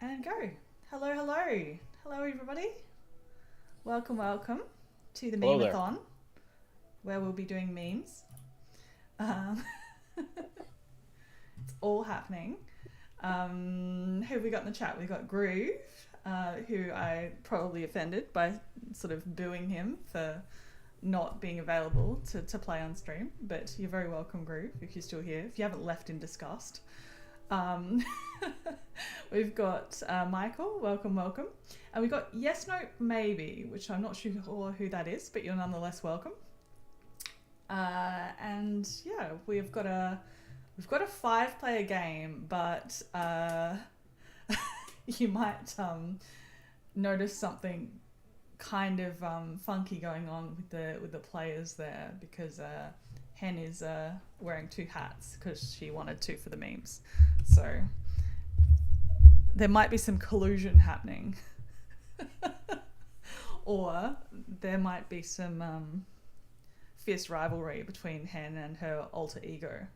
And go. Hello, hello. Hello, everybody. Welcome to the Hello there. Meme-a-thon, where we'll be doing memes. Um, it's all happening. Who have we got in the chat? We've got Groove, who I probably offended by sort of booing him for not being available to play on stream. But you're very welcome, Groove, if you're still here. If you haven't left in disgust. Um, we've got Michael, welcome. And we've got Yes, No, Maybe, which I'm not sure who that is, but you're nonetheless welcome. And yeah, we've got a 5-player game, but you might notice something kind of funky going on with the players there because Hen is wearing 2 hats because she wanted to for the memes. So there might be some collusion happening. Or there might be some fierce rivalry between Hen and her alter ego,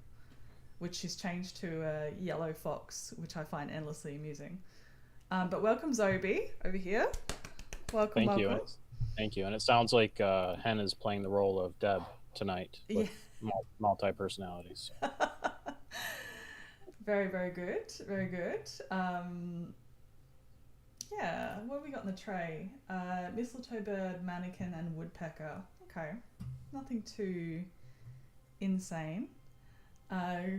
which she's changed to a yellow fox, which I find endlessly amusing. But welcome, Zobi, over here. Welcome. Thank you. Thank you. And it sounds like Hen is playing the role of Deb tonight with multi-personalities. Very, very good. Very good. Yeah, what have we got in the tray? Mistletoe bird, mannequin, and woodpecker. Okay, nothing too insane.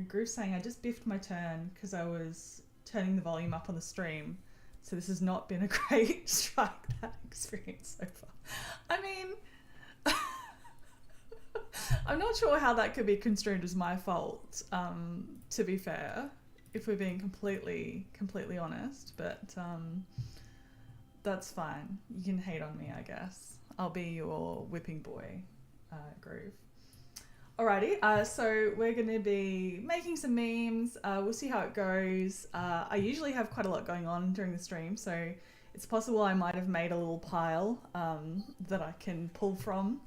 Groove saying, I just biffed my turn because I was turning the volume up on the stream. So this has not been a great Shrike That experience so far. I mean, I'm not sure how that could be construed as my fault, to be fair, if we're being completely honest. But that's fine. You can hate on me, I guess. I'll be your whipping boy, Groove. Alrighty, so we're going to be making some memes. We'll see how it goes. I usually have quite a lot going on during the stream, so it's possible I might have made a little pile that I can pull from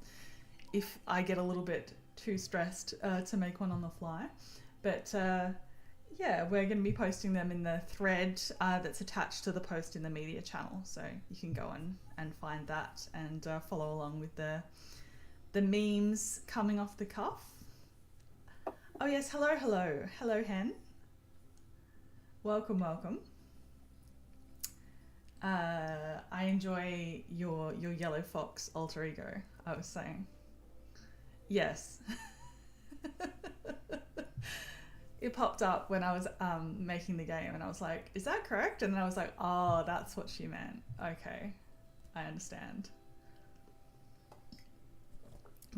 if I get a little bit too stressed to make one on the fly. But yeah, we're going to be posting them in the thread that's attached to the post in the media channel, so you can go and find that and follow along with the memes coming off the cuff. Oh yes, hello Hen. Welcome. I enjoy your yellow fox alter ego, I was saying. Yes. It popped up when I was making the game and I was like, is that correct? And then I was like, oh, that's what she meant. Okay, I understand.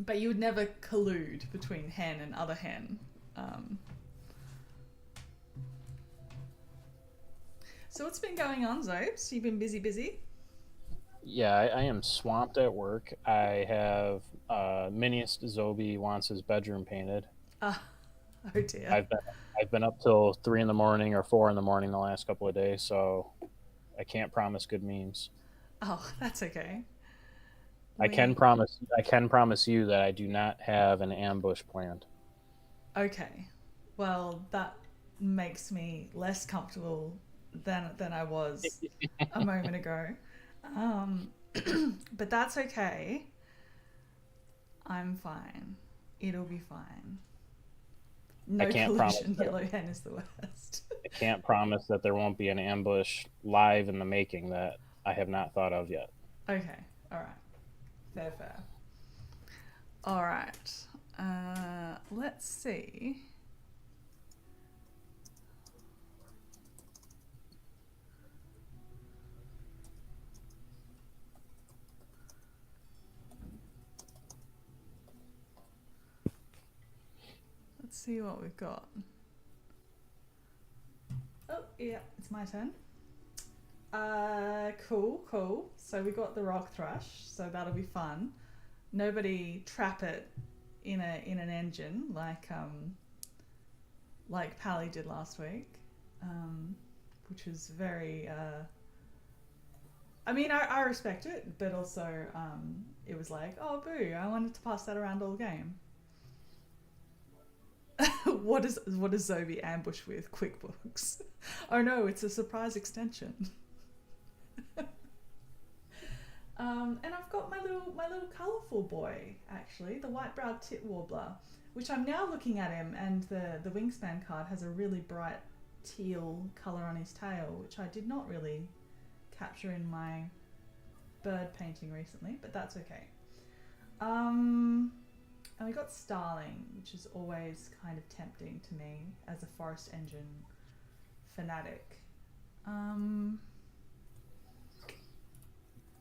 But you would never collude between Hen and other Hen. So what's been going on, Zobes? You've been busy? Yeah, I am swamped at work. I have miniest Zobi wants his bedroom painted. Oh dear. I've been up till 3 in the morning or 4 in the morning the last couple of days, so I can't promise good memes. Oh, that's okay. I can promise you that I do not have an ambush planned. Okay. Well, that makes me less comfortable than I was a moment ago. But that's okay. I'm fine. It'll be fine. No collusion. Yellow Hen is the worst. I can't promise that there won't be an ambush live in the making that I have not thought of yet. Okay. All right. Fair. All right. Let's see. Let's see what we've got. Oh, yeah, it's my turn. Cool. So we got the rock thrush, so that'll be fun. Nobody trap it in an engine like Pally did last week, which was very. I mean, I respect it, but also it was like, oh boo! I wanted to pass that around all game. what does Zobi ambush with? QuickBooks. Oh no, it's a surprise extension. And I've got my little colourful boy, actually, the white-browed tit warbler, which I'm now looking at him, and the wingspan card has a really bright teal colour on his tail, which I did not really capture in my bird painting recently, but that's okay. And we got Starling, which is always kind of tempting to me as a Forest Engine fanatic.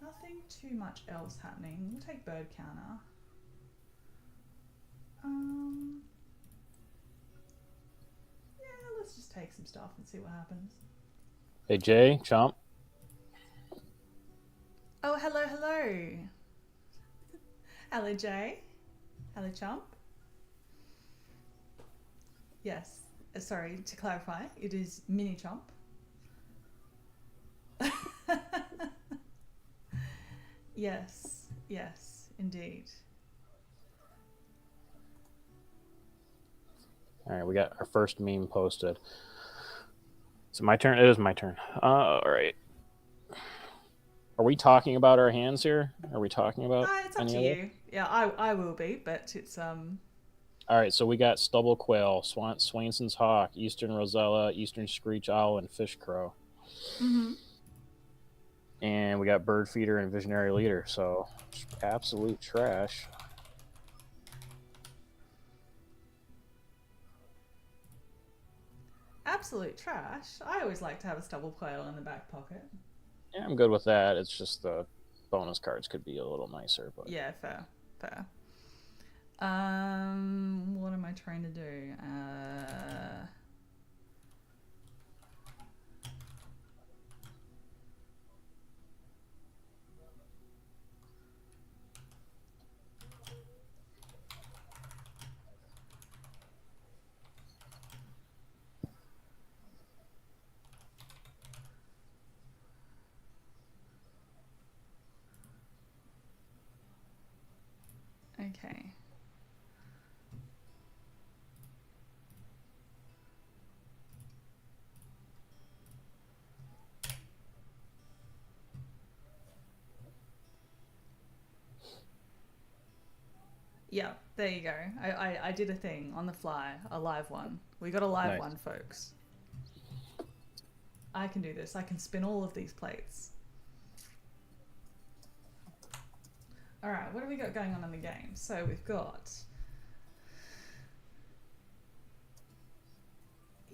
Nothing too much else happening. We'll take bird counter. Yeah, let's just take some stuff and see what happens. Hey, Jay, Chomp. Oh, hello, hello. Hello, Jay. Hello, Chomp. Yes. Sorry, to clarify, it is Mini Chomp. Yes, indeed. All right, we got our first meme posted. Is it my turn? It is my turn. All right. Are we talking about our hands here? Are we talking about It's up any to other? you. Yeah, I will be, but it's All right, so we got stubble quail, Swainson's hawk, eastern rosella, eastern screech owl, and fish crow. Mm-hmm. And we got bird feeder and visionary leader. So absolute trash. Absolute trash. I always like to have a stubble quail in the back pocket. Yeah, I'm good with that. It's just the bonus cards could be a little nicer, but Yeah, fair. What am I trying to do? Okay. Yeah, there you go. I did a thing on the fly, a live one. We got a live Nice. one, folks. I can do this. I can spin all of these plates. All right, what have we got going on in the game? So we've got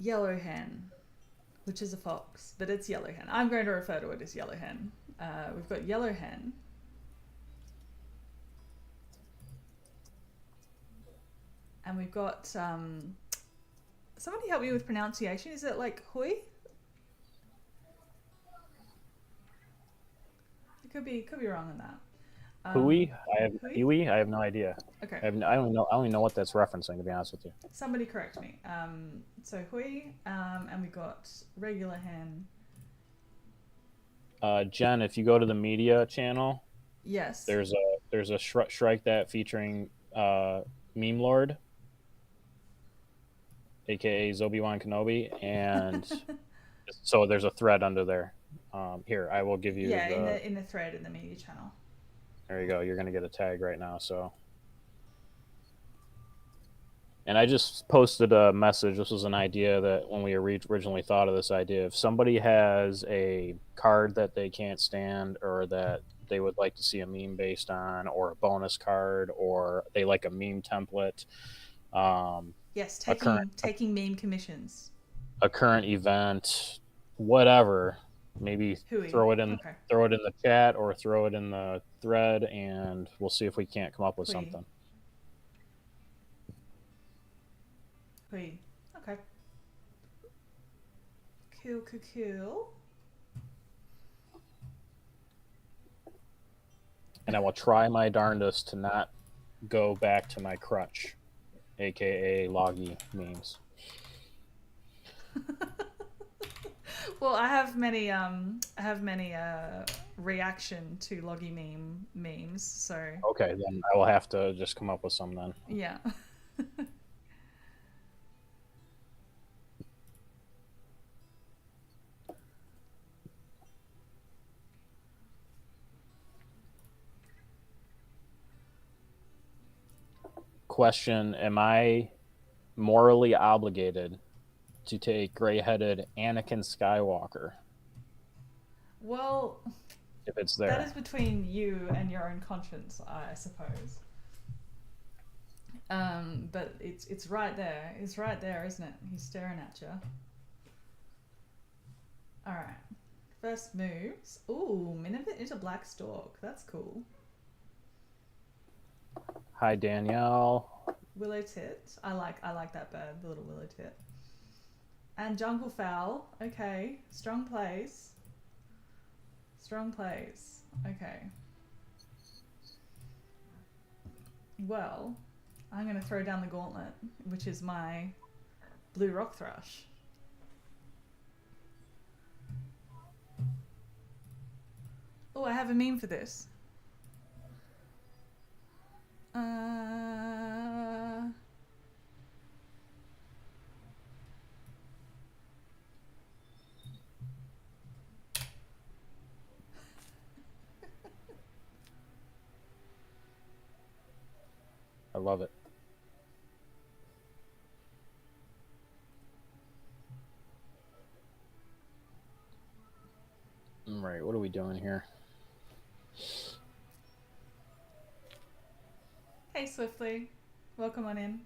Yellow Hen, which is a fox, but it's Yellow Hen. I'm going to refer to it as Yellow Hen. We've got Yellow Hen. And we've got somebody help me with pronunciation. Is it like Hui? It could be wrong on that. Hui? Hui? Huey? I have no idea. Okay. I don't even know what that's referencing, to be honest with you. Somebody correct me. So Hui, and we got regular hen. Jen, if you go to the media channel, Yes. there's a Shrike That featuring Meme Lord, aka ZobiWanKenobi, and so there's a thread under there. Here, I will give you. Yeah, in the thread in the media channel. There you go. You're gonna get a tag right now. So, and I just posted a message. This was an idea that when we originally thought of this idea, if somebody has a card that they can't stand, or that they would like to see a meme based on, or a bonus card, or they like a meme template. Yes, taking meme commissions. A current event, whatever. Maybe Hui. throw it in Okay. the chat or throw it in the thread, and we'll see if we can't come up with Hui. something. Hui. Okay. Cool. And I will try my darndest to not go back to my crutch, aka loggy memes. Well, I have many reaction to loggy memes, so Okay, then I will have to just come up with some then. yeah. question: am I morally obligated to take gray-headed Anakin Skywalker Well, if it's that there? is between you and your own conscience, I suppose. But it's right there. It's right there, isn't it? He's staring at you. All right. First moves. Ooh, Minivit is a black stork. That's cool. Hi, Danielle. Willow tit. I like that bird, the little willow tit. And jungle fowl. Okay. Strong plays. Strong plays. Okay. Well, I'm going to throw down the gauntlet, which is my blue rock thrush. Oh, I have a meme for this. I love it. All right, what are we doing here? Hey, Swiftly. Welcome on in.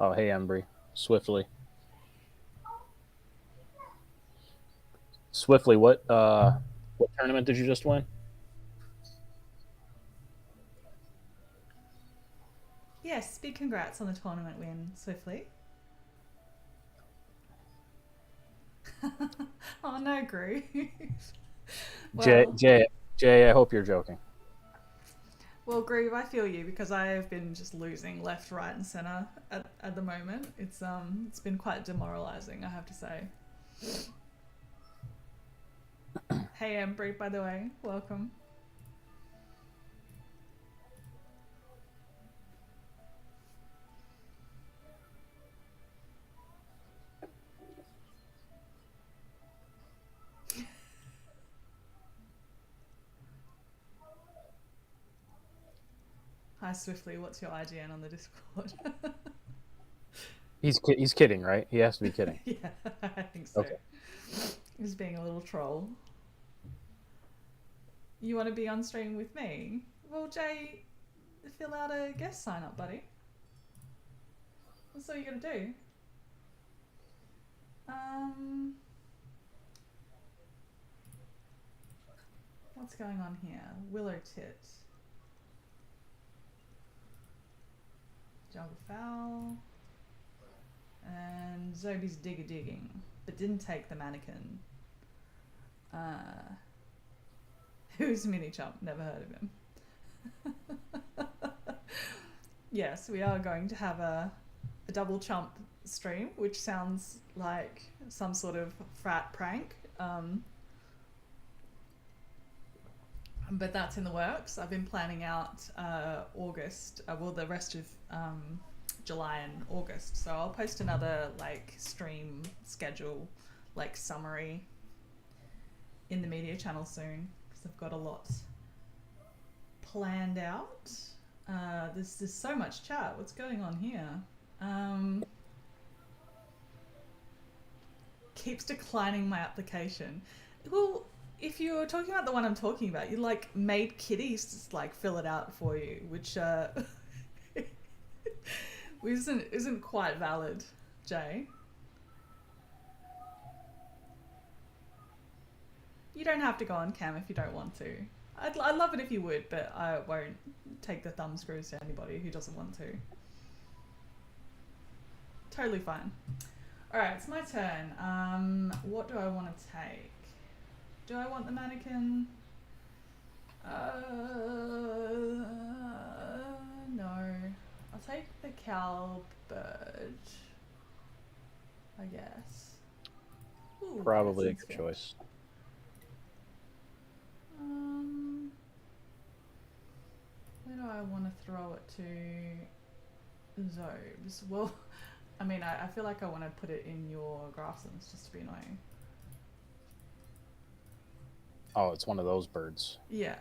Oh, hey, Embry. Swiftly. Swiftly, what tournament did you just win? Yes, big congrats on the tournament win, Swiftly. Oh no, Groove. well, Jay, I hope you're joking. well, Groove, I feel you because I have been just losing left, right, and center at the moment. It's been quite demoralizing, I have to say. Hey, Embry, by the way, welcome. Hi, Swiftly. What's your IGN on the Discord? He's kidding, right? He has to be kidding. Yeah, I think so. Okay. He's being a little troll. You want to be on stream with me? Well, Jay, fill out a guest sign up, buddy. That's all you gotta do. What's going on here? Willow tit. Jungle fowl. And Zobi's digger digging, but didn't take the mannequin. Who's Mini Chump? Never heard of him. Yes, we are going to have a double chump stream, which sounds like some sort of frat prank. But that's in the works. I've been planning out August, the rest of July and August. So I'll post another like stream schedule, like summary, in the media channel soon because I've got a lot planned out. There's so much chat. What's going on here? Keeps declining my application. Well, if you're talking about the one I'm talking about, you like made kitties just like fill it out for you, which isn't quite valid, Jay. You don't have to go on cam if you don't want to. I'd love it if you would, but I won't take the thumb screws to anybody who doesn't want to. Totally fine. Alright, it's my turn. What do I want to take? Do I want the mannequin? No. I'll take the cowbird. I guess. Ooh, Probably a Patterson's good fit. choice. Um, where do I want to throw it to? Zobes. Well, I mean, I feel like I want to put it in your grasslands just to be annoying. Oh, it's one of those birds. Yeah.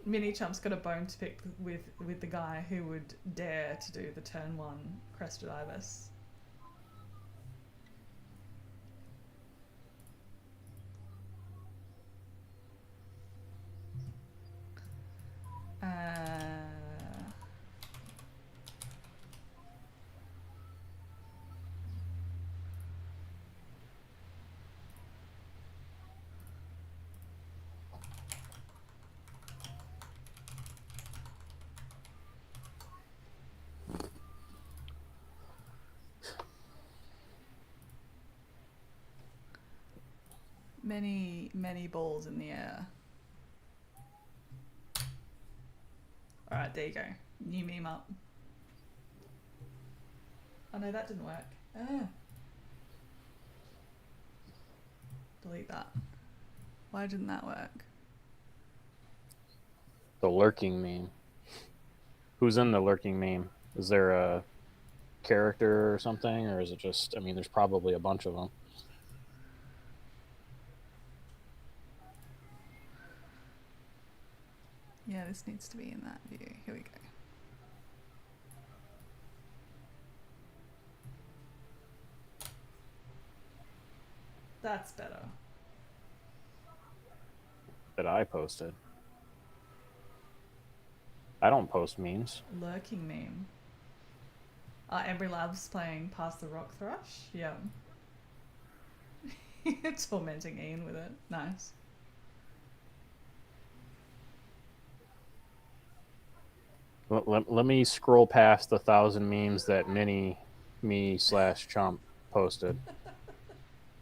Mini Chump's got a bone to pick with the guy who would dare to do the turn one crested ibis. Uh, many balls in the air. All right, there you go. New meme up. Oh no, that didn't work. Ah. Delete that. Why didn't that work? The lurking meme. Who's in the lurking meme? Is there a character or something, or is it just? I mean, there's probably a bunch of them. Yeah, this needs to be in that view. Here we go. That's better. That I posted. I don't post memes. Lurking meme. Embry Labs playing Past the Rock Thrush. Yeah. Tormenting Ian with it. Nice. Let me scroll past the 1,000 memes that Mini me / Chump posted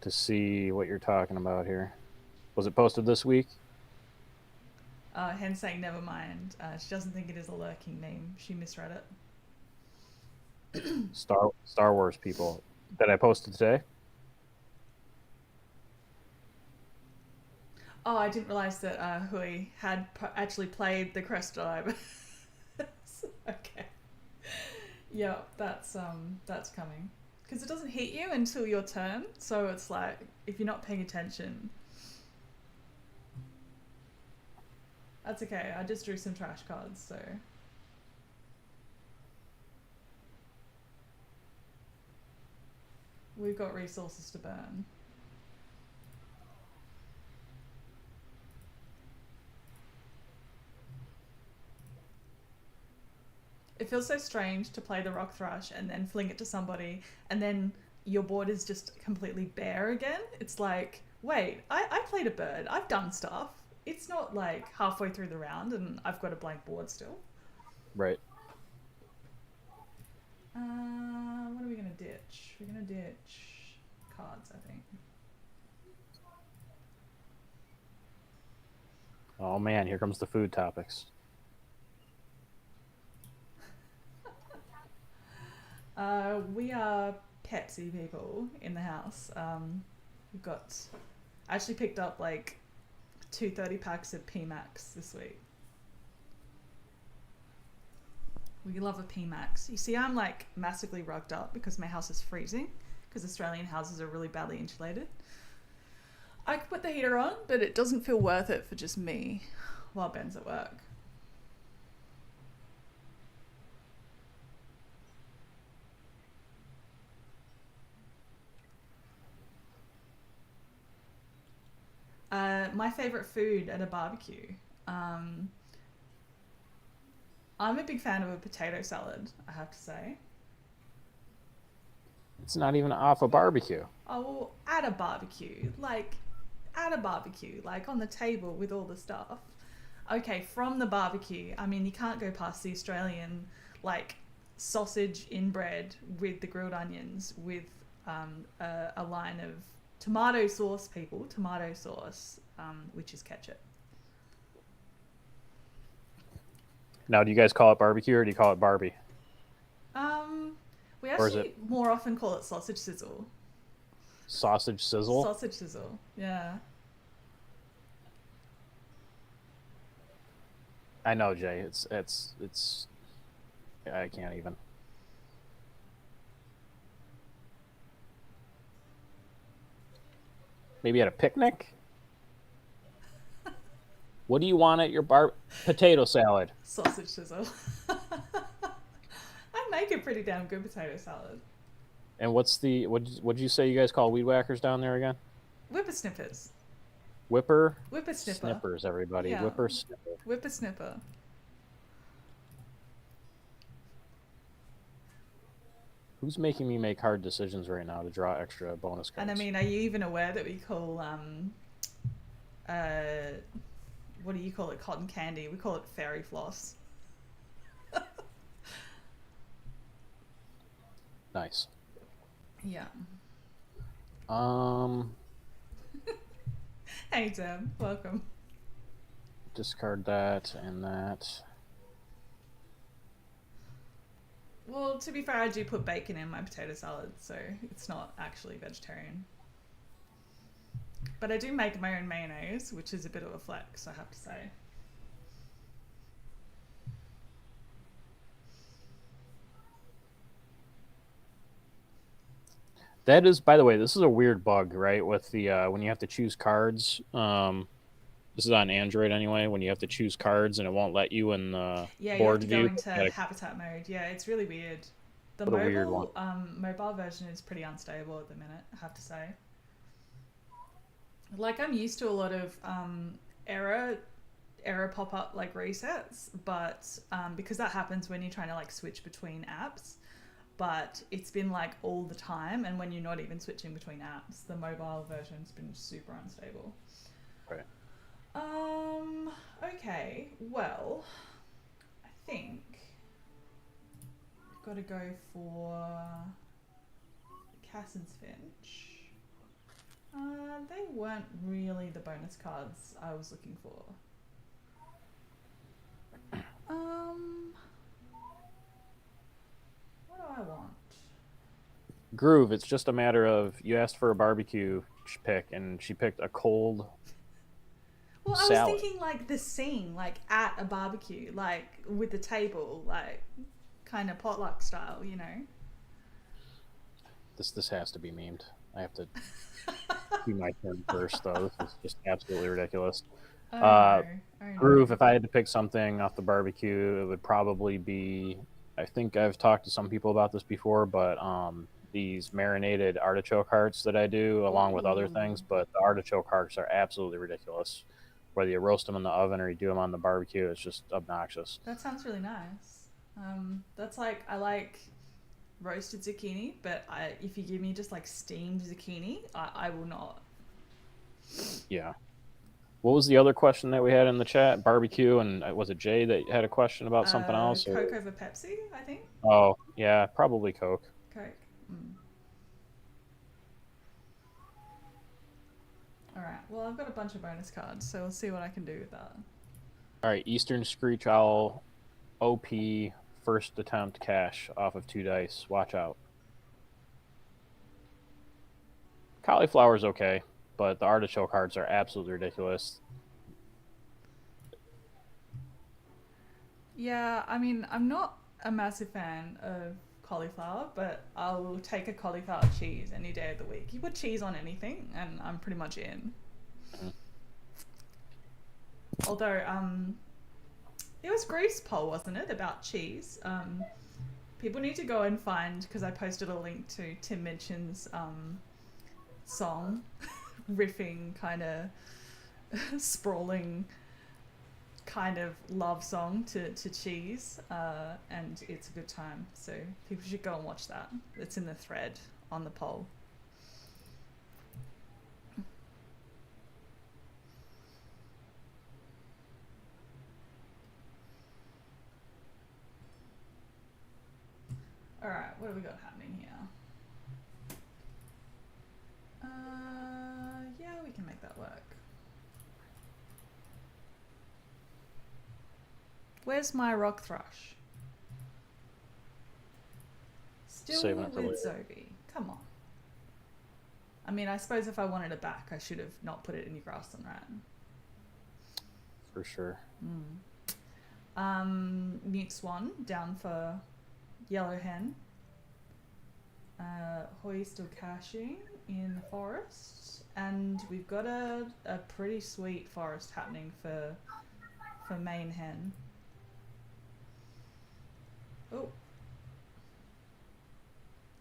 to see what you're talking about here. Was it posted this week? Hen saying never mind. She doesn't think it is a lurking meme. She misread it. Star Wars people that I posted today. Oh, I didn't realize that Hui had actually played the Crested Ibis. Okay. Yeah, that's coming. Because it doesn't hit you until your turn, so it's like if you're not paying attention. That's okay. I just drew some trash cards, so. We've got resources to burn. It feels so strange to play the Rock Thrush and then fling it to somebody and then your board is just completely bare again. It's like, wait, I played a bird. I've done stuff. It's not like halfway through the round and I've got a blank board still. Right. What are we going to ditch? We're going to ditch cards, I think. Oh man, here comes the food topics. We are Pepsi people in the house. We've got actually picked up like 230 packs of PMax this week. We love a PMax. You see, I'm like massively rugged up because my house is freezing because Australian houses are really badly insulated. I could put the heater on, but it doesn't feel worth it for just me while Ben's at work. My favourite food at a barbecue. I'm a big fan of a potato salad, I have to say. It's not even off a barbecue. Oh, well, at a barbecue. Like, at a barbecue. Like, on the table with all the stuff. Okay, from the barbecue, I mean, you can't go past the Australian, like, sausage in bread with the grilled onions with a line of tomato sauce, people. Tomato sauce, which is ketchup. Now, do you guys call it barbecue or do you call it Barbie? Um, we Or is it actually more often call it sausage sizzle. sausage sizzle? Sausage sizzle. Yeah. I know, Jay. It's. I can't even. Maybe at a picnic. What do you want at your potato salad? Sausage sizzle. I make a pretty damn good potato salad. And what's the what did you say you guys call weed whackers down there again? Whippersnippers. Whipper Whippersnipper. snippers, everybody. Yeah. Whipper snipper. Whippersnipper. Who's making me make hard decisions right now to draw extra bonus cards? And I mean, are you even aware that we call what do you call it? Cotton candy. We call it fairy floss. Nice. Yeah. Hey Tim, welcome. Discard that and that. Well, to be fair, I do put bacon in my potato salad, so it's not actually vegetarian. But I do make my own mayonnaise, which is a bit of a flex, I have to say. That is, by the way, this is a weird bug, right? With the when you have to choose cards. This is on Android anyway. When you have to choose cards and it won't let you in the Yeah, you have board to view. go into habitat mode. Yeah, it's really weird. The What a weird one. mobile version is pretty unstable at the minute, I have to say. Like, I'm used to a lot of error pop up like resets, but because that happens when you're trying to like switch between apps. But it's been like all the time, and when you're not even switching between apps, the mobile version's been super unstable. Right. Okay, well, I think I've got to go for Cass's Finch. They weren't really the bonus cards I was looking for. What do I want? Groove. It's just a matter of you asked for a barbecue pick, and she picked a cold. Well, I salad. was thinking like the scene, like at a barbecue, like with the table, like kind of potluck style, you know. This has to be memed. I have to do my turn first, though. This is just absolutely ridiculous. Oh, no. Groove. If I had to pick something off the barbecue, it would probably be. I think I've talked to some people about this before, but these marinated artichoke hearts that I do, along with other things. But the artichoke hearts are absolutely ridiculous. Whether you roast them in the oven or you do them on the barbecue, it's just obnoxious. That sounds really nice. That's like, I like roasted zucchini, but if you give me just like steamed zucchini, I will not. Yeah. What was the other question that we had in the chat? Barbecue, and was it Jay that had a question about something else? Coke over Pepsi, I think. Oh, yeah, probably Coke. Coke. Alright, well, I've got a bunch of bonus cards, so we'll see what I can do with that. Alright, Eastern Screech Owl, OP, first attempt cash off of 2 dice. Watch out. Cauliflower's okay, but the artichoke hearts are absolutely ridiculous. Yeah, I mean, I'm not a massive fan of cauliflower, but I'll take a cauliflower cheese any day of the week. You put cheese on anything, and I'm pretty much in. Although, it was Grace's poll, wasn't it, about cheese? People need to go and find, because I posted a link to Tim Minchin's song, riffing kind of sprawling kind of love song to cheese, and it's a good time, so people should go and watch that. It's in the thread on the poll. Alright, what have we got happening here? Yeah, we can make that work. Where's my rock thrush? Still Saving it for with later. Zobi. Come on. I mean, I suppose if I wanted it back, I should have not put it in your grass and rat. For sure. Mute Swan down for Yellow Hen. Hoy still caching in the forest, and we've got a pretty sweet forest happening for Main Hen. Oh,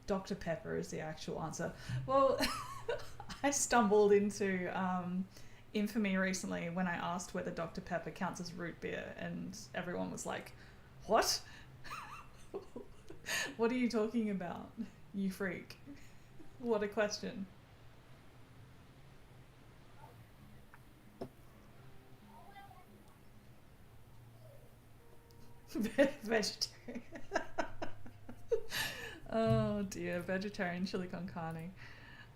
Dr. Pepper is the actual answer. Well, I stumbled into infamy recently when I asked whether Dr. Pepper counts as root beer, and everyone was like, "What? What are you talking about, you freak?" What a question. Vegetarian. Oh dear, vegetarian chili con carne.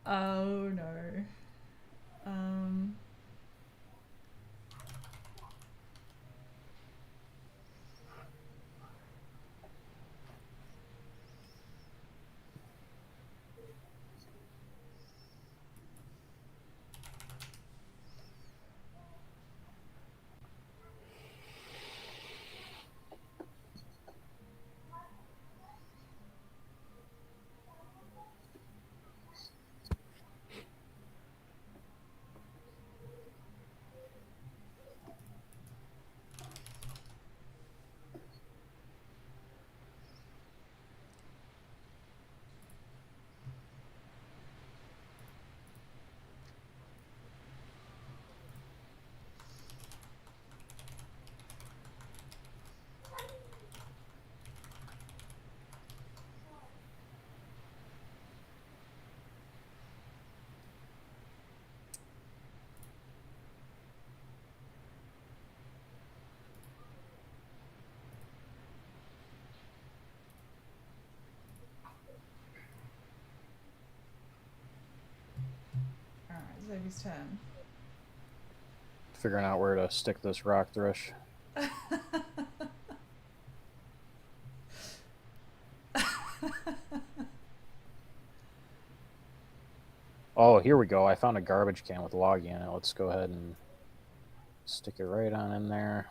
Oh no. Alright, Zobi's turn. Figuring out where to stick this rock thrush. Oh, here we go. I found a garbage can with loggy in it. Let's go ahead and stick it right on in there.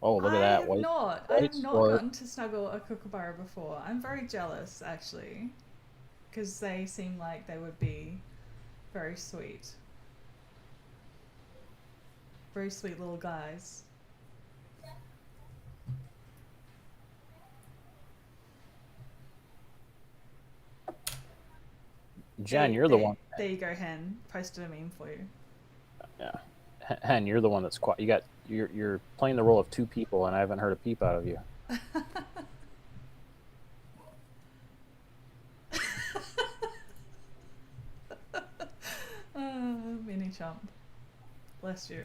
Oh, look at that. I have not gotten to snuggle a kookaburra before. I'm very jealous, actually, because they seem like they would be very sweet. Very sweet little guys. Jen, you're the one. There you go, Hen. Posted a meme for you. Yeah, Hen, you're the one that's quiet. You're playing the role of two people, and I haven't heard a peep out of you. Mini chump. Bless you.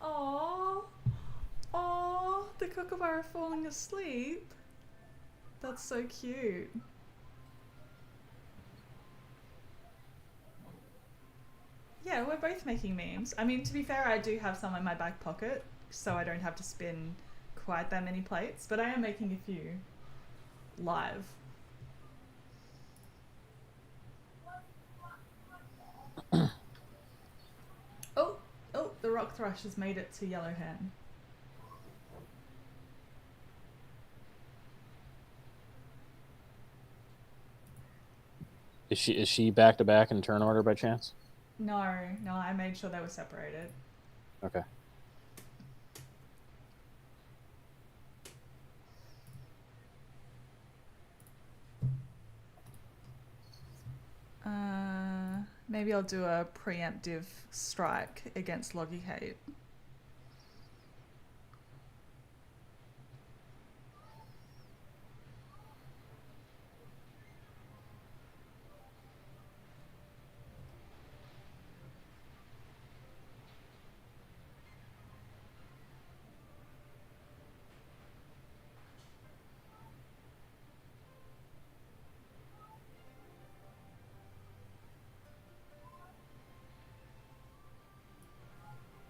Aww. Aww, the kookaburra falling asleep. That's so cute. Yeah, we're both making memes. I mean, to be fair, I do have some in my back pocket, so I don't have to spin quite that many plates, but I am making a few live. Oh, the rock thrush has made it to Yellow Hen. Is she back to back in turn order by chance? No, I made sure they were separated. Okay. Maybe I'll do a preemptive strike against Loggy Hate.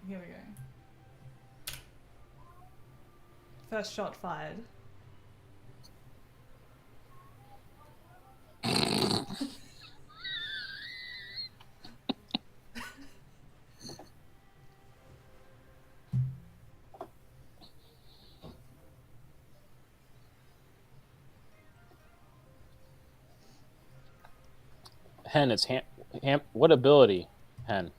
Here we go. First shot fired. Hen, it's what ability, Hen?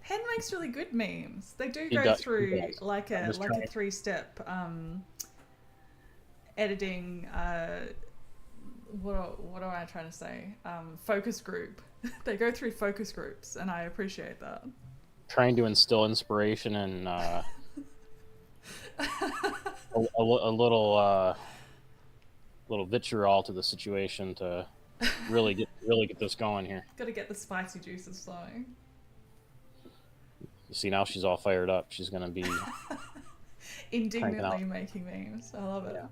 Hen makes really good memes. They do He go does. He through does. like I'm a just trying. 3-step editing. What am I trying to say? Focus group. They go through focus groups, and I appreciate that. Trying to instill inspiration and a little vitriol to the situation to really get this going here. Got to get the spicy juices flowing. You see, now she's all fired up. She's gonna be cranking out. Indignantly making memes. I love it. Yeah.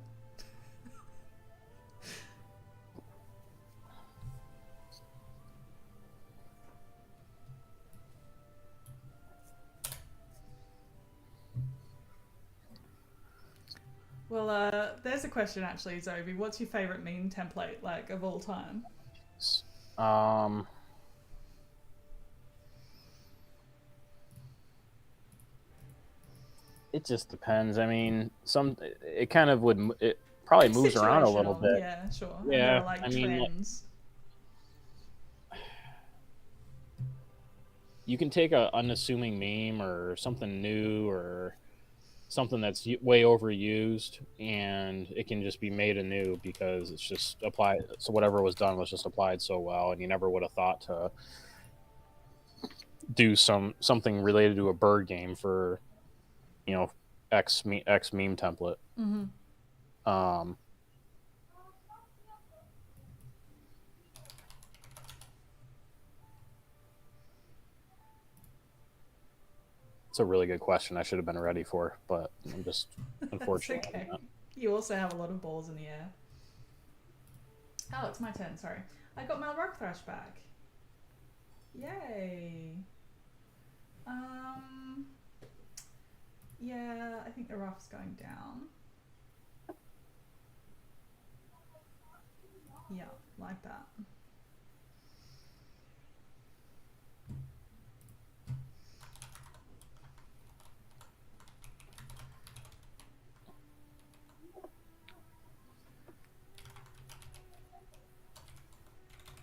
Well, there's a question actually, Zobi. What's your favorite meme template like of all time? Um, it just depends. I mean, it kind of it probably It's moves around a little situational, bit. yeah, sure. And there Yeah, are like I mean, trends. you can take a unassuming meme or something new or something that's way overused, and it can just be made anew because it's just applied. So whatever was done was just applied so well, and you never would have thought to do something related to a bird game for, you know, X meme template. Mm-hmm. Um, it's a really good question. I should have been ready for, but I'm just unfortunate. Okay. You also have a lot of balls in the air. Oh, it's my turn. Sorry, I got my rock thrush back. Yay. Yeah, I think the rough's going down. Yeah, like that.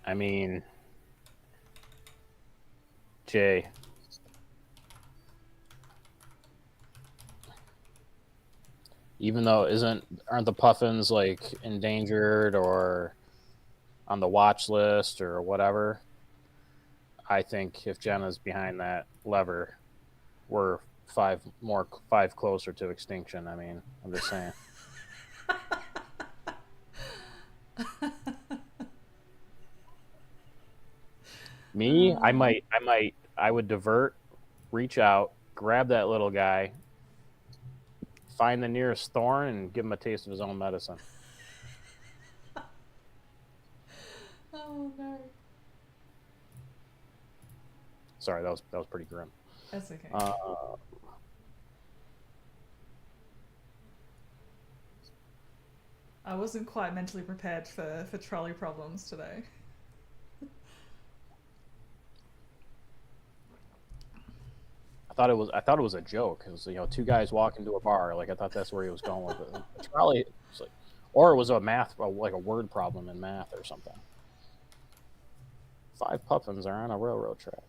I mean, Jay, even though aren't the puffins like endangered or on the watch list or whatever, I think if Jenna's behind that lever, we're five closer to extinction. I mean, I'm just saying. Me, I would divert, reach out, grab that little guy, find the nearest thorn, and give him a taste of his own medicine. Oh no. Sorry, that was pretty grim. That's okay. I wasn't quite mentally prepared for trolley problems today. I thought it was a joke. It was, you know, two guys walking to a bar. Like I thought that's where he was going with it. It's probably like, or it was like a word problem in math or something. 5 puffins are on a railroad track.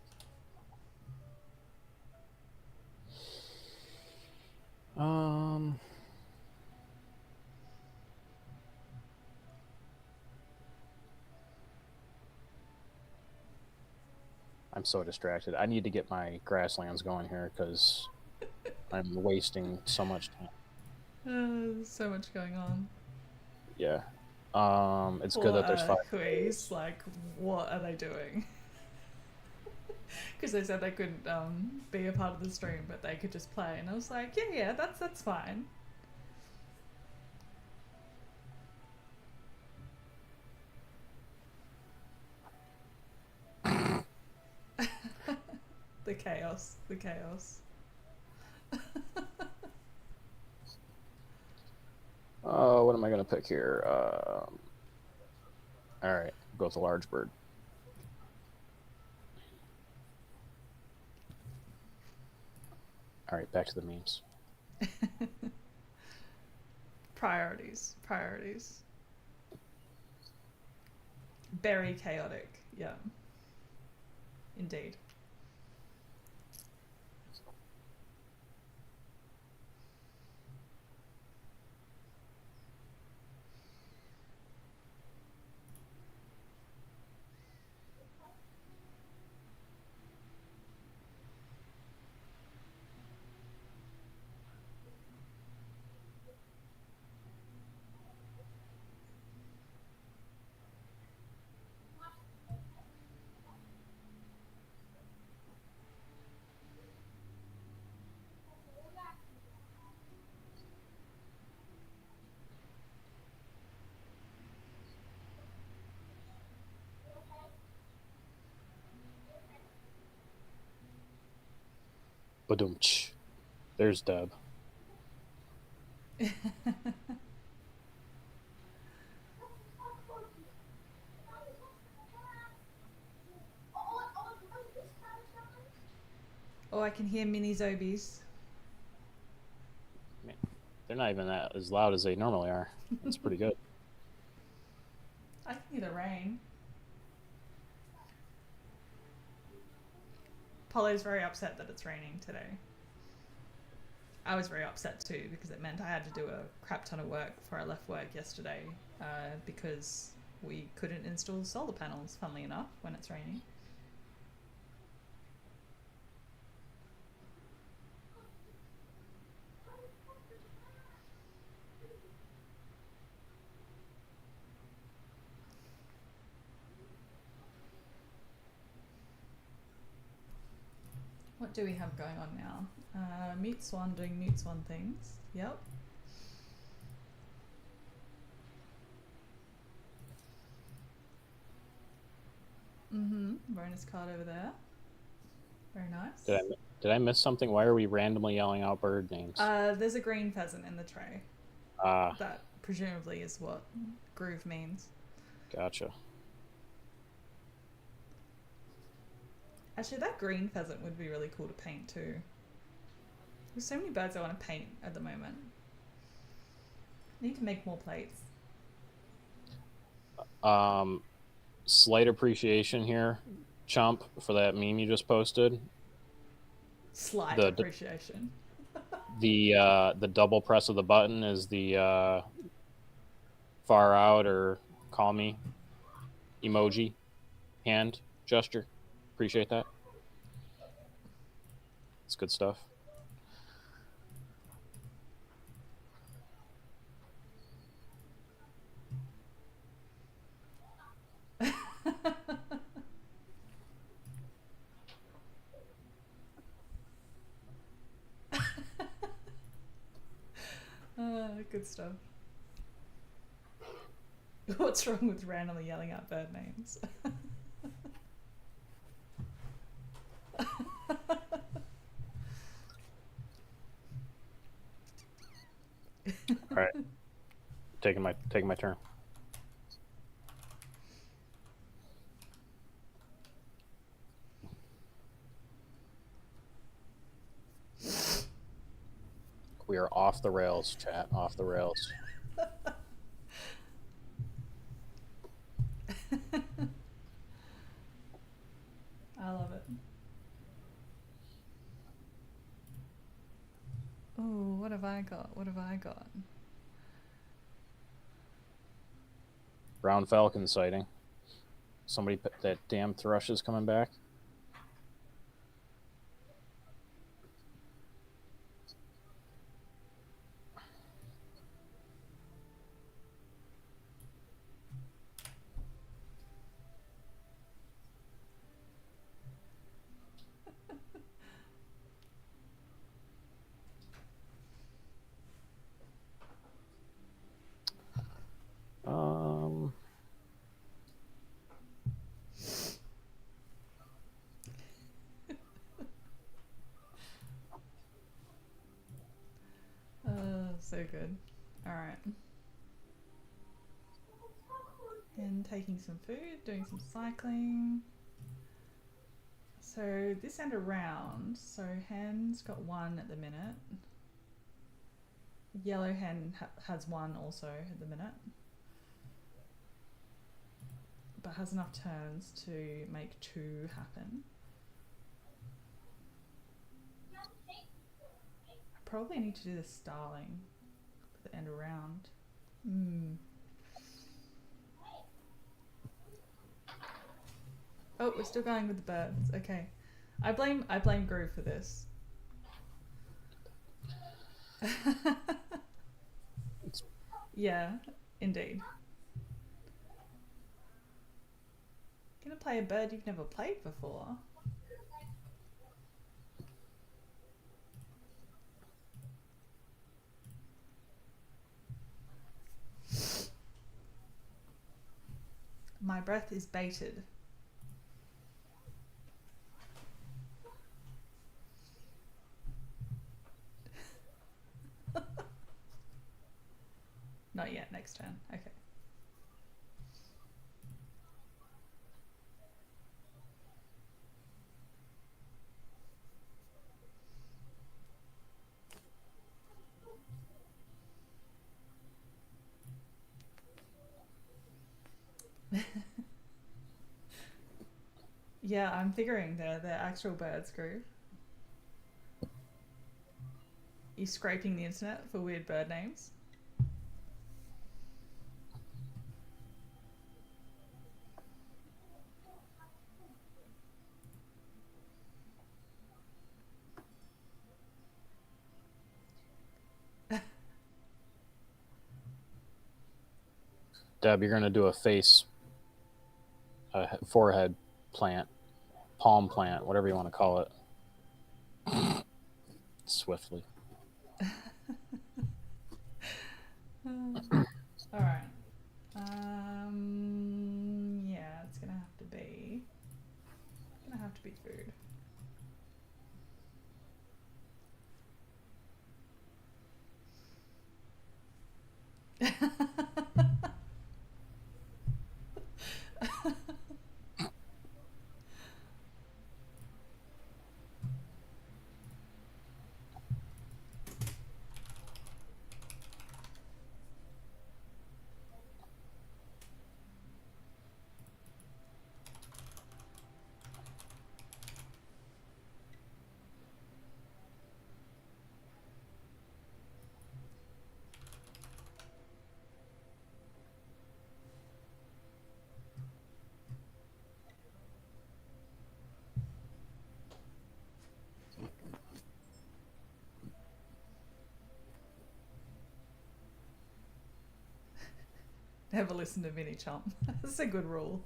I'm so distracted. I need to get my grasslands going here because I'm wasting so much time. There's so much going on. Yeah. It's Poor good that there's 5 quiz. Like, what are they doing? Because they said they couldn't be a part of the stream, but they could just play, and I was like, yeah, that's fine. The chaos. What am I gonna pick here? All right, go with a large bird. All right, back to the memes. Priorities. Priorities. Very chaotic. Yeah. Indeed. Badumch. There's Deb. Oh, I can hear mini Zobies. Man, they're not even that as loud as they normally are. That's pretty good. I can hear the rain. Polly's very upset that it's raining today. I was very upset too because it meant I had to do a crap ton of work before I left work yesterday because we couldn't install solar panels, funnily enough, when it's raining. What do we have going on now? Mute Swan doing Mute Swan things. Yep. Bonus card over there. Very nice. Did I miss something? Why are we randomly yelling out bird names? There's a green pheasant in the tray. Ah. That presumably is what groove means. Gotcha. Actually, that green pheasant would be really cool to paint too. There's so many birds I want to paint at the moment. I need to make more plates. Slight appreciation here, Chump, for that meme you just posted. Slight appreciation. The double press of the button is the far out or call me emoji hand gesture. Appreciate that. It's good stuff. Good stuff. What's wrong with randomly yelling out bird names? All right, taking my turn. We are off the rails, chat. Off the rails. I love it. Oh, what have I got? What have I got? Brown falcon sighting. Somebody put that damn thrush is coming back. All right. And taking some food, doing some cycling. So this end around, so hen's got 1 at the minute. Yellow hen has 1 also at the minute. But has enough turns to make 2 happen. I probably need to do the starling for the end around. Oh, we're still going with the birds. Okay. I blame Groove for this. Yeah, indeed. Gonna play a bird you've never played before. My breath is baited. Not yet, next turn. Okay. Yeah, I'm figuring they're actual birds, Groove. You scraping the internet for weird bird names? Deb, you're going to do a forehead plant, palm plant, whatever you want to call it. Swiftly. All right. Yeah, it's gonna have to be food. Never listen to Mini Chomp. That's a good rule.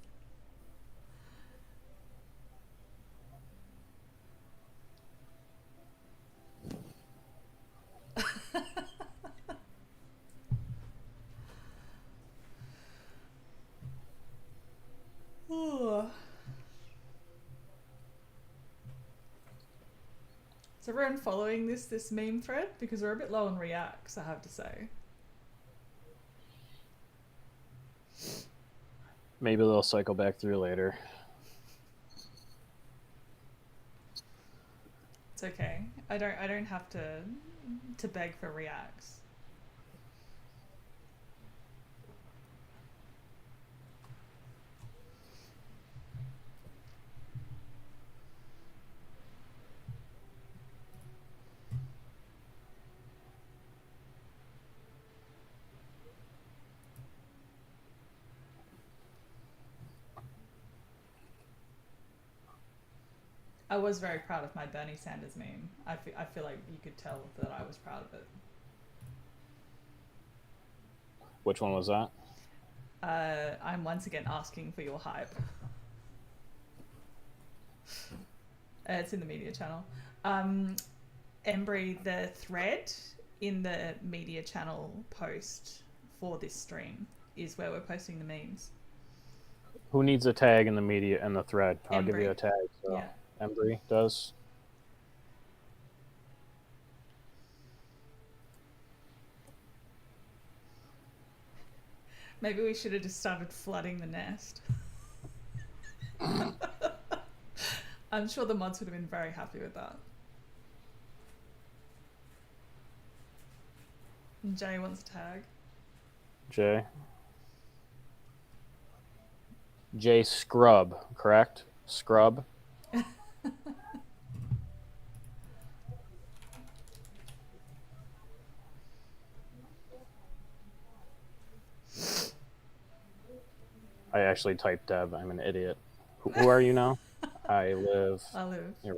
Is everyone following this meme thread? Because we're a bit low on reacts, I have to say. Maybe they'll cycle back through later. It's okay. I don't have to beg for reacts. I was very proud of my Bernie Sanders meme. I feel like you could tell that I was proud of it. Which one was that? I'm once again asking for your hype. It's in the media channel. Embry, the thread in the media channel post for this stream is where we're posting the memes. Who needs a tag in the media and the thread? I'll give you a tag. So. Yeah. Embry does. Maybe we should have just started flooding the nest. I'm sure the mods would have been very happy with that. Jay wants a tag. J Scrub, correct? Scrub. I actually typed Deb. I'm an idiot. Who are you now? I live. Here.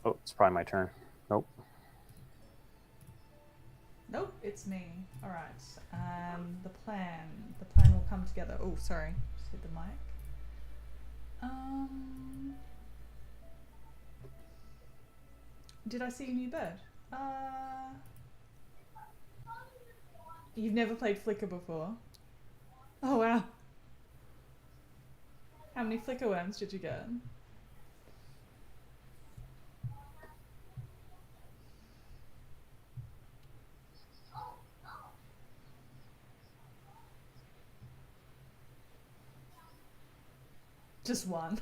Oh, it's probably my turn. Nope. Nope, it's me. All right. The plan will come together. Oh, sorry, just hit the mic. Did I see a new bird? You've never played Flickr before? Oh wow. How many Flickr worms did you get? Just one.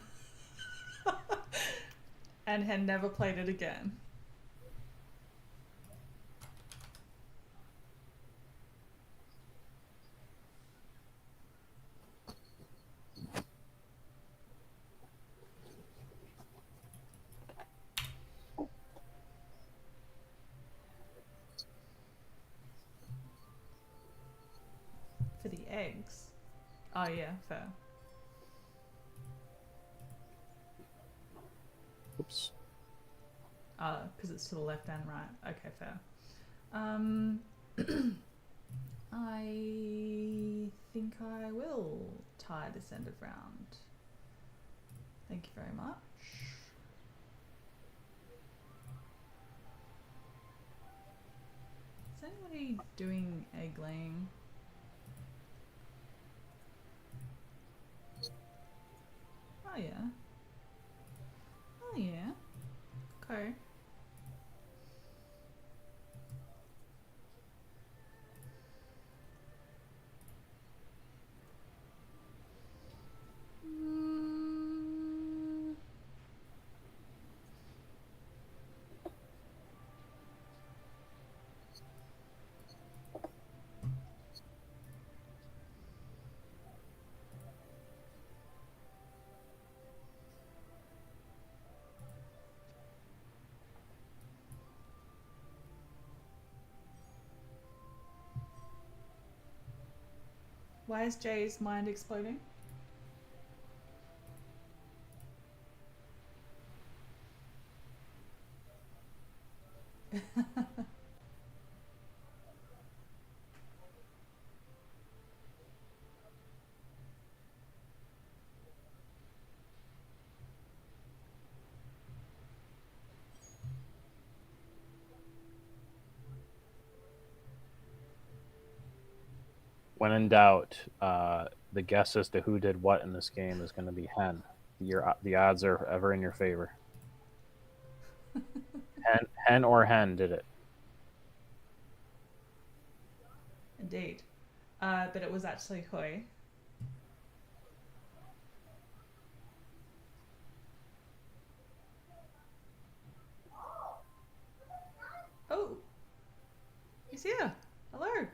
And had never played it again. For the eggs? Oh yeah, fair. Oops. Because it's to the left and right. Okay, fair. I think I will tie this end of round. Thank you very much. Is anybody doing egg laying? Oh yeah. Oh yeah. Okay. Why is Jay's mind exploding? When in doubt, the guess as to who did what in this game is going to be hen. The odds are ever in your favor. hen or hen did it. Indeed. But it was actually Hui. Oh! He's here! Hello!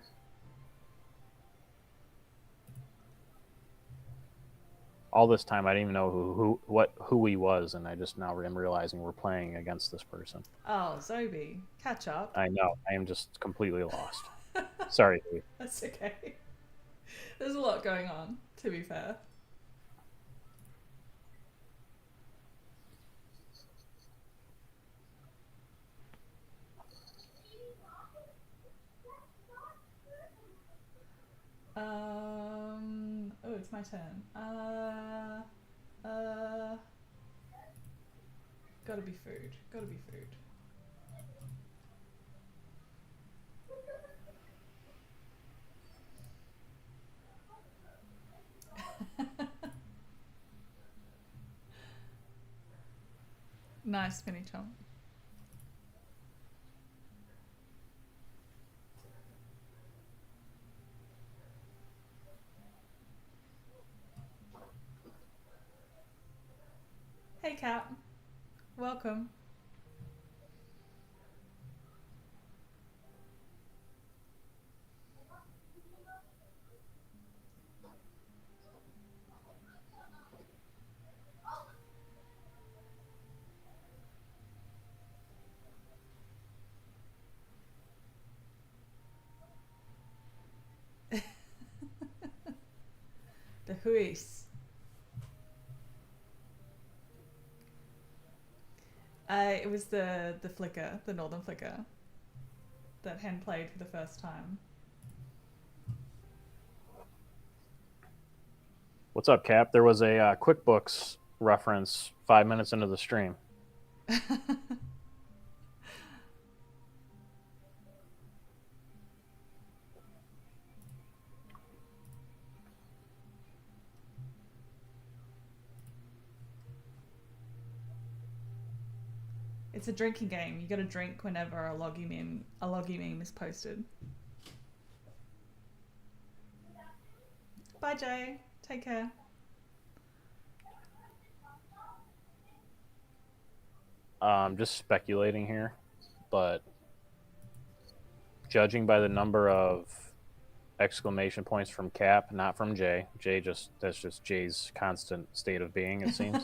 All this time, I didn't even know who he was, and I just now am realizing we're playing against this person. Oh, Zobi, catch up. I know. I am just completely lost. Sorry, Hui. That's okay. There's a lot going on, to be fair. Oh, it's my turn. Gotta be food. Gotta be food. Nice mini chomp. Hey, Cat. Welcome. The Huis. It was the flicker, the northern flicker, that Hen played for the first time. What's up, Cap? There was a QuickBooks reference 5 minutes into the stream. It's a drinking game. You got to drink whenever a loggy meme is posted. Bye, Jay. Take care. Just speculating here, but judging by the number of exclamation points from Cap, not from Jay. That's just Jay's constant state of being, it seems.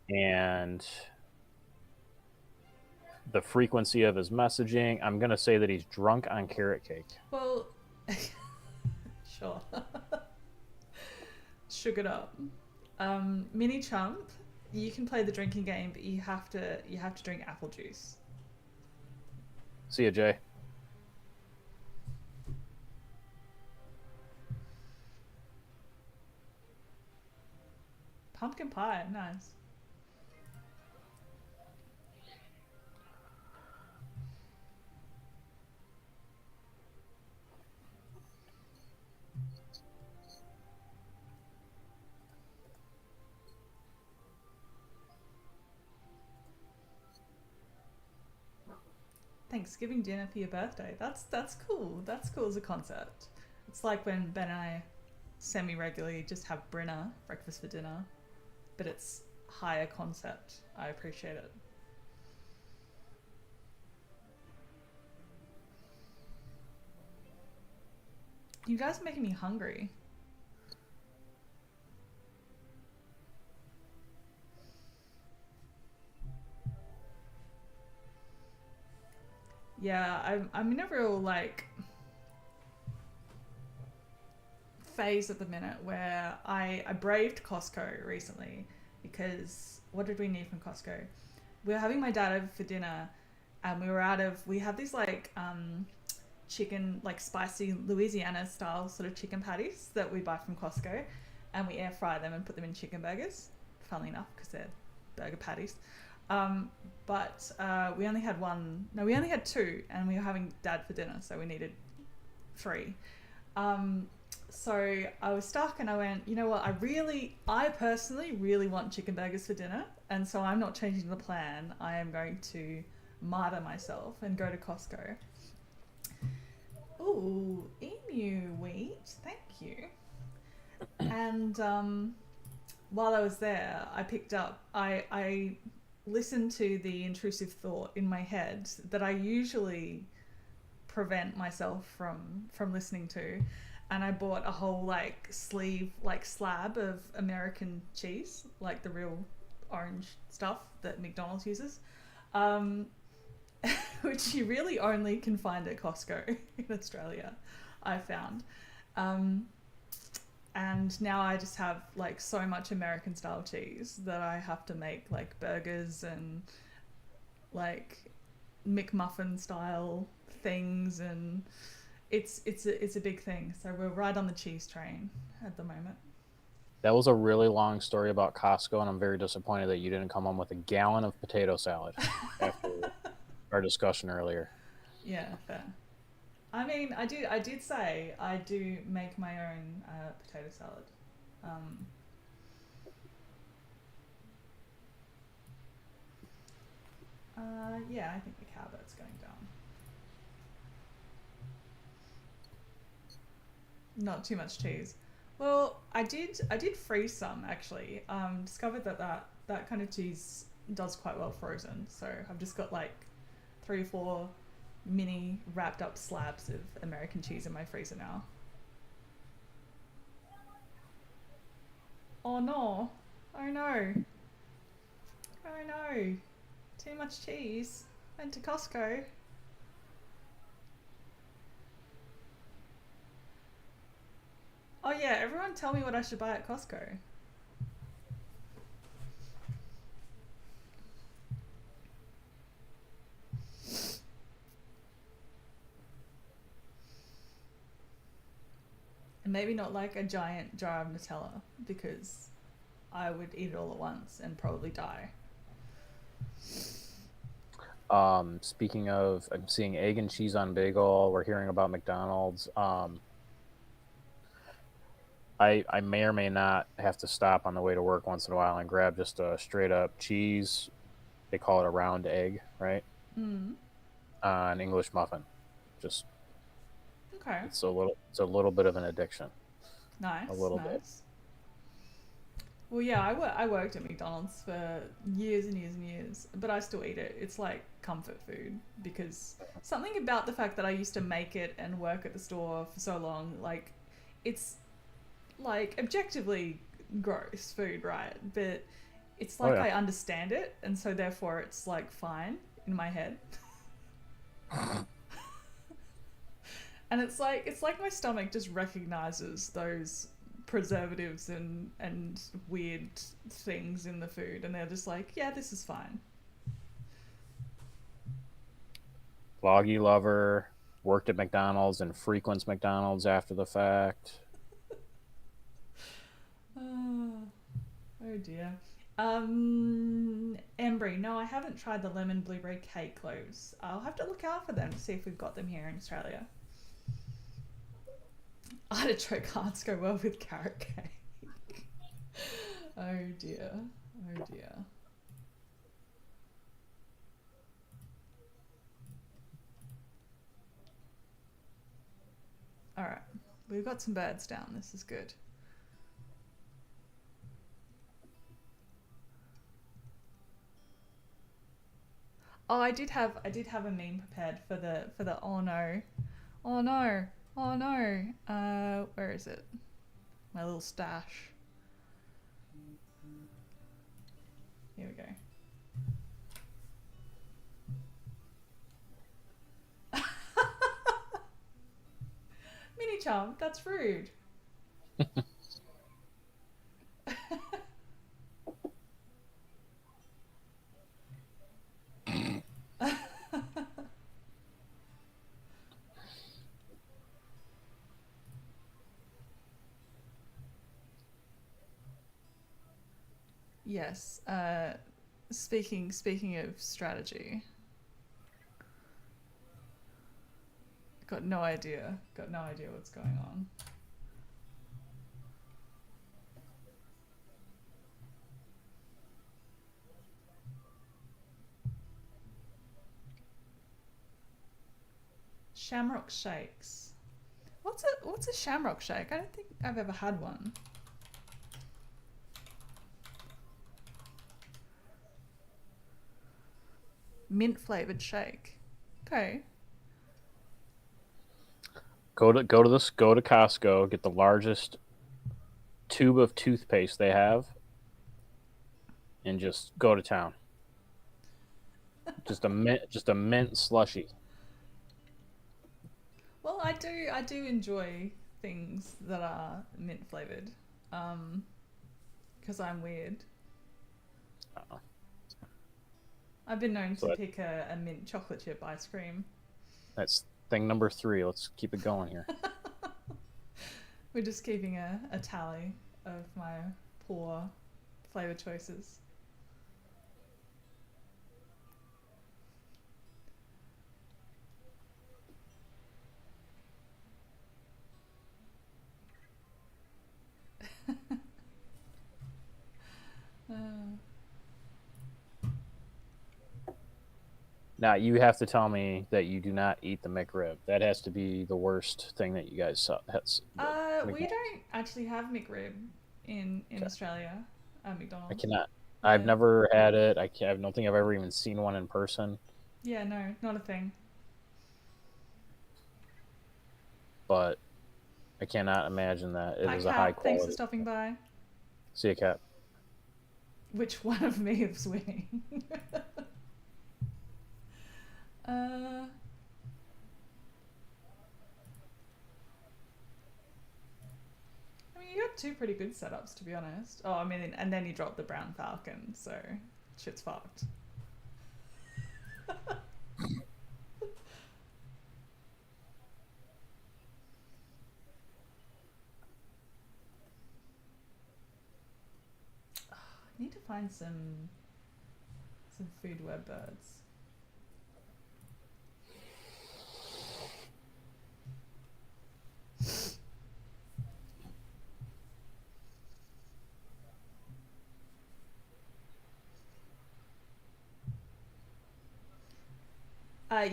And the frequency of his messaging, I'm gonna say that he's drunk on carrot cake. Well, sure. Sugared up. Mini chump. You can play the drinking game, but you have to drink apple juice. See ya, Jay. Pumpkin pie, nice. Thanksgiving dinner for your birthday. That's cool. That's cool as a concept. It's like when Ben and I semi-regularly just have Brinner, breakfast for dinner, but it's higher concept. I appreciate it. You guys are making me hungry. Yeah, I'm in a real like phase at the minute where I braved Costco recently because what did we need from Costco? We were having my dad over for dinner and we have these like chicken, like spicy Louisiana style sort of chicken patties that we buy from Costco and we air fry them and put them in chicken burgers, funnily enough, because they're burger patties. But we only had one. No, we only had two, and we were having dad for dinner, so we needed three. So I was stuck, and I went, you know what? I personally really want chicken burgers for dinner, and so I'm not changing the plan. I am going to martyr myself and go to Costco. Ooh, emu wheat, thank you. And while I was there, I picked up. I listen to the intrusive thought in my head that I usually prevent myself from listening to, and I bought a whole like slab of American cheese, like the real orange stuff that McDonald's uses, which you really only can find at Costco in Australia, I found. And now I just have like so much American style cheese that I have to make like burgers and like McMuffin style things, and it's a big thing. So we're right on the cheese train at the moment. That was a really long story about Costco, and I'm very disappointed that you didn't come home with a gallon of potato salad after our discussion earlier. Yeah, fair. I mean, I did say I do make my own potato salad. Um, yeah, I think the cowbird's going down. Not too much cheese. Well, I did freeze some actually. Discovered that kind of cheese does quite well frozen. So I've just got like 3 or 4 mini wrapped up slabs of American cheese in my freezer now. Oh no! Oh no! Oh no! Too much cheese. Went to Costco. Oh yeah, everyone tell me what I should buy at Costco. And maybe not like a giant jar of Nutella because I would eat it all at once and probably die. Speaking of, I'm seeing egg and cheese on bagel. We're hearing about McDonald's. I may or may not have to stop on the way to work once in a while and grab just a straight up cheese. They call it a round egg, right? Mm. An English muffin. Just Okay. it's a little bit of an addiction. A Nice, little bit. nice. Well, yeah, I worked at McDonald's for years and years and years, but I still eat it. It's like comfort food because something about the fact that I used to make it and work at the store for so long, like, it's like objectively gross food, right? But it's Oh like yeah. I understand it, and so therefore it's like fine in my head. And it's like my stomach just recognizes those preservatives and weird things in the food, and they're just like, yeah, this is fine. Loggy lover. Worked at McDonald's and frequents McDonald's after the fact. Oh, oh dear. Embry, no, I haven't tried the lemon blueberry cake loaves. I'll have to look out for them to see if we've got them here in Australia. Artichoke hearts go well with carrot cake. Oh dear. Oh dear. Alright. We've got some birds down. This is good. Oh, I did have a meme prepared for the oh no. Oh no. Oh no. Where is it? My little stash. Here we go. Mini chump, that's rude. Yes. Speaking of strategy, got no idea. Got no idea what's going on. Shamrock shakes. What's a shamrock shake? I don't think I've ever had one. Mint flavored shake. Okay. Go to Costco, get the largest tube of toothpaste they have, and just go to town. Just a mint slushy. Well, I do enjoy things that are mint flavored. Um, because I'm weird. Uh, I've been known So to pick a mint chocolate chip ice cream. that's thing number 3. Let's keep it going here. We're just keeping a tally of my poor flavor choices. Now you have to tell me that you do not eat the McRib. That has to be the worst thing that you guys saw. That's the We McDonald's. don't actually have McRib in Okay. Australia at I McDonald's. cannot. I've Yeah. never had it. I don't think I've ever even seen one in person. Yeah, no, not a thing. But I cannot imagine that it Hi, is a high Kat. Thanks for quality. stopping by. See a cat. Which one of me is winning? uh, I mean, you got two pretty good setups, to be honest. Oh, I mean, and then you dropped the brown falcon, so shit's fucked. I need to find some food web birds.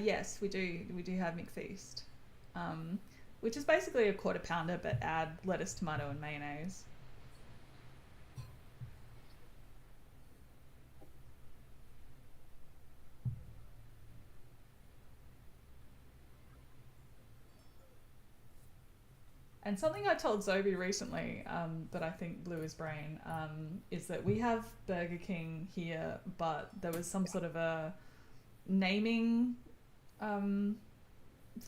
Yes, we do. We do have McFeast, um, which is basically a quarter pounder, but add lettuce, tomato, and mayonnaise. And something I told Zobi recently that I think blew his brain is that we have Burger King here, but there was some sort of a naming um,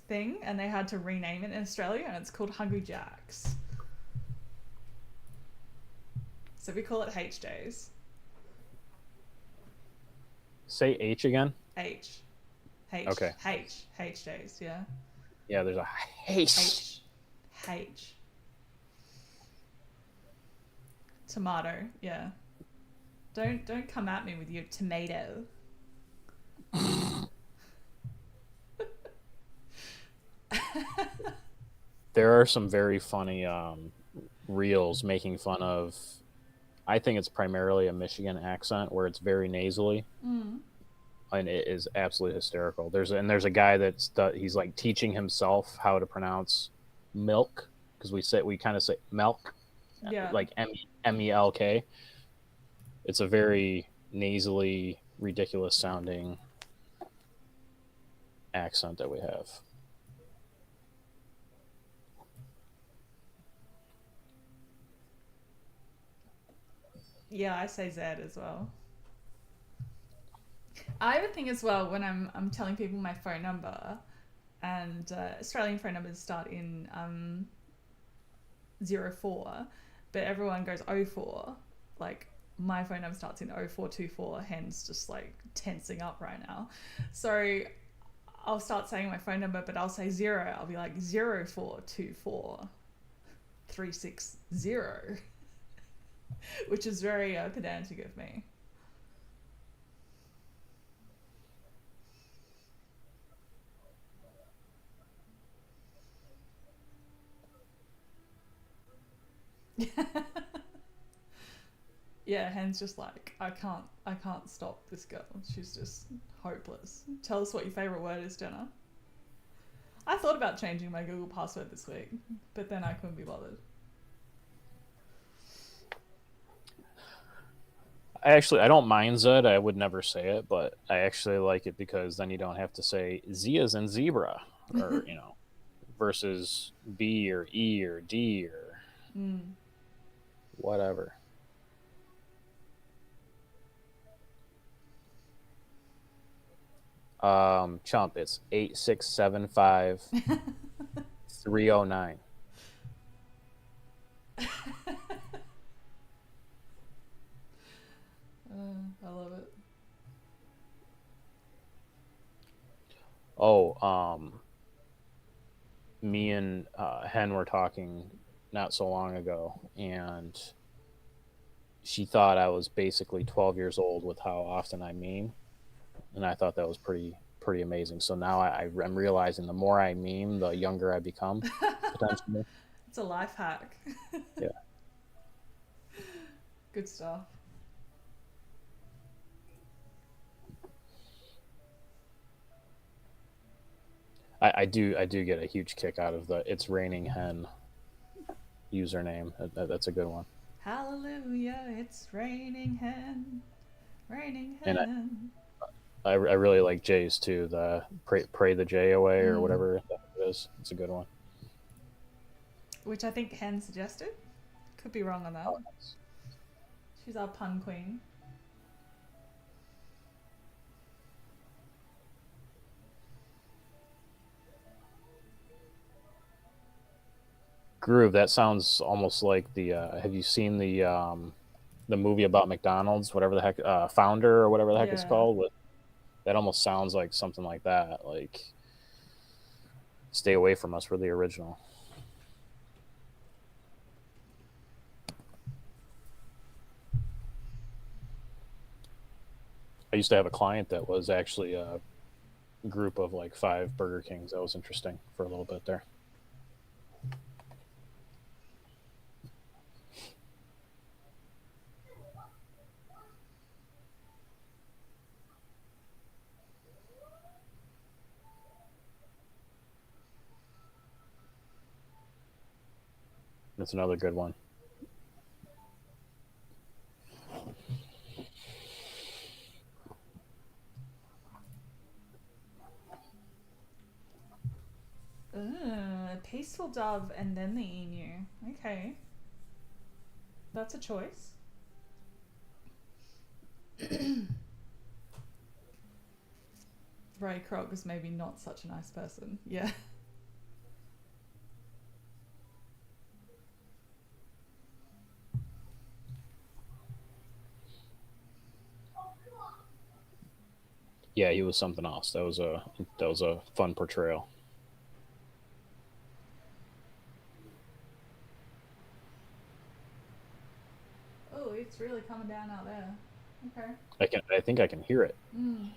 thing, and they had to rename it in Australia, and it's called Hungry Jack's. So we call it HJ's. Say H again. H. H. Okay. H. HJ's, yeah. Yeah, there's a H. H. H. Tomato, yeah. Don't come at me with your tomato. There are some very funny reels making fun of. I think it's primarily a Michigan accent where it's very nasally, Mm. and it is absolutely hysterical. There's a guy he's like teaching himself how to pronounce milk because we kind of say milk, Yeah. like MELK. It's a very nasally, ridiculous sounding accent that we have. Yeah, I say Z as well. I have a thing as well when I'm telling people my phone number, and Australian phone numbers start in 04, but everyone goes 04. Like my phone number starts in 0424, hence just like tensing up right now. So I'll start saying my phone number, but I'll say zero. I'll be like 0424 360, which is very pedantic of me. Yeah, Hen's just like, I can't stop this girl. She's just hopeless. Tell us what your favorite word is, Jenna. I thought about changing my Google password this week, but then I couldn't be bothered. I don't mind Zed. I would never say it, but I actually like it because then you don't have to say Z as in zebra, or versus B or E or D or Mm. whatever. Chump, it's 8675-309. I love it. Oh, me and Hen were talking not so long ago, and she thought I was basically 12 years old with how often I meme, and I thought that was pretty amazing. So now I'm realizing the more I meme, the younger I become potentially. It's a life hack. Yeah. Good stuff. I do get a huge kick out of the "It's Raining Hen" username. That's a good one. Hallelujah, it's raining hen, raining And hen. I really like Jay's too. The pray the J away or Mm. whatever it is. It's a good one. Which I think Hen suggested. Could be wrong on that. Oh, nice. She's our pun queen. Groove. That sounds almost like the. Have you seen the movie about McDonald's, whatever the heck, Founder or whatever the heck it's Yeah. called? That almost sounds like something like that. Like, stay away from us. We're the original. I used to have a client that was actually a group of like 5 Burger Kings. That was interesting for a little bit there. That's another good one. Peaceful dove and then the emu. Okay. That's a choice. Ray Kroc is maybe not such a nice person. Yeah. Yeah, he was something else. That was a fun portrayal. Oh, it's really coming down out there. Okay. I think I can hear it. Mm.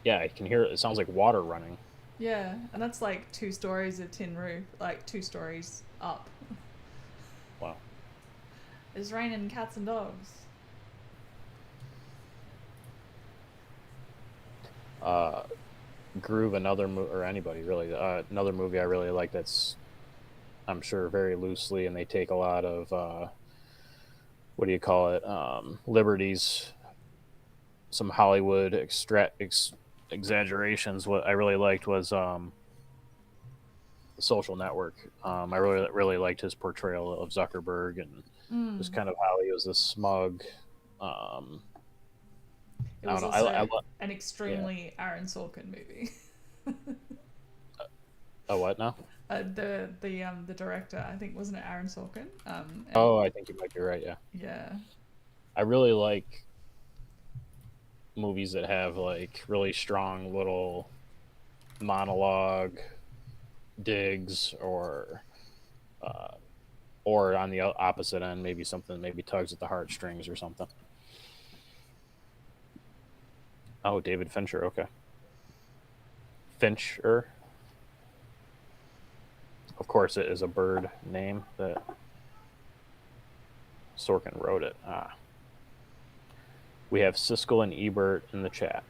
Yeah, I can hear it. It sounds like water running. Yeah, and that's like 2 stories of tin roof, like 2 stories up. Wow. It's raining cats and dogs. Groove, or anybody really, another movie I really like that's, I'm sure, very loosely, and they take a lot of, what do you call it, liberties, some Hollywood exaggerations. What I really liked was The Social Network. I really liked his portrayal of Zuckerberg and just Mm. kind of how he was this smug. Um, It I don't was know. also an Yeah. extremely Aaron Sorkin movie. Oh, what now? The director, I think, wasn't it Aaron Sorkin? And Oh, I think you might be right. Yeah, yeah. I really like movies that have like really strong little monologue digs, uh, or on the opposite end, maybe something maybe tugs at the heartstrings or something. Oh, David Fincher. Okay, Fincher. Of course, it is a bird name that Sorkin wrote it. We have Siskel and Ebert in the chat.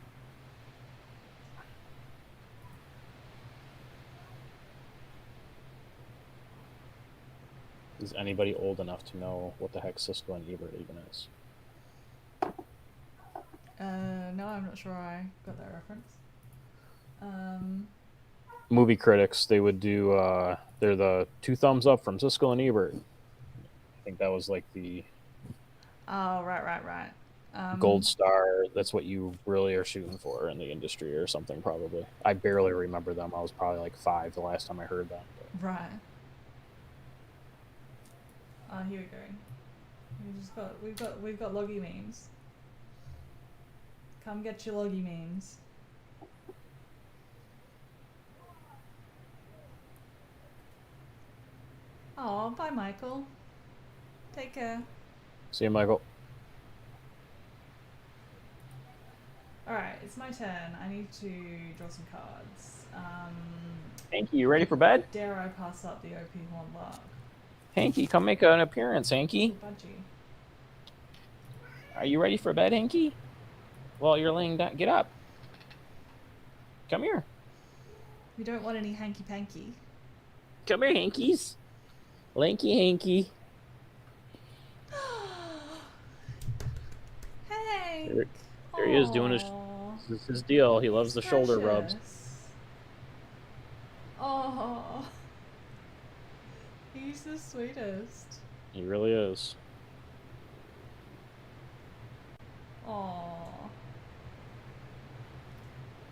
Is anybody old enough to know what the heck Siskel and Ebert even is? No, I'm not sure I got that reference. Movie critics, they would do. They're the 2 thumbs up from Siskel and Ebert. I think that was like the Oh, right. gold star. That's what you really are shooting for in the industry or something. Probably. I barely remember them. I was probably like 5 the last time I heard them. But. Right. Oh, here we go. We've got loggy memes. Come get your loggy memes. Oh, bye, Michael. Take care. See you, Michael. Alright, it's my turn. I need to draw some cards. Hanky, you ready for bed? Dare I pass up the OP Horn Lark? Hanky, come make an appearance, Hanky. Budgie. Are you ready for bed, Hanky? Well, you're laying down. Get up. Come here. We don't want any hanky-panky. Come here, Hankies. Lanky Hanky. Hey. There he is doing his deal. He loves the shoulder rubs. Oh. He's the sweetest. He really is. Oh.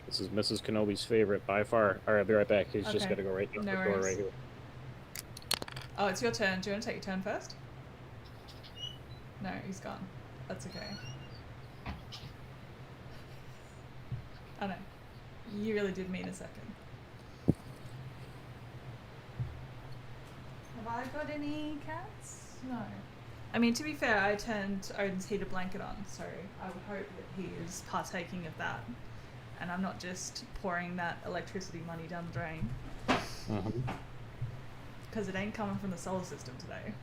This is Mrs. Kenobi's favorite by far. All right, I'll be right back. He's just got to go right down the door right here. Oh, it's your turn. Do you want to take your turn first? No, he's gone. That's okay. Oh no. You really did mean a second. Have I got any cats? No. I mean, to be fair, I turned Odin's heated blanket on, so I would hope that he is partaking of that. And I'm not just pouring that electricity money down the drain. Because it ain't coming from the solar system today.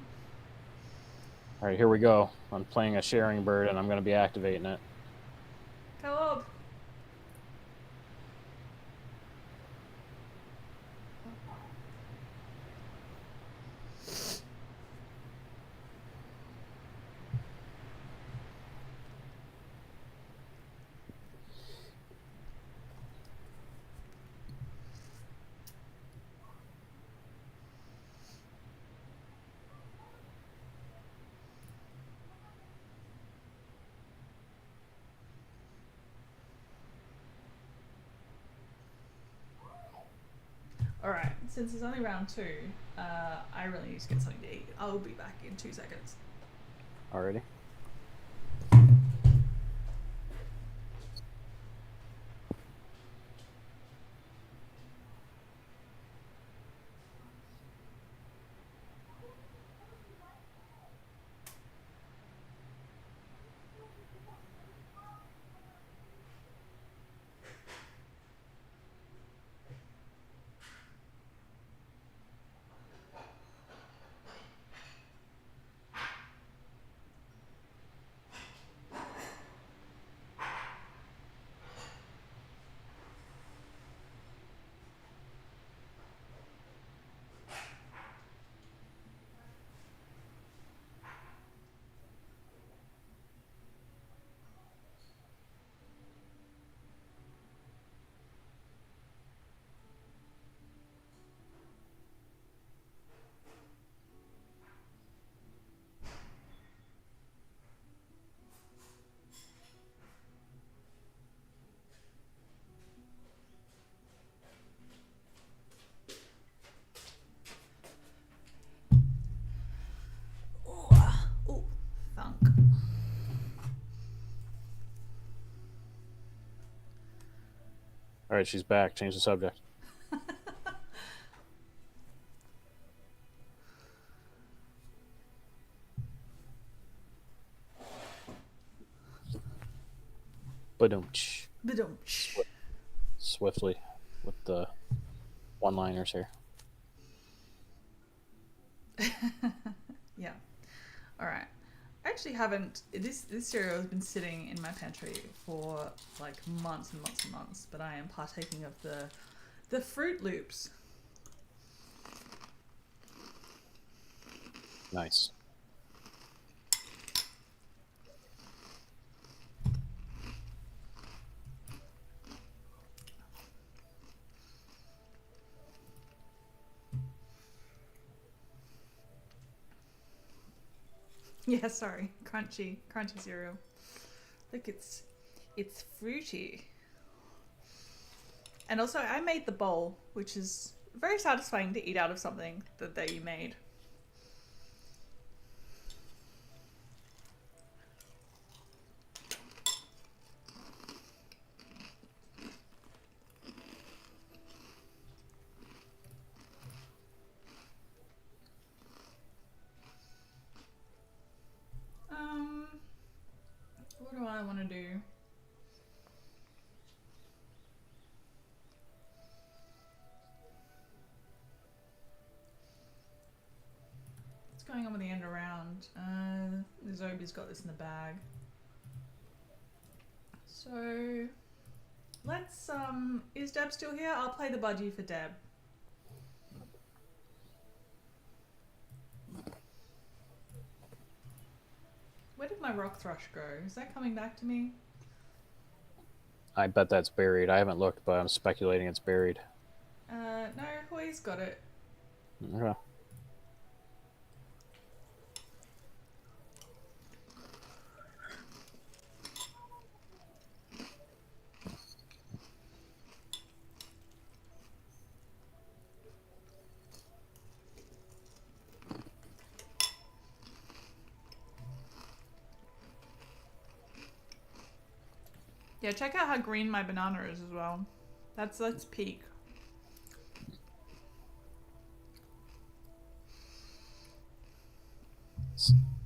All right, here we go. I'm playing a sharing bird, and I'm going to be activating it. Co-op! Alright, since it's only round 2, I really need to get something to eat. I'll be back in 2 seconds. Alrighty. Ooh, thunk. Alright, she's back. Change the subject. Ba-dum-tsh. Ba-dum-tsh. Swiftly with the one-liners here. Yeah. Alright. I actually haven't... This cereal has been sitting in my pantry for like months and months and months, but I am partaking of the Fruit Loops. Nice. Yeah, sorry. Crunchy cereal. Look, it's fruity. And also, I made the bowl, which is very satisfying to eat out of something that you made. What do I want to do? What's going on with the end around? Zobi's got this in the bag. So Let's, is Deb still here? I'll play the budgie for Deb. Where did my rock thrush go? Is that coming back to me? I bet that's buried. I haven't looked, but I'm speculating it's buried. No, Hoy's got it. Okay. Yeah, check out how green my banana is as well. That's peak.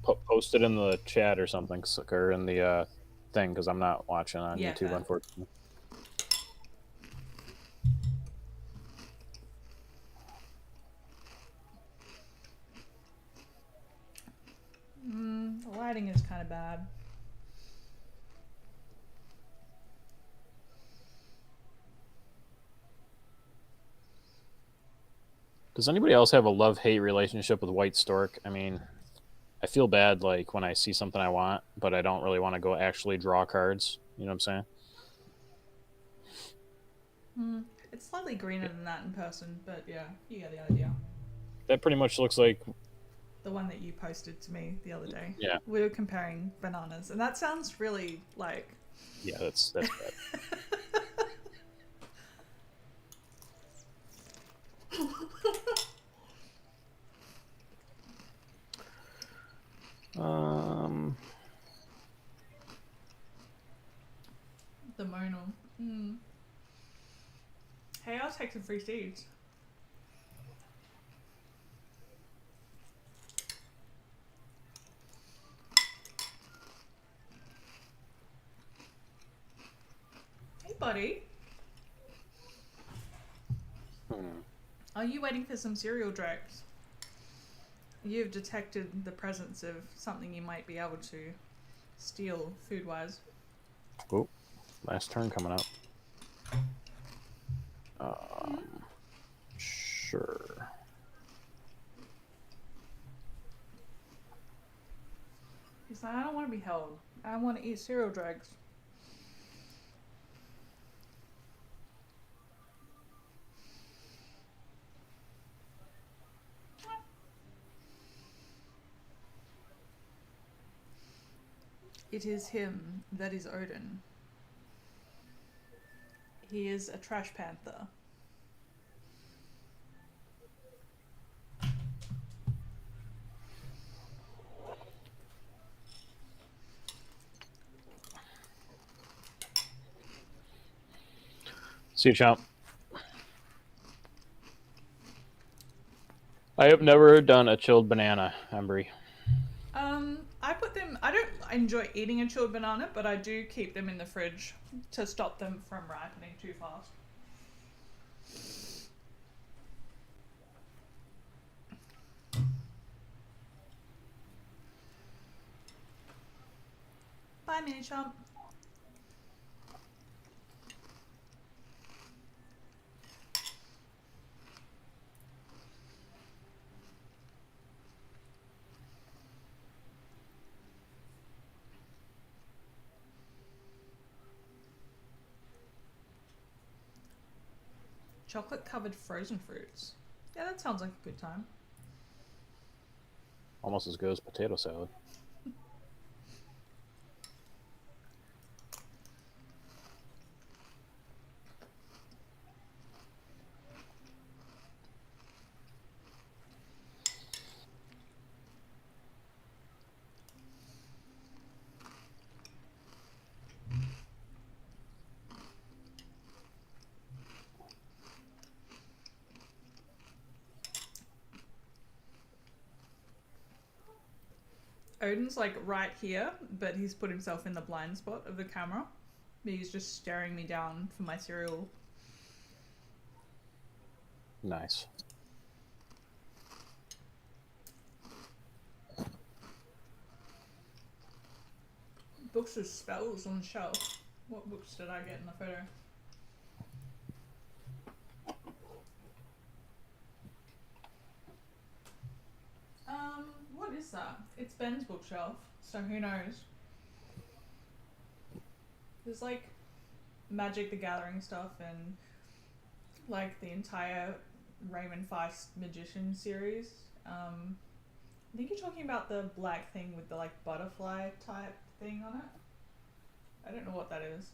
Post it in the chat or something, or in the thing, because I'm not watching on Yeah, YouTube, fair. unfortunately. The lighting is kind of bad. Does anybody else have a love-hate relationship with White Stork? I mean, I feel bad like when I see something I want, but I don't really want to go actually draw cards. You know what I'm saying? It's slightly greener than that in person, but yeah, you get the idea. That pretty much looks like The one that you posted to me the other day. Yeah. We were comparing bananas, and that sounds really like. Yeah, that's bad. The monal. Hey, I'll take some free seeds. Hey, buddy. Are you waiting for some cereal dregs? You've detected the presence of something you might be able to steal food-wise. Oh, last turn coming up. Sure. He's like, I don't want to be held. I want to eat cereal dregs. It is him that is Odin. He is a trash panther. See you, chomp. I have never done a chilled banana, Embry. I put them. I don't enjoy eating a chilled banana, but I do keep them in the fridge to stop them from ripening too fast. Bye, mini chomp. Chocolate covered frozen fruits. Yeah, that sounds like a good time. Almost as good as potato salad. Odin's like right here, but he's put himself in the blind spot of the camera. He's just staring me down for my cereal. Nice. Books with spells on the shelf. What books did I get in the photo? is that? It's Ben's bookshelf, so who knows? There's like Magic the Gathering stuff and like the entire Raymond Feist Magician series. I think you're talking about the black thing with the like butterfly type thing on it. I don't know what that is.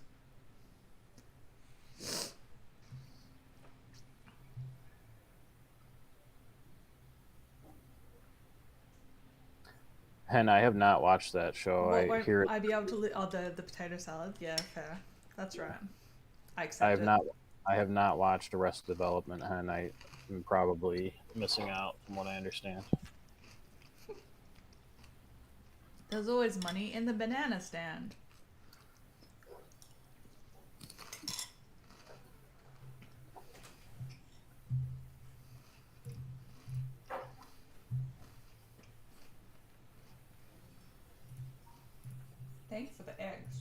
And I have not watched that show. What I won't hear I be able to oh the potato salad? Yeah, fair. That's right. I I accept have it. not I have not watched Arrested Development, and I am probably missing out from what I understand. There's always money in the banana stand. Thank you for the eggs.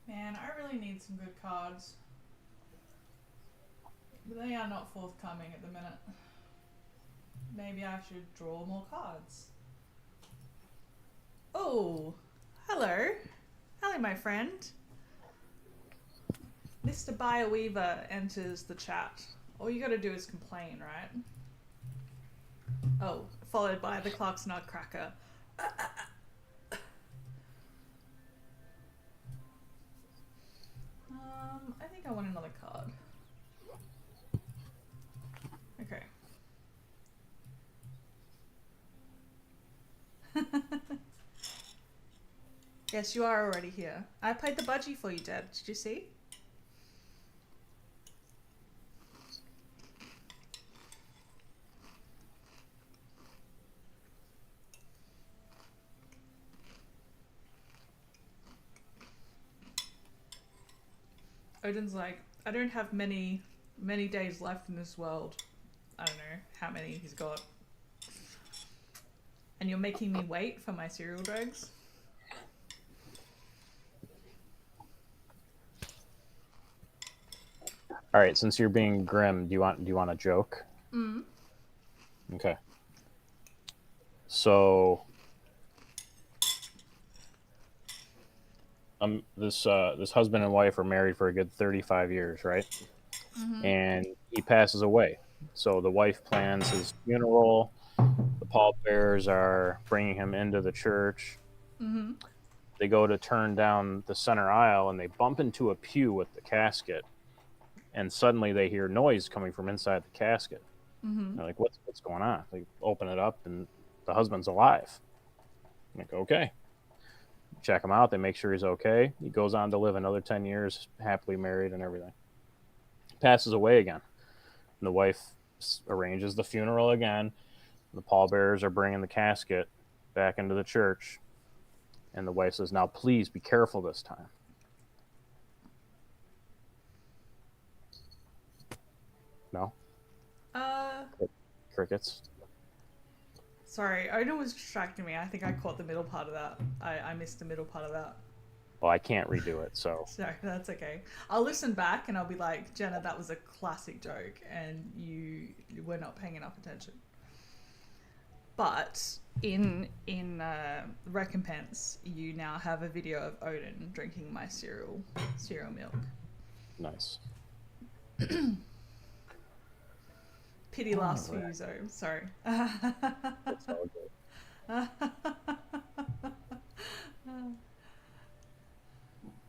Man, I really need some good cards. But they are not forthcoming at the minute. Maybe I should draw more cards. Oh, hello. Hello, my friend. Mr. Bioweaver enters the chat. All you gotta do is complain, right? Oh, followed by the Clark's Nutcracker. I think I want another card. Okay. Yes, you are already here. I played the budgie for you, Dad. Did you see? Odin's like, I don't have many days left in this world. I don't know how many he's got. And you're making me wait for my cereal dregs? All right, since you're being grim, do you want a joke? Okay. So, this husband and wife are married for a good 35 years, right? And he passes away. So the wife plans his funeral. The pallbearers are bringing him into the church. They go to turn down the center aisle, and they bump into a pew with the casket. And suddenly they hear noise coming from inside the casket. They're like, what's going on? They open it up, and the husband's alive. I'm like, okay. Check him out. They make sure he's okay. He goes on to live another 10 years, happily married and everything. Passes away again. And the wife arranges the funeral again. The pallbearers are bringing the casket back into the church. And the wife says, now please be careful this time. No? Crickets. Sorry, Odin was distracting me. I think I caught the middle part of that. I missed the middle part of that. Well, I can't redo it, so. So that's okay. I'll listen back and I'll be like, Jenna, that was a classic joke and you were not paying enough attention. But in recompense, you now have a video of Odin drinking my cereal milk. Nice. Pity laughs for you, Zoe. Sorry. That's all good.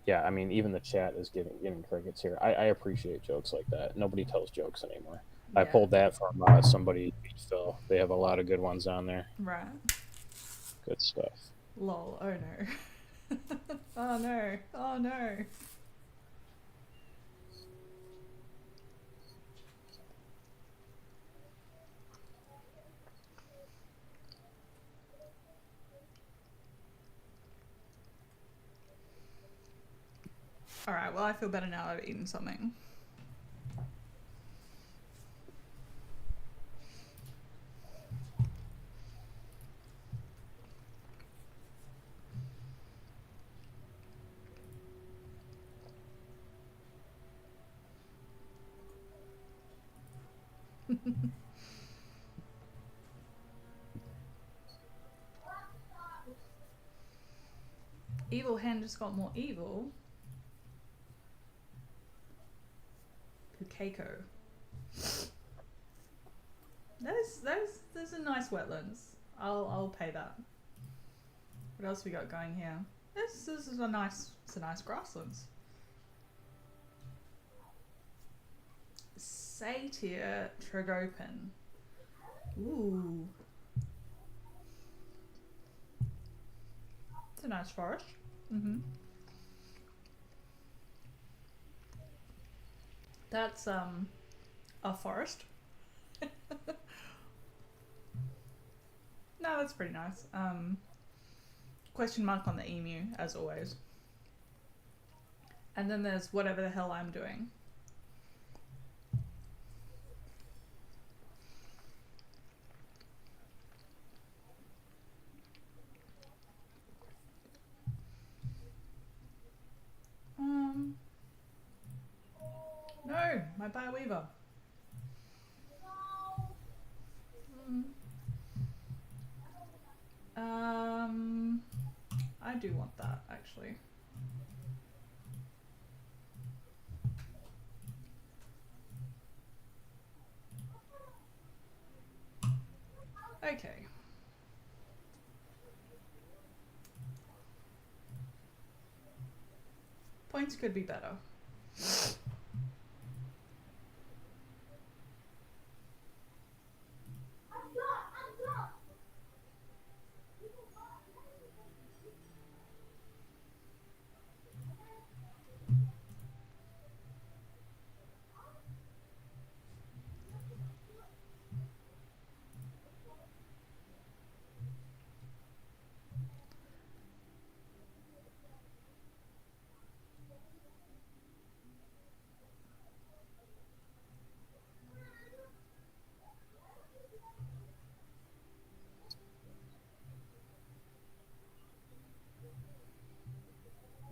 Yeah, I mean, even the chat is getting crickets here. I appreciate jokes like that. Nobody tells jokes anymore. Yeah. I pulled that from somebody, Phil. They have a lot of good ones on there. Right. Good stuff. Lol. Oh no. Oh no. Oh no. Alright, well, I feel better now I've eaten something. Evil hand just got more evil. Pukeko. Those are nice wetlands. I'll pay that. What else we got going here? This is a nice grasslands. Satyr Tragopan. Ooh. It's a nice forest. Mm-hmm. That's a forest. No, that's pretty nice. Question mark on the emu, as always. And then there's whatever the hell I'm doing. No, my Bioweaver. I do want that, actually. Okay. Points could be better.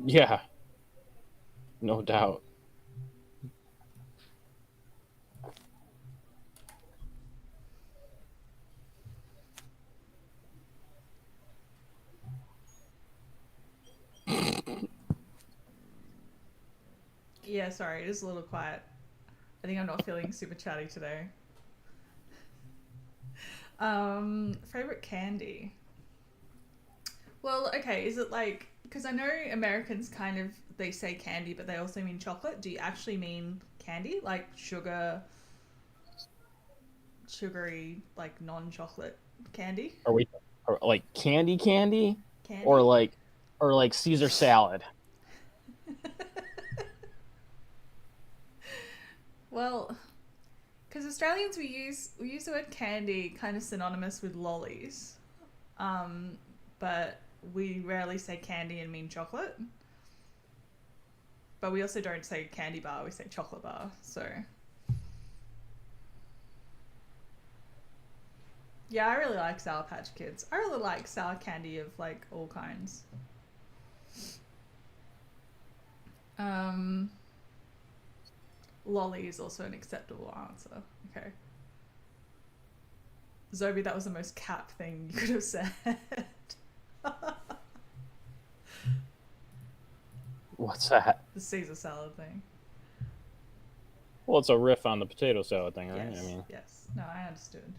Yeah, no doubt. Yeah, sorry, it is a little quiet. I think I'm not feeling super chatty today. Favorite candy? Well, okay, is it like, because I know Americans kind of, they say candy, but they also mean chocolate. Do you actually mean candy? Like sugary, like non-chocolate candy? Are we like candy, Candy? or like Caesar salad? Well, because Australians we use the word candy kind of synonymous with lollies, but we rarely say candy and mean chocolate. But we also don't say candy bar; we say chocolate bar. So yeah, I really like Sour Patch Kids. I really like sour candy of like all kinds. Um, Lolly is also an acceptable answer. Okay. Zobi, that was the most cap thing you could have said. What's that? The Caesar salad thing. Well, it's a riff on the potato salad thing, right? Yes. I mean, Yes. No, I understood.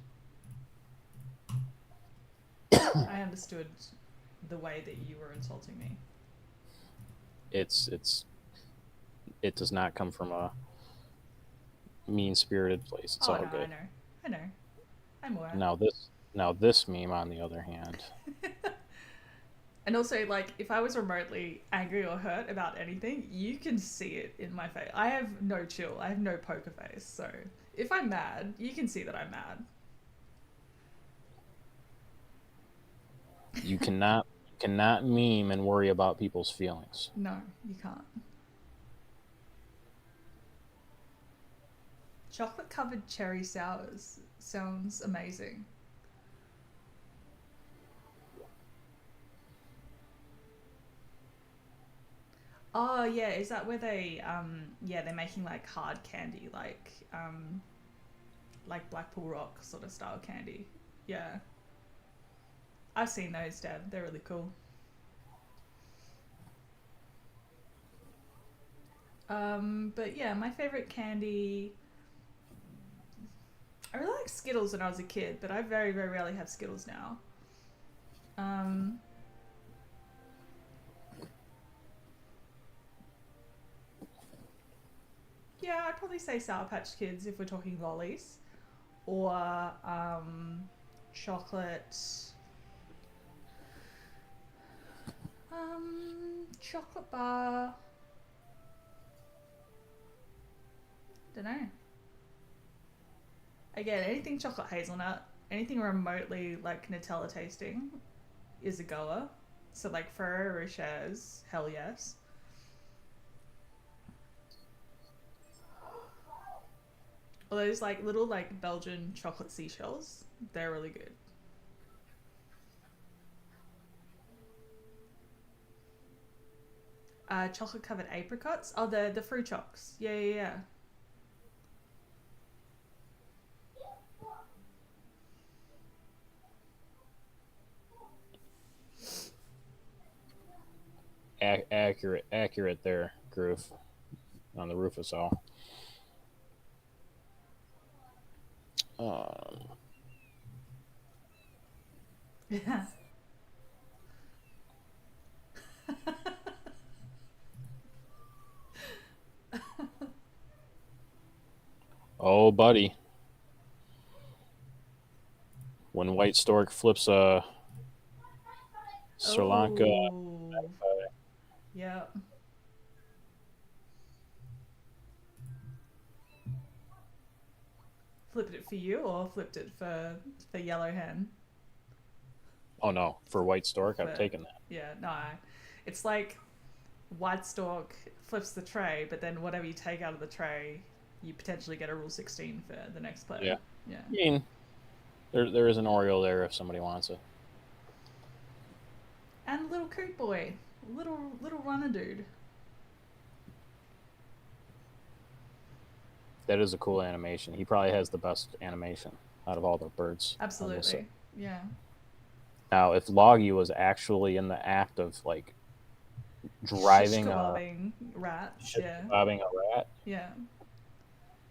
I understood the way that you were insulting me. it does not come from a mean-spirited place. It's Oh all no, good. I know. I'm aware. Now this meme, on the other hand, And also, like, if I was remotely angry or hurt about anything, you can see it in my face. I have no chill. I have no poker face. So if I'm mad, you can see that I'm mad. you cannot meme and worry about people's feelings. No, you can't. Chocolate covered cherry sours sounds amazing. Oh yeah, is that where they they're making like hard candy, like like Blackpool Rock sort of style candy. Yeah, I've seen those, Deb. They're really cool. But yeah, my favorite candy. I really like Skittles when I was a kid, but I very, very rarely have Skittles now. Um, yeah, I'd probably say Sour Patch Kids if we're talking lollies, or chocolate. Chocolate bar. Don't know. Again, anything chocolate hazelnut, anything remotely like Nutella tasting is a goer. So like Ferrero Rochers, hell yes. Or those like little like Belgian chocolate seashells, they're really good. Chocolate covered apricots. Oh, the fruit chocks. Yeah, yeah, yeah. Accurate there, Groove, on the Rufus all. Um, Yeah. oh, buddy, when White Stork flips a Sri Lanka, Oh. Yeah. Flipped it for you or flipped it for yellow hen? oh no, for White Stork, I've For taken that. yeah, no. It's like White Stork flips the tray, but then whatever you take out of the tray, you potentially get a rule 16 for the next Yeah, player. Yeah. I mean, there is an Oreo there if somebody wants it. And little coot boy, little runner dude. That is a cool animation. He probably has the best animation out of all the birds on this set. Absolutely. Yeah. Now, if Loggy was actually in the act of like Shish driving a kebabbing rats. shit Yeah. bobbing a rat, Yeah.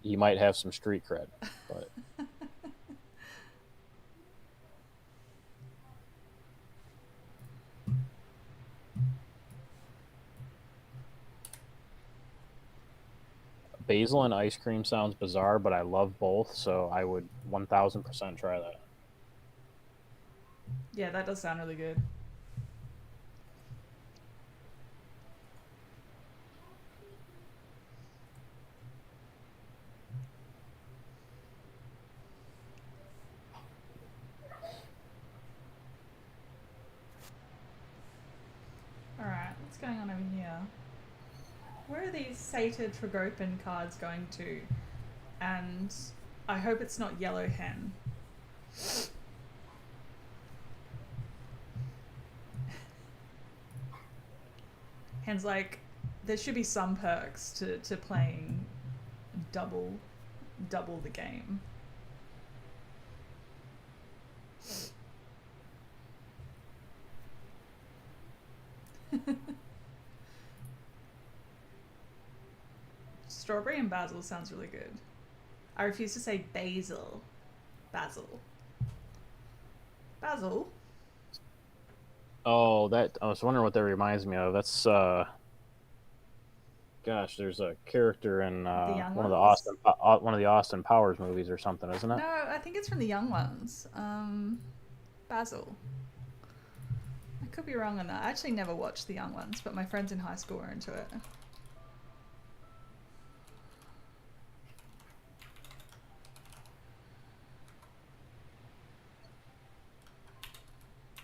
he might have some street cred. But basil and ice cream sounds bizarre, but I love both, so I would 1000% try that. Yeah, that does sound really good. Alright, what's going on over here? Where are these sated Tragopan cards going to? And I hope it's not Yellow Hen. Hen's like, there should be some perks to playing double the game. Strawberry and basil sounds really good. I refuse to say basil. Basil. Basil? Oh, that I was wondering what that reminds me of. That's gosh, there's a character in The Young one of the Ones? One of the Austin Powers movies or something, isn't it? No, I think it's from the Young Ones. Basil. I could be wrong on that. I actually never watched the Young Ones, but my friends in high school were into it.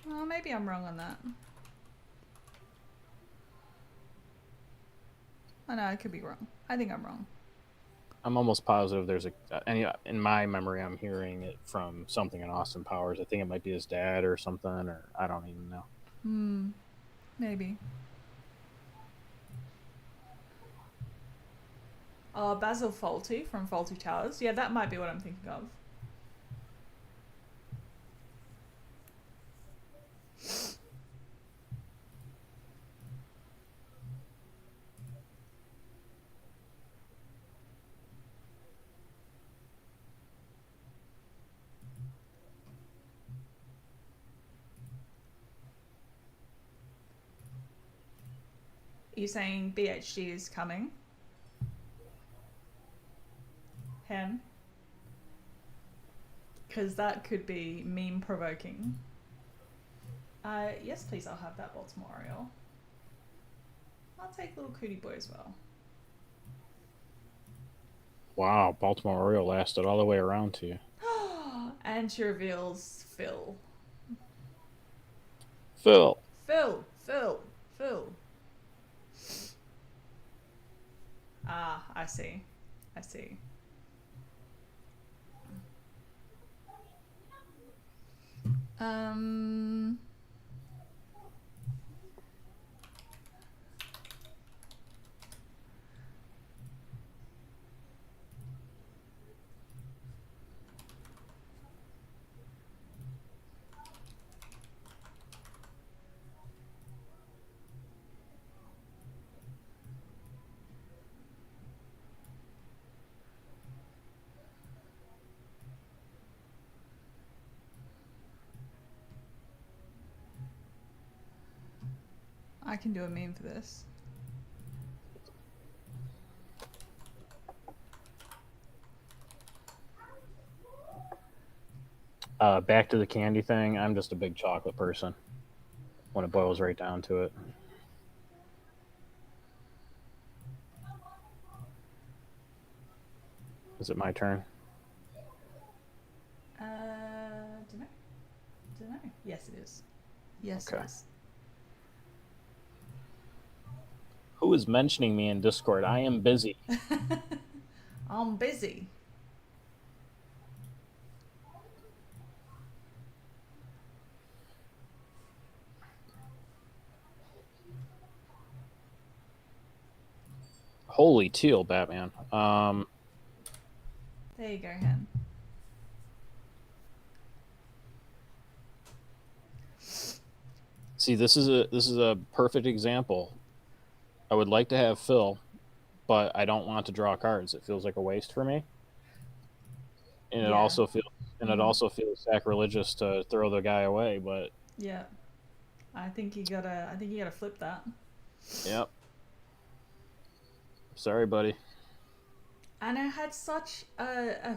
Well, maybe I'm wrong on that. I know, I could be wrong. I think I'm wrong. I'm almost positive there's a any in my memory I'm hearing it from something in Austin Powers. I think it might be his dad or something, or I don't even know. Maybe. Basil Fawlty from Fawlty Towers. Yeah, that might be what I'm thinking of. you saying BHG is coming? Hen? Because that could be meme provoking. Yes, please, I'll have that Baltimore Oriole. I'll take little cootie boy as well. Wow, Baltimore Oriole lasted all the way around to you. And she reveals Phil. Phil. Phil. Phil. Phil. Ah, I see. I see. I can do a meme for this. Back to the candy thing. I'm just a big chocolate person when it boils right down to it. Is it my turn? Don't know. Don't know. Yes, it is. Yes, Okay. it is. Who is mentioning me in Discord? I am busy. I'm busy. Holy teal, Batman. There you go, Hen. See, this is a perfect example. I would like to have Phil, but I don't want to draw cards. It feels like a waste for me. And it also feels sacrilegious to throw the guy away, but yeah. I think you gotta flip that. yep. Sorry, buddy. And I had such a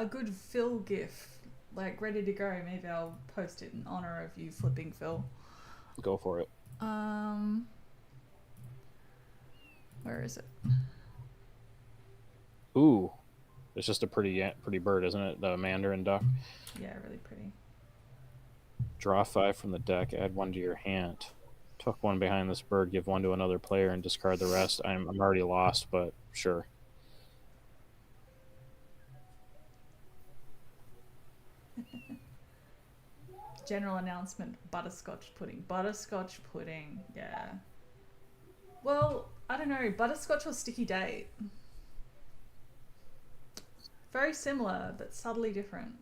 good Phil gif, like ready to go. Maybe I'll post it in honor of you flipping Phil. Go for it. Where is it? Ooh, it's just a pretty bird, isn't it? The mandarin duck. Yeah, really pretty. Draw 5 from the deck. Add 1 to your hand. Tuck 1 behind this bird. Give 1 to another player and discard the rest. I'm already lost, but sure. General announcement: butterscotch pudding. Butterscotch pudding. Yeah. Well, I don't know. Butterscotch or sticky date. Very similar, but subtly different.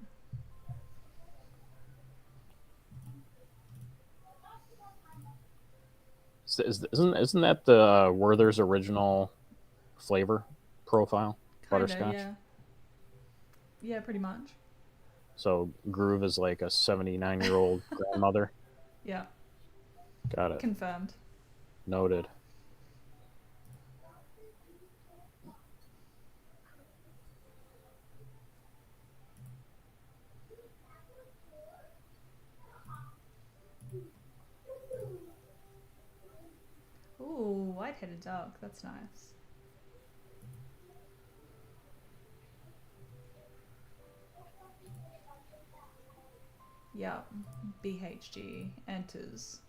Isn't that the Werther's original flavor profile? Kinda, Butterscotch. yeah. Yeah, pretty much. So Groove is like a 79-year-old grandmother. Yeah. Got it. Confirmed. Noted. Ooh, white-headed duck. That's nice. Yep. BHG enters.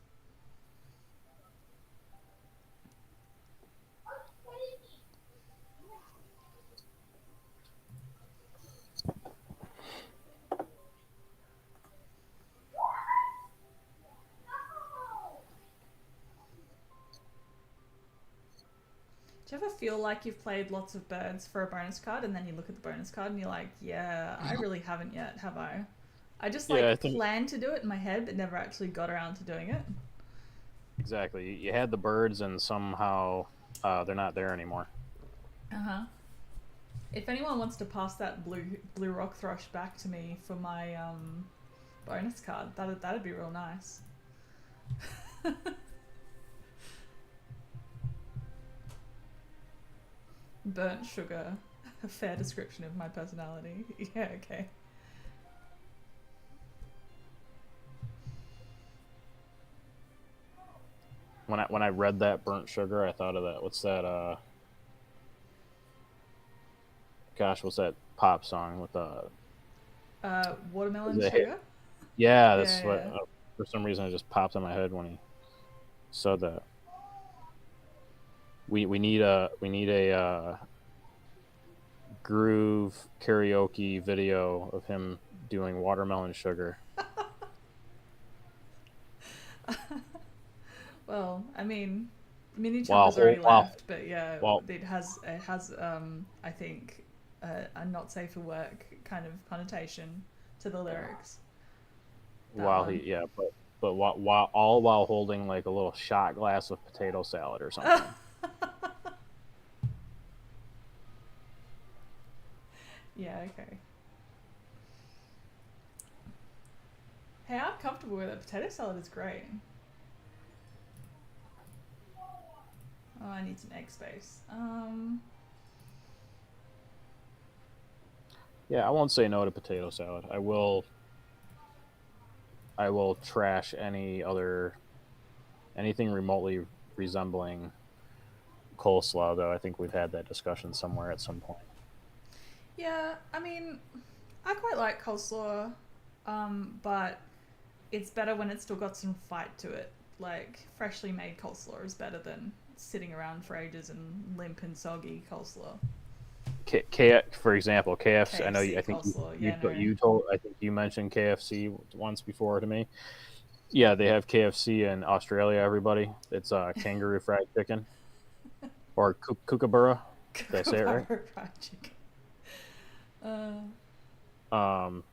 Do you ever feel like you've played lots of birds for a bonus card and then you look at the bonus card and you're like, yeah, I really haven't yet, have I? I just planned to do it in my head but never actually got around to doing it. Exactly. You had the birds and somehow they're not there anymore. Uh-huh. If anyone wants to pass that blue rock thrush back to me for my bonus card, that'd be real nice. Burnt sugar. A fair description of my personality. Yeah, okay. When I read that burnt sugar, I thought of that. What's that? Gosh, what's that pop song with is Watermelon it hit? sugar? Yeah, Yeah, that's what. yeah. For some reason, it just popped in my head when he said that. We need a groove karaoke video of him doing watermelon sugar. Well, I mean, Mini While Chopper's already whole while left, but yeah, while it has I think a not safe for work kind of connotation to the lyrics. That while one. he yeah, but while holding like a little shot glass of potato salad or something. Yeah, okay. Hey, I'm comfortable with it. Potato salad is great. Oh, I need some egg space. Yeah, I won't say no to potato salad. I will trash anything remotely resembling coleslaw, though. I think we've had that discussion somewhere at some point. Yeah, I mean, I quite like coleslaw, but it's better when it's still got some fight to it. Like freshly made coleslaw is better than sitting around for ages and limp and soggy coleslaw. For example, KFC. I know. KFC I think coleslaw, you yeah, no. you told. I think you mentioned KFC once before to me. Yeah, they have KFC in Australia. Everybody, it's kangaroo fried chicken or kookaburra. Did I say it right? Kookaburra fried chicken. Uh, Um,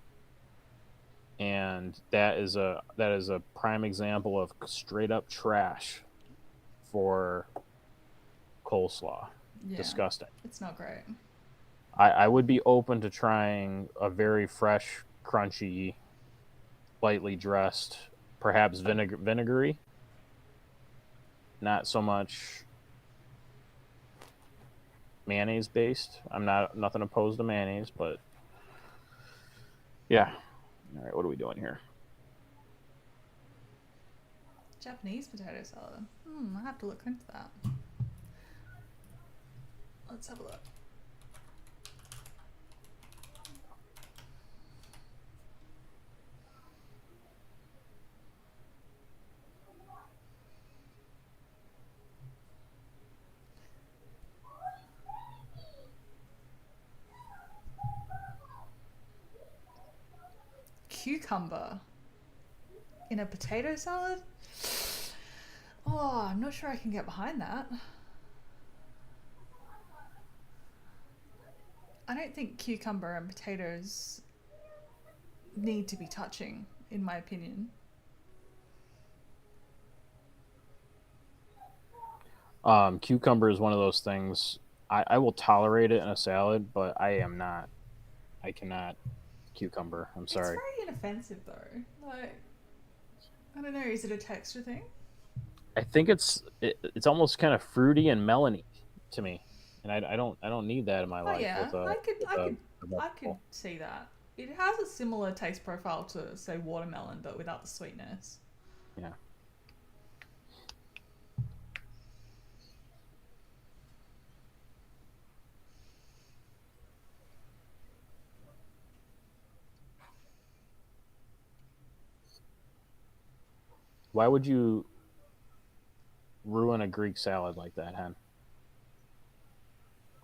and that is a prime example of straight up trash for coleslaw. yeah, Disgusting. it's not great. I would be open to trying a very fresh, crunchy, lightly dressed, perhaps vinegary. Not so much mayonnaise based. I'm not nothing opposed to mayonnaise, but yeah. All right, what are we doing here? Japanese potato salad. I have to look into that. Let's have a look. Cucumber in a potato salad? Oh, I'm not sure I can get behind that. I don't think cucumber and potatoes need to be touching, in my opinion. Cucumber is one of those things. I will tolerate it in a salad, but I am not. I cannot cucumber. I'm It's sorry. very inoffensive though. Like, I don't know, is it a texture thing? I think it's almost kind of fruity and melony to me, and I don't need that in my Oh life yeah, with a with a I could vegetable. see that. It has a similar taste profile to say watermelon, but without the sweetness. Yeah. Why would you ruin a Greek salad like that, Hen?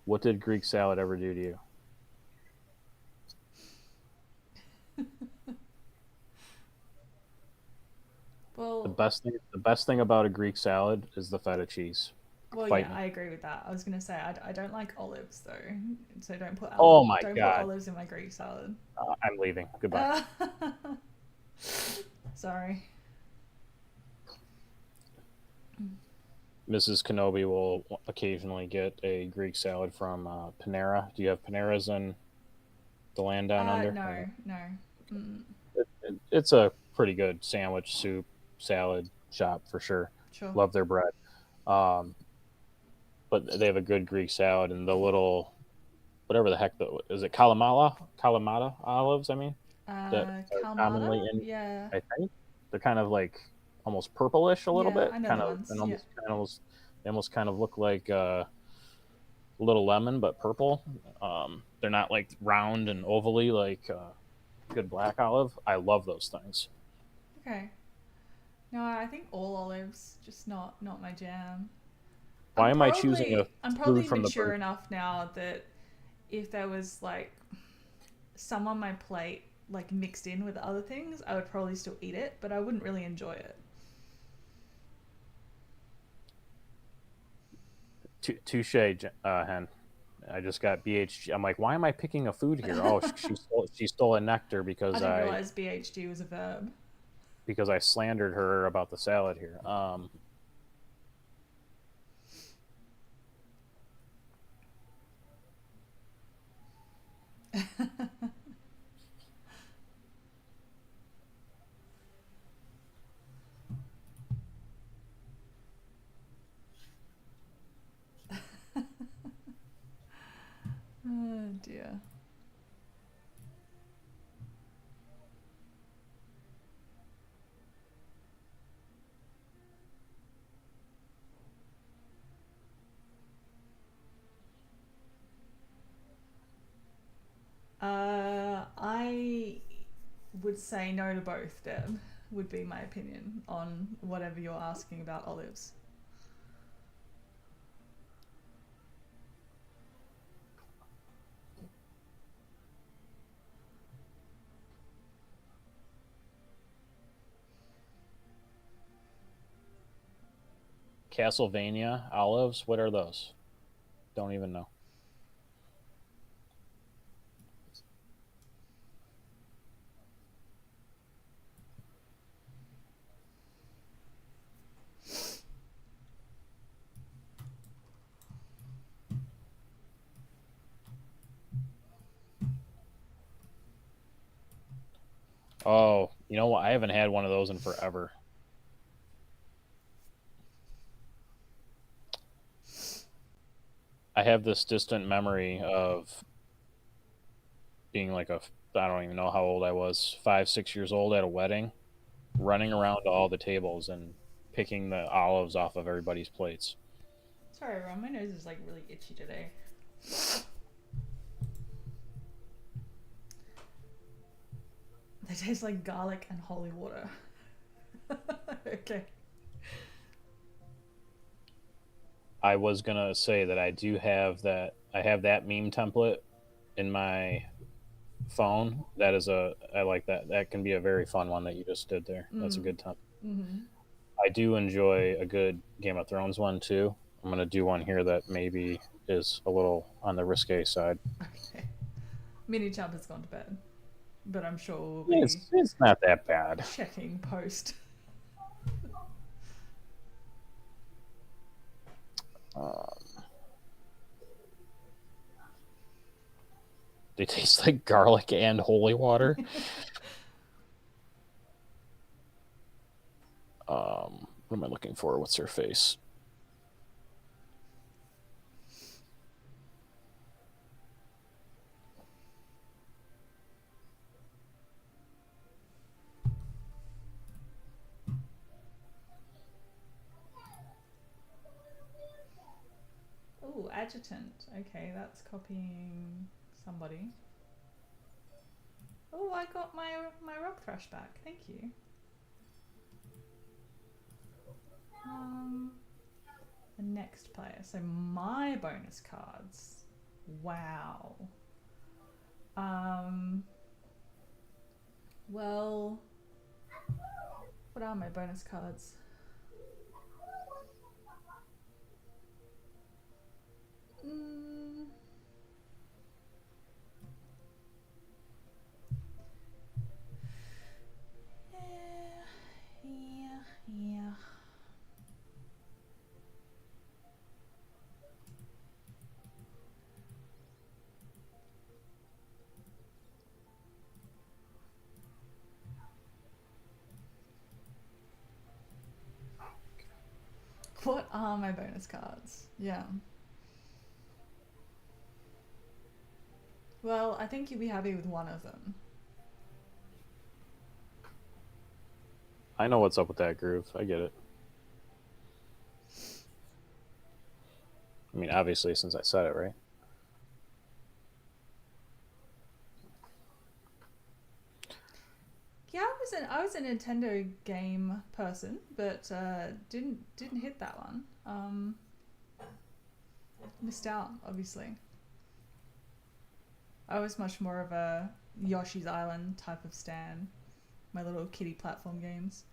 What did Greek salad ever do to you? The Well, best thing the best thing about a Greek salad is the feta cheese. well, Fight yeah, me. I agree with that. I was gonna say I don't like olives though, so Oh my don't put god. olives in my Greek salad. I'm leaving. Goodbye. Uh, sorry. Mrs. Kenobi will occasionally get a Greek salad from Panera. Do you have Paneras in the land down under? No, no. Mm, It's a pretty good sandwich, soup, salad shop for sure. sure. Love their bread. Um, but they have a good Greek salad and the little whatever the heck is it Kalamata olives. I mean that are commonly Kalamata? in. Yeah. I think they're kind of like almost purplish a little Yeah, bit, I know kind the of ones. and Yeah. almost they almost kind of look like little lemon but purple. They're not like round and ovally like good black olive. I love those things. Okay. No, I think all olives, just not my jam. Why am I choosing a I'm food probably from the mature bird? enough now that if there was like some on my plate like mixed in with other things, I would probably still eat it, but I wouldn't really enjoy it. Touche, Hen. I just got BHG. I'm like, why am I picking a food here? Oh, she stole a nectar I didn't realize BHG was a verb. because I slandered her about the salad here. Oh dear. I would say no to both, Deb, would be my opinion on whatever you're asking about olives. Castlevania olives. What are those? Don't even know. Oh, you know what? I haven't had one of those in forever. I have this distant memory of being like a I don't even know how old I was, 5, 6 years old at a wedding, running around to all the tables and picking the olives off of everybody's plates. Sorry, everyone, my nose is like really itchy today. They taste like garlic and holy water. Okay. I was gonna say that I do have that. I have that meme template in my phone. That is a I like that. That can be a very fun one that you just did there. That's a Mm. good time. Mm-hmm. I do enjoy a good Game of Thrones one too. I'm gonna do one here that maybe is a little on the risque side. Okay. Mini Chump has gone to bed, but I'm sure we'll be It's not that bad. checking post. Um, they taste like garlic and holy water. What am I looking for? What's her face? Oh, adjutant. Okay, that's copying somebody. Oh, I got my rock thrush back. Thank you. Um, the next player. So my bonus cards. Wow. Um. Well, what are my bonus cards? Mm, yeah, yeah. What are my bonus cards? Yeah. Well, I think you'll be happy with one of them. I know what's up with that groove. I get it. I mean, obviously, since I said it, right? Yeah, I was a Nintendo game person, but didn't hit that one. Missed out, obviously. I was much more of a Yoshi's Island type of stan. My little kiddie platform games.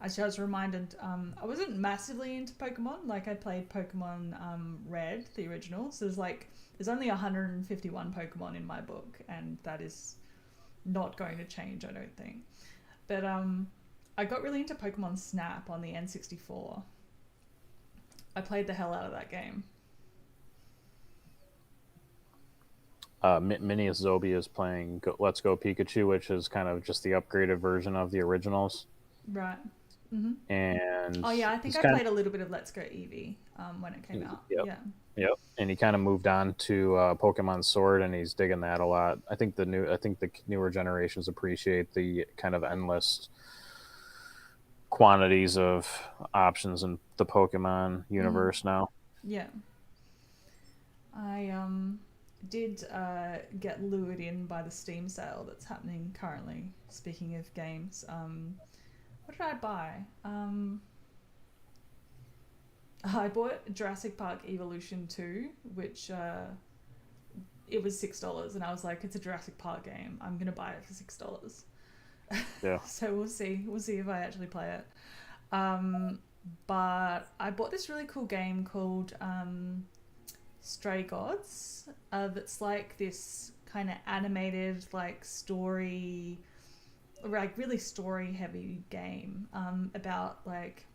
Actually, I was reminded, I wasn't massively into Pokemon. Like, I played Pokemon Red, the original. So there's only 151 Pokemon in my book, and that is not going to change, I don't think. But I got really into Pokemon Snap on the N64. I played the hell out of that game. Mini Zobi is playing Let's Go Pikachu, which is kind of just the upgraded version of the originals. Right. Mm-hmm. And Oh yeah, I think he's I kind played a little bit of Let's Go Eevee when it came of, out. yep, Yeah. yep. And he kind of moved on to Pokemon Sword, and he's digging that a lot. I think the newer generations appreciate the kind of endless quantities of options in the Pokemon Mm-hmm. universe now. Yeah. I did get lured in by the Steam sale that's happening currently. Speaking of games, what did I buy? I bought Jurassic Park Evolution 2, which it was $6, and I was like, it's a Jurassic Park game. I'm gonna buy it for $6. Yeah. So we'll see. We'll see if I actually play it. Um, but I bought this really cool game called Stray Gods. That's like this kind of animated, like story, like really story heavy game about like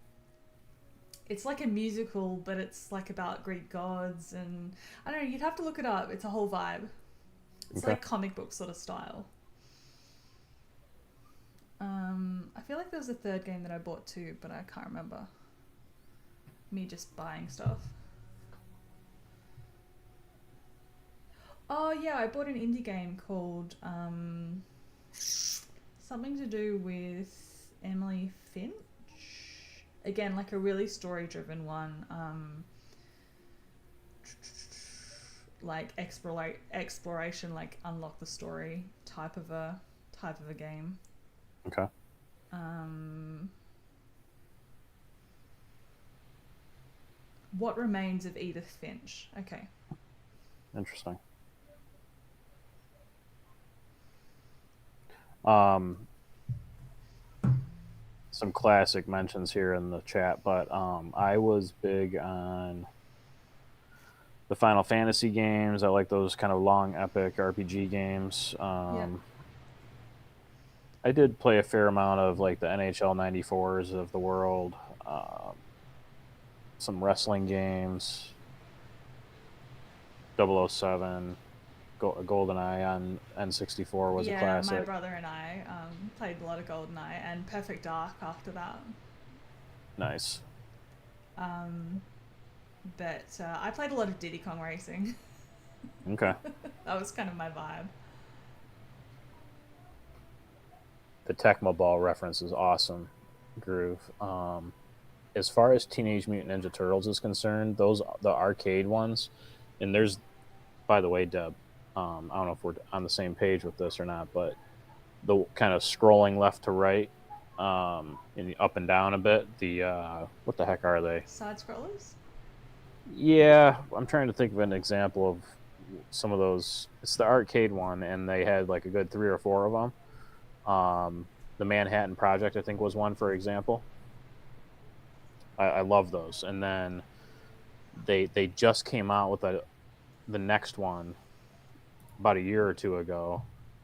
it's like a musical, but it's like about Greek gods, and I don't know. You'd have to look it up. It's a whole vibe. It's Okay. like comic book sort of style. I feel like there was a third game that I bought too, but I can't remember. Me just buying stuff. Oh yeah, I bought an indie game called something to do with Emily Finch. Again, like a really story-driven one. Like exploration, like unlock the story type of a game. Okay. Um, what remains of Edith Finch? Okay. Interesting. Um, some classic mentions here in the chat, but I was big on the Final Fantasy games. I like those kind of long, epic RPG games. Yeah. I did play a fair amount of like the NHL 94s of the world, some wrestling games, 007, GoldenEye on N64 was a Yeah, my classic. brother and I played a lot of GoldenEye and Perfect Dark after that. Nice. Um, but I played a lot of Diddy Kong Racing. Okay. That was kind of my vibe. The Tecmo Ball reference is awesome, Groove. As far as Teenage Mutant Ninja Turtles is concerned, those the arcade ones, and there's, by the way, Deb, I don't know if we're on the same page with this or not, but the kind of scrolling left to right, and up and down a bit. The what the heck are they? Side scrollers? Yeah, I'm trying to think of an example of some of those. It's the arcade one, and they had like a good three or four of them. The Manhattan Project, I think, was one for example. I love those. And then they just came out with the next one about a year or two ago,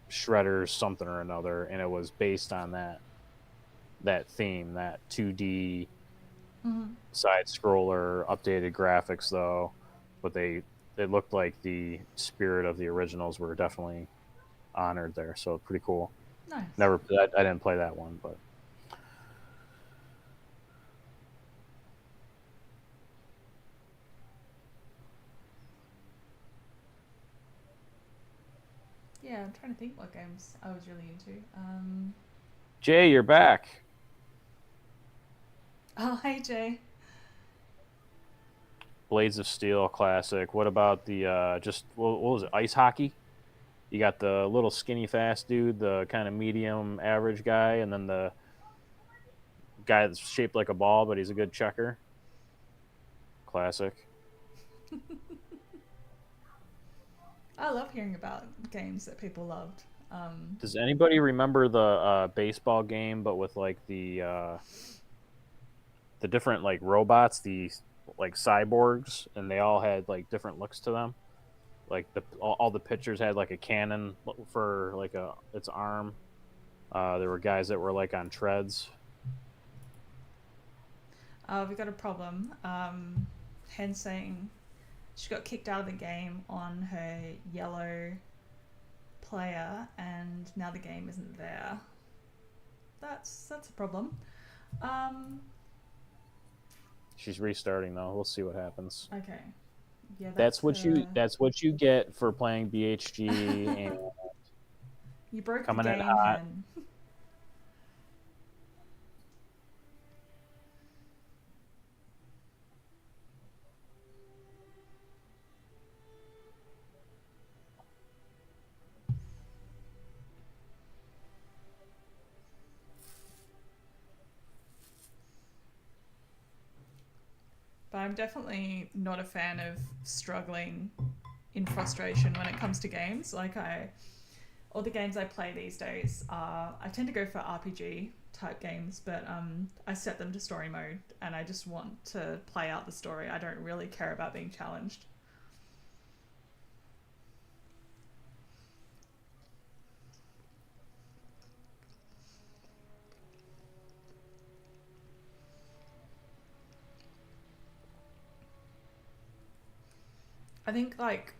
Shredder's something or another, and it was based on that theme, that 2D Mm-hmm. side scroller, updated graphics though, but they looked like the spirit of the originals were definitely honored there. So pretty cool. Nice. Never, I didn't play that one, but trying to think what games I was really into. Jay, you're back. Oh, hey Jay. Blades of Steel classic. What about the just what was it? Ice hockey. You got the little skinny fast dude, the kind of medium average guy, and then the guy that's shaped like a ball, but he's a good checker. Classic. I love hearing about games that people loved. Does anybody remember the baseball game, but with like the different like robots, the like cyborgs, and they all had like different looks to them? Like all the pitchers had like a cannon for like a its arm. There were guys that were like on treads. We got a problem. Hen saying she got kicked out of the game on her yellow player, and now the game isn't there. That's a problem. She's restarting though. We'll see what happens. Okay. Yeah, That's what you get for playing BHG and you broke coming the in game, hot. Hen. But I'm definitely not a fan of struggling in frustration when it comes to games. All the games I play these days I tend to go for RPG type games, but I set them to story mode and I just want to play out the story. I don't really care about being challenged. I think like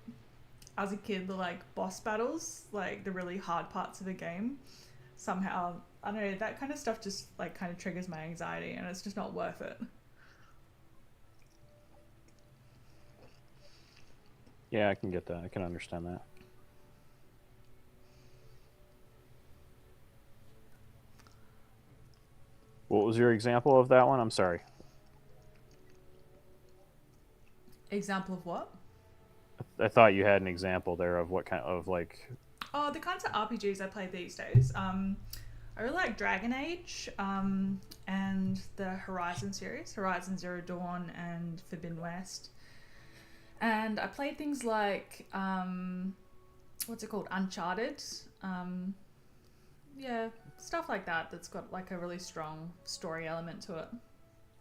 as a kid, the like boss battles, like the really hard parts of a game, somehow I don't know, that kind of stuff just like kind of triggers my anxiety, and it's just not worth it. Yeah, I can get that. I can understand that. What was your example of that one? I'm sorry. Example of what? I thought you had an example there of what kind of like. Oh, the kinds of RPGs I play these days. I really like Dragon Age, and the Horizon series, Horizon Zero Dawn and Forbidden West. And I played things like, what's it called? Uncharted. Yeah, stuff like that that's got like a really strong story element to it.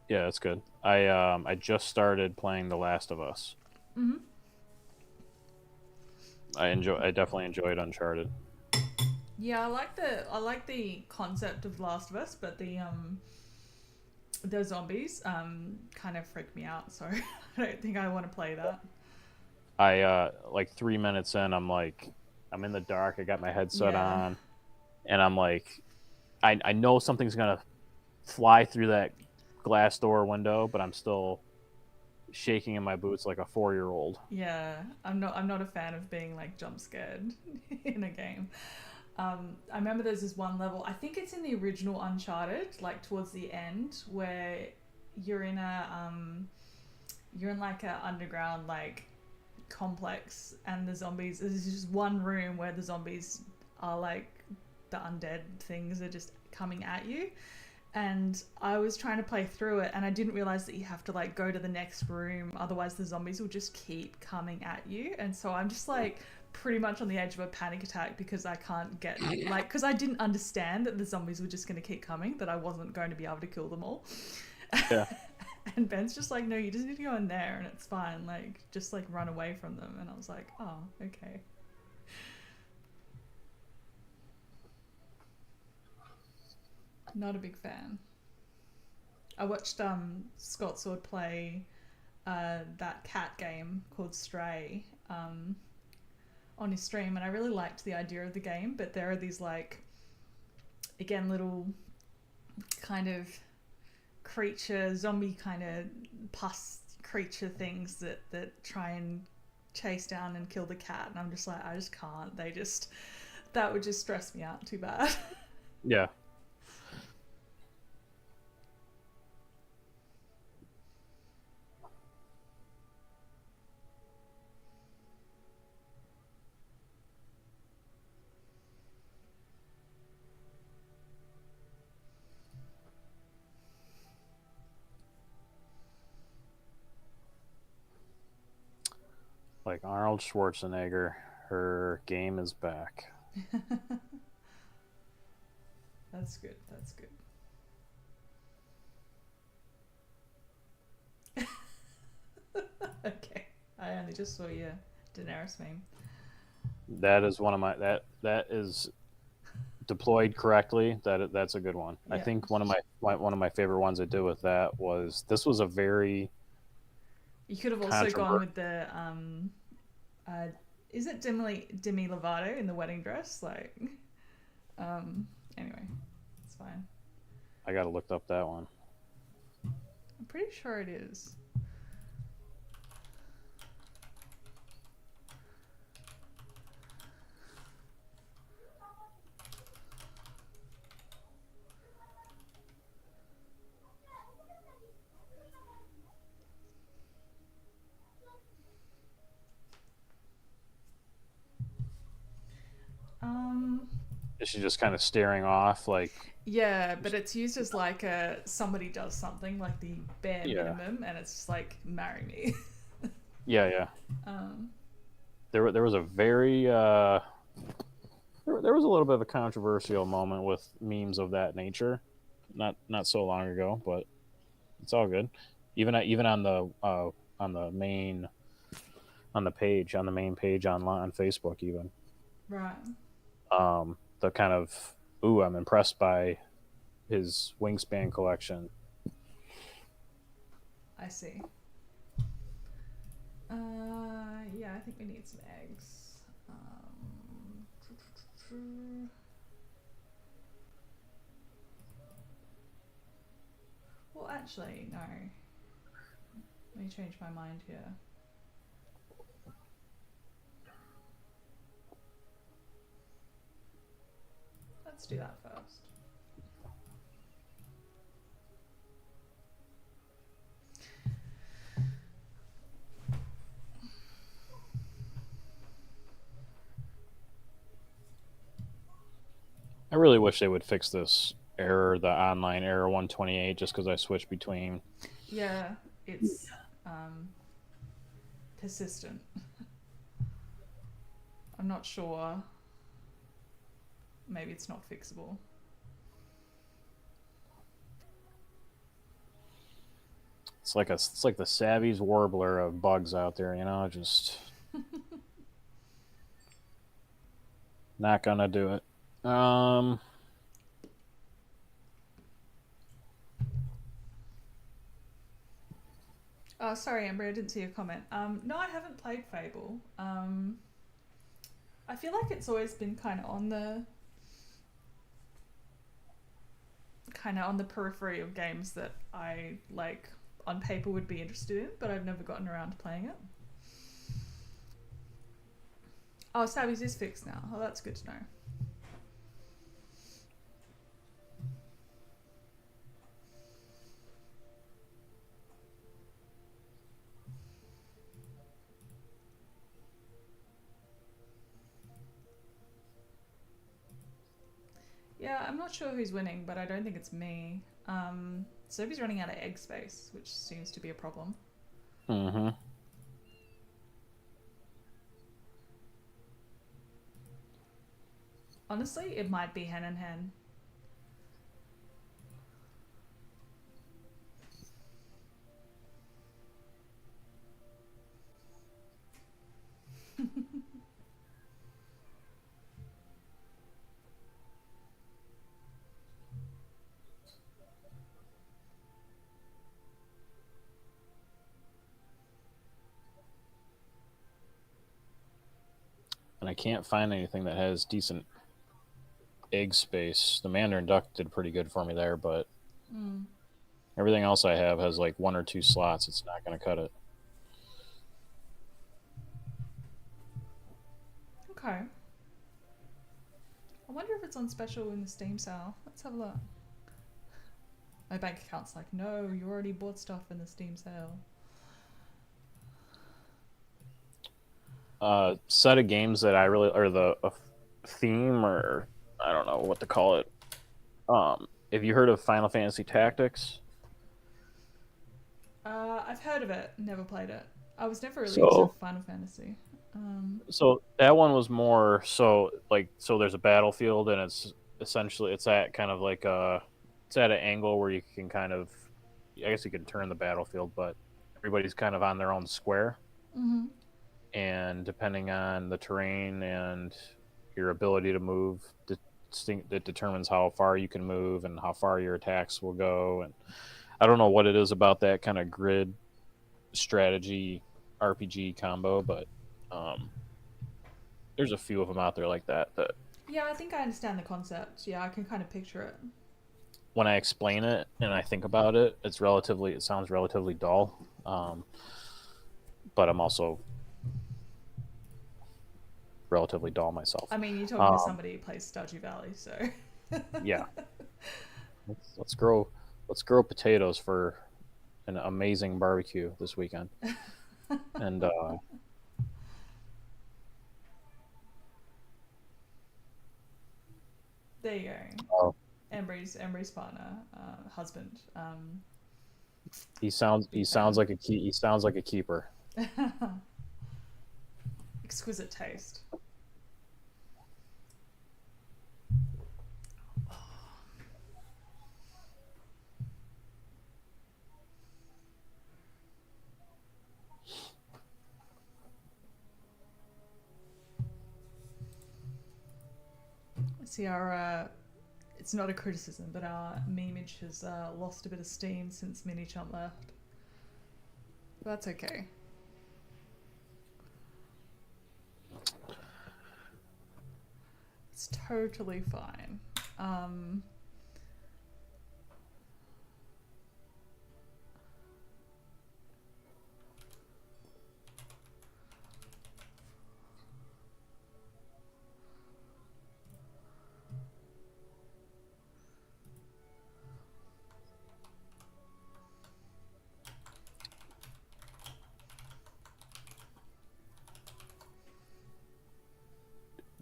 Yeah, that's good. I just started playing The Last of Us. Mm-hmm. I definitely enjoyed Uncharted. Yeah, I like the concept of Last of Us, but the zombies kind of freak me out, so I don't think I want to play that. I like 3 minutes in, I'm in the dark. I got my headset on, and I'm like, I know something's gonna fly through that glass door window, but I'm still shaking in my boots like a 4-year-old. Yeah, I'm not a fan of being like jump scared in a game. I remember there's this one level, I think it's in the original Uncharted, like towards the end, where you're in like a underground like complex, and the zombies, there's just one room where the zombies are like, the undead things are just coming at you. And I was trying to play through it, and I didn't realize that you have to like go to the next room, otherwise the zombies will just keep coming at you. And so I'm just like pretty much on the edge of a panic attack because I can't get like, because I didn't understand that the zombies were just going to keep coming, that I wasn't going to be able to kill them all. Yeah. And Ben's just like, no, you just need to go in there and it's fine, like just like run away from them. And I was like, oh, okay. Not a big fan. I watched Scott Sword play that cat game called Stray on his stream, and I really liked the idea of the game, but there are these like, again, little kind of creature, zombie kind of pus creature things that try and chase down and kill the cat, and I'm just like, I just can't. that would just stress me out too bad. Yeah. Like Arnold Schwarzenegger, her game is back. That's good. That's good. Okay. I only just saw your Daenerys meme. That is one of my that is deployed correctly. That's a good one. I Yeah. think one of my favorite ones I did with that was this was a very You could have also gone controversial. with the uh, is it Demi Lovato in the wedding dress? Like, um, anyway, it's fine. I gotta look up that one. I'm pretty sure it is. Um, Is she just kind of staring off like yeah, but it's used as like a somebody does something like the bare yeah minimum, and it's just like marry me. yeah. um, There was a very there was a little bit of a controversial moment with memes of that nature, not so long ago, but it's all good. Even on the main on the main page online on Facebook even right. the kind of ooh, I'm impressed by his wingspan collection. I see. Yeah, I think we need some eggs. Well, actually, no. Let me change my mind here. Let's do that first. I really wish they would fix this error, the online error 128, just because I switched between. Yeah, it's um, persistent. I'm not sure. Maybe it's not fixable. It's like the Savvy's warbler of bugs out there, you know, just not gonna do it. Oh, sorry, Amber, I didn't see your comment. No, I haven't played Fable. I feel like it's always been kind of on the periphery of games that I like on paper would be interested in, but I've never gotten around to playing it. Oh, Stabby's is fixed now. Oh, that's good to know. Yeah, I'm not sure who's winning, but I don't think it's me. Sophie's running out of egg space, which seems to be a problem. mm-hmm. Honestly, it might be hen and hen. And I can't find anything that has decent egg space. The Mandarin Duck did pretty good for me there, but Mm, everything else I have has like one or two slots. It's not going to cut it. okay. I wonder if it's on special in the Steam sale. Let's have a look. My bank account's like, no, you already bought stuff in the Steam sale. Set of games that I really, or the theme, or I don't know what to call it. Have you heard of Final Fantasy Tactics? I've heard of it, never played it. I was never really into So, Final Fantasy. so that one was more so like, so there's a battlefield, and it's essentially, it's at kind of like it's at an angle where you can kind of, I guess you can turn the battlefield, but everybody's kind of on their own square, Mm-hmm. and depending on the terrain and your ability to move, that determines how far you can move and how far your attacks will go. And I don't know what it is about that kind of grid strategy RPG combo, but there's a few of them out there like that. That Yeah, I think I understand the concept. Yeah, I can kind of picture it. when I explain it and I think about it, it sounds relatively dull. But I'm also relatively dull myself. I mean, you're talking to somebody who plays Stardew Valley, so. Yeah, let's grow potatoes for an amazing barbecue this weekend. And there you oh, go. Embry's partner, husband. he sounds Big fan. like he sounds like a keeper. Exquisite taste. See, our it's not a criticism, but our memeage has lost a bit of steam since Mini Chump left. But that's okay. It's totally fine.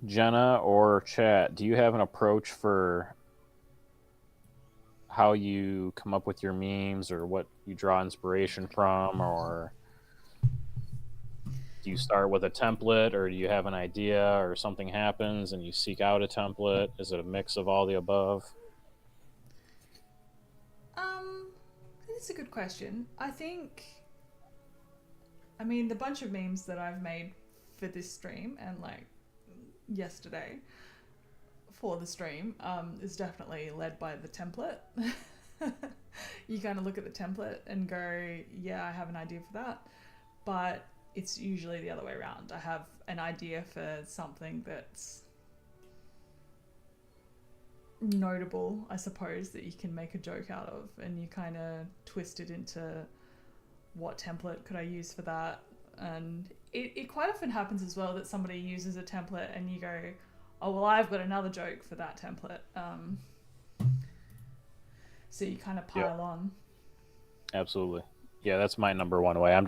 Jenna or chat, do you have an approach for how you come up with your memes, or what you draw inspiration from, or do you start with a template, or do you have an idea, or something happens and you seek out a template? Is it a mix of all the above? That's a good question. I mean, the bunch of memes that I've made for this stream and like yesterday for the stream is definitely led by the template. You kind of look at the template and go, yeah, I have an idea for that. But it's usually the other way around. I have an idea for something that's notable, I suppose, that you can make a joke out of, and you kind of twist it into what template could I use for that. And it quite often happens as well that somebody uses a template and you go, oh, well, I've got another joke for that template. So you kind of pile on. Absolutely. Yeah, that's my number one way. I'll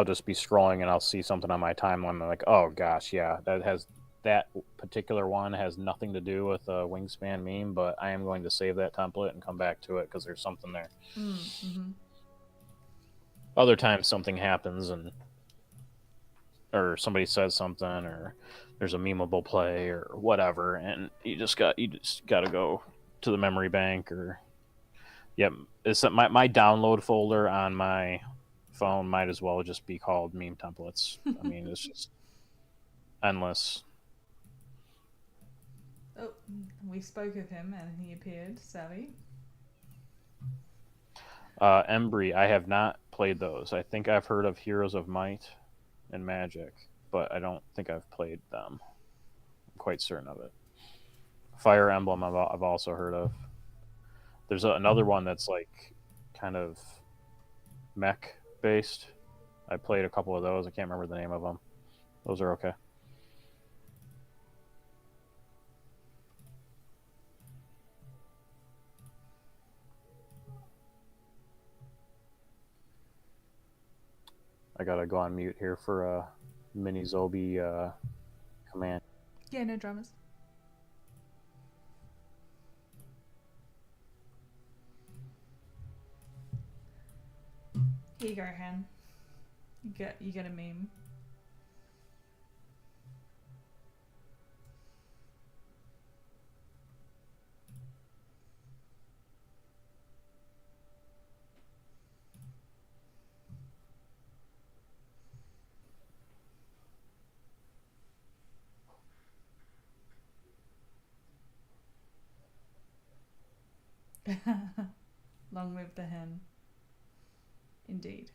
just be scrolling and I'll see something on my timeline. I'm like, oh gosh, yeah, that particular one has nothing to do with a Wingspan meme, but I am going to save that template and come back to it because there's something there. Mm-hmm. Other times something happens or somebody says something, or there's a memeable play or whatever, and you just got to go to the memory bank. Or it's my download folder on my phone might as well just be called meme templates. I mean, it's just endless. Oh, we spoke of him and he appeared. Savvy. Embry, I have not played those. I think I've heard of Heroes of Might and Magic, but I don't think I've played them. I'm quite certain of it. Fire Emblem, I've also heard of. There's another one that's like kind of mech based. I played a couple of those. I can't remember the name of them. Those are okay. I gotta go on mute here for a mini Zobi command. Yeah, no dramas. Here you go, Han. You get a meme. Long live the hen. Indeed.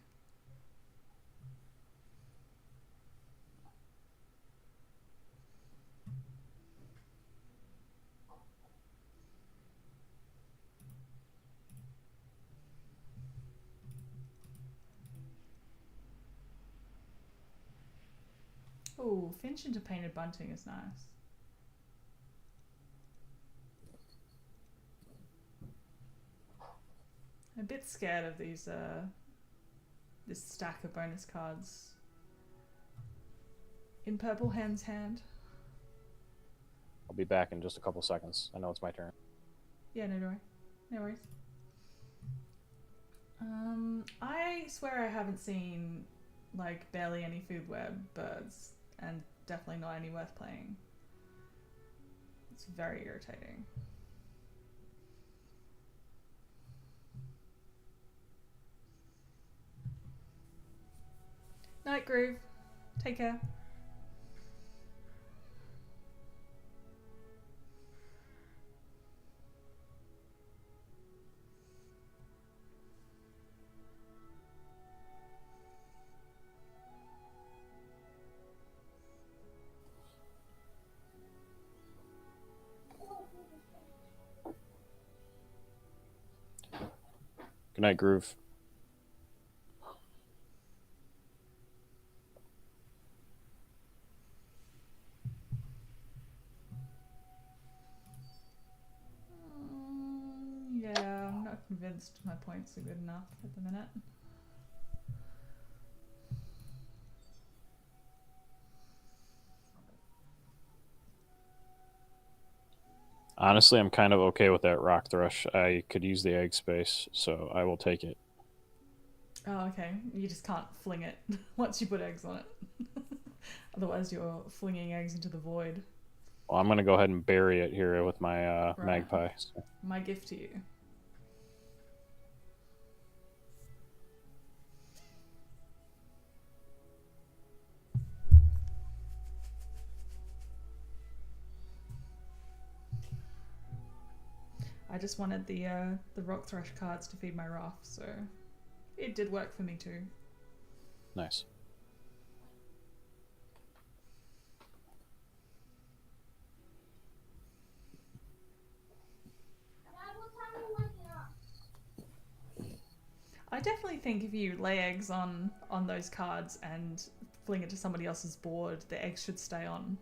Oh, Finch into painted bunting is nice. I'm a bit scared of these this stack of bonus cards in Purple Hen's hand. I'll be back in just a couple seconds. I know it's my turn. Yeah, no worries. No worries. I swear I haven't seen like barely any food web birds, and definitely not any worth playing. It's very irritating. Night Groove. Take care. Good night, Groove. Yeah, I'm not convinced my points are good enough at the minute. Honestly, I'm kind of okay with that Rock Thrush. I could use the egg space, so I will take it. Oh, okay. You just can't fling it once you put eggs on it. Otherwise, you're flinging eggs into the void. Well, I'm going to go ahead and bury it here with my Right. magpie. So. My gift to you. I just wanted the Rock Thrush cards to feed my Roth, so it did work for me too. Nice. I definitely think if you lay eggs on those cards and fling it to somebody else's board, the eggs should stay on.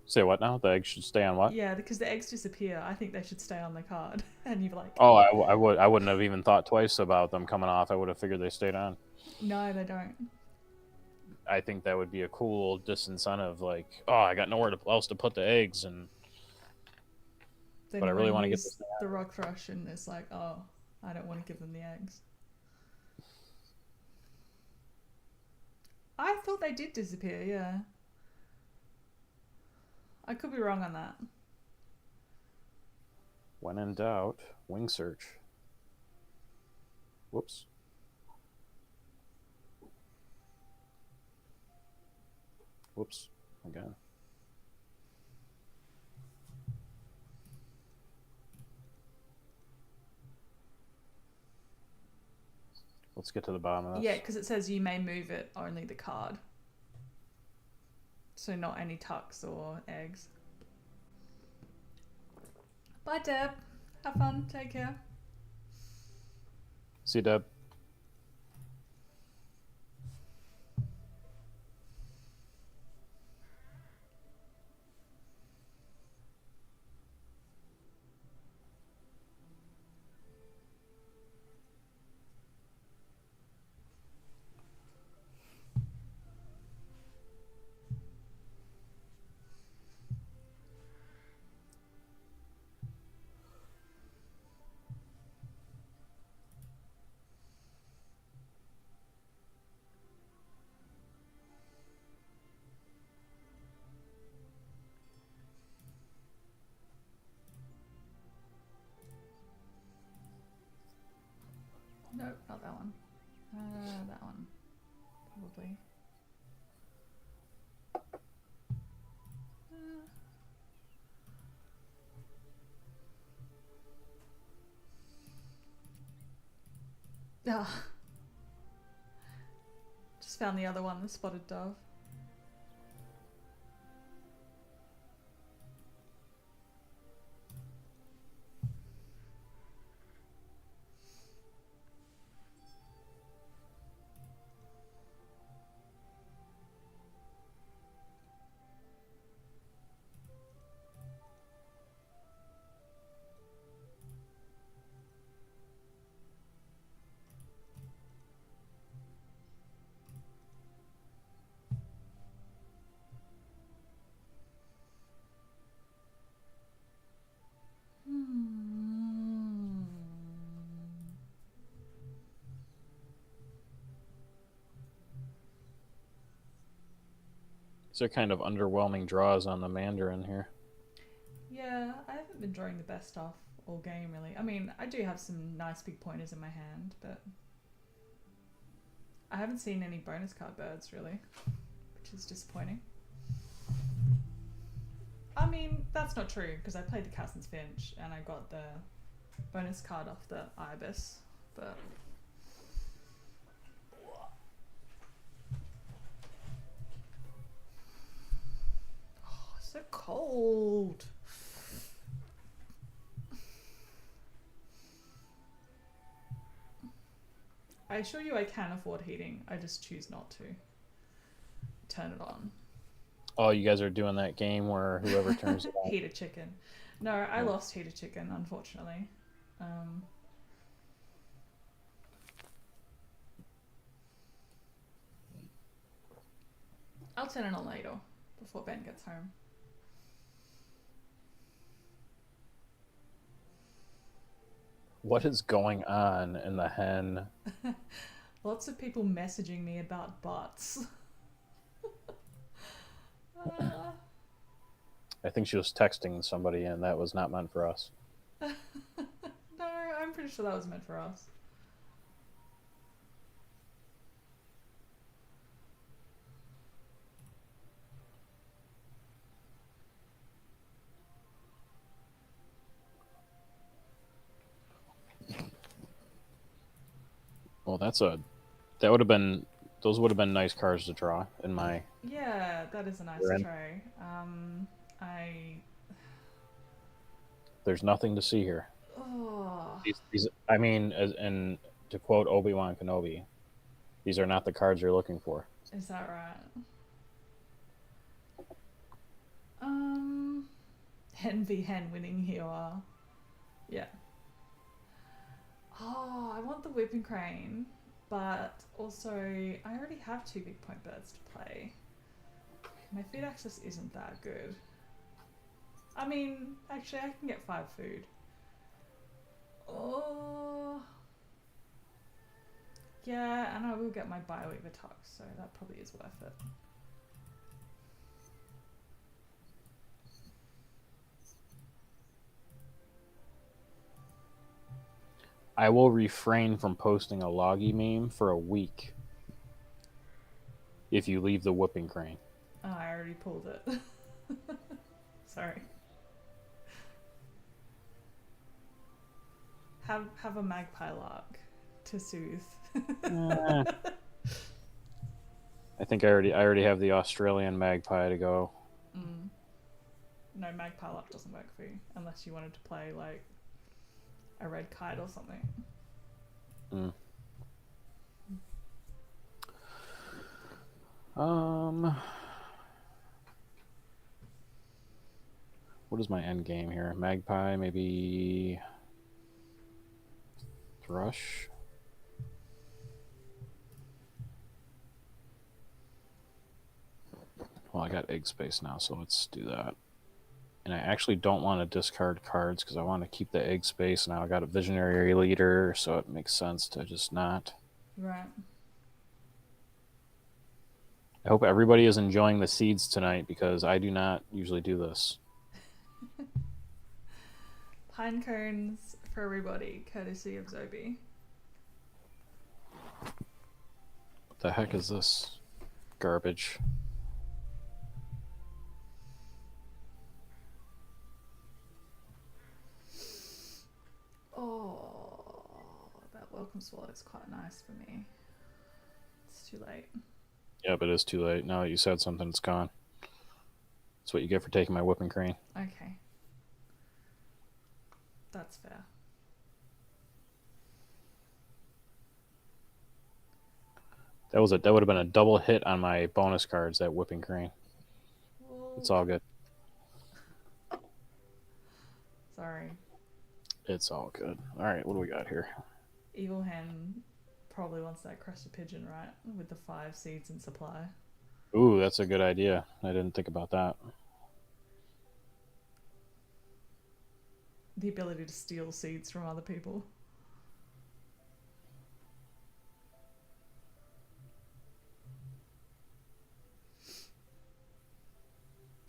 Say what now? The eggs should stay on what? Yeah, because the eggs disappear. I think they should stay on the card. And you're like, oh, I wouldn't have even thought twice about them coming off. I would have figured they stayed on. No, they don't. I think that would be a cool disincentive. Like, oh, I got nowhere else to put the eggs, and Then but I really want to get use this the Rock Thrush, and it's like, oh, I don't want to give them the eggs. I thought they did disappear. Yeah. I could be wrong on that. When in doubt, wing search. Whoops. Whoops. Again. Let's get to the bottom of this. Yeah, because it says you may move it, only the card. So not any tucks or eggs. Bye, Deb. Have fun. Take care. See you, Deb. Nope, not that one. That one. Probably. Ah. Just found the other one, the spotted dove. These are kind of underwhelming draws on the Mandarin here. Yeah, I haven't been drawing the best off all game, really. I mean, I do have some nice big pointers in my hand, but I haven't seen any bonus card birds, really, which is disappointing. I mean, that's not true, because I played the Cassin's Finch, and I got the bonus card off the Ibis, but... Oh, so cold! I assure you I can afford heating, I just choose not to turn it on. Oh, you guys are doing that game where whoever turns it on. Heated chicken. No, I lost heated chicken, unfortunately. I'll turn it on later, before Ben gets home. What is going on in the hen? Lots of people messaging me about butts. I think she was texting somebody and that was not meant for us. No, I'm pretty sure that was meant for us. Well, that would have been, those would have been nice cards to draw in my... Yeah, that is a nice We're in. tray. There's nothing to see here. Oh, I mean, and to quote Obi-Wan Kenobi, these are not the cards you're looking for. is that right? Hen v hen winning here. Yeah. Oh, I want the whipping crane, but also I already have 2 big point birds to play. My food access isn't that good. I mean, actually I can get 5 food. Oh. Yeah, and I will get my Bioweaver Tux, so that probably is worth it. I will refrain from posting a Loggy meme for a week if you leave the whooping crane. Oh, I already pulled it. Sorry. Have a magpie lark to soothe. I think I already have the Australian magpie to go. No, magpie lark doesn't work for you unless you wanted to play like a red kite or something. What is my end game here? Magpie, maybe thrush. Well, I got egg space now, so let's do that. And I actually don't want to discard cards because I want to keep the egg space. Now I got a visionary leader, so it makes sense to just not. Right. I hope everybody is enjoying the seeds tonight because I do not usually do this. Pine cones for everybody, courtesy of Zobi. The heck is this garbage? Oh, that welcome swallow is quite nice for me. It's too late. Yep, it is too late. Now that you said something, it's gone. That's what you get for taking my whipping cream. Okay. That's fair. That would have been a double hit on my bonus cards. That whipping cream. Well, It's all good. sorry. It's all good. All right, what do we got here? Evil Hen probably wants that crested pigeon, right? With the 5 seeds in supply. Ooh, that's a good idea. I didn't think about that. The ability to steal seeds from other people.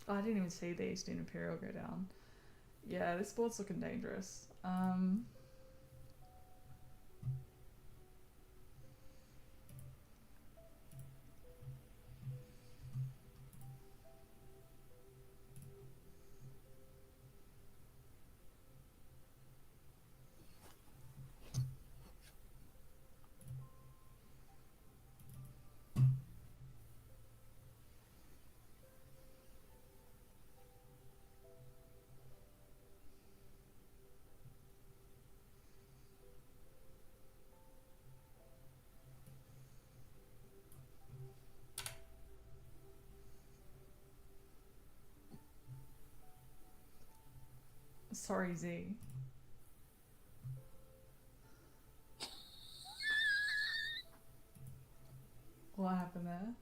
Oh, I didn't even see the Eastern Imperial go down. Yeah, this board's looking dangerous. Sorry, Z. What happened there?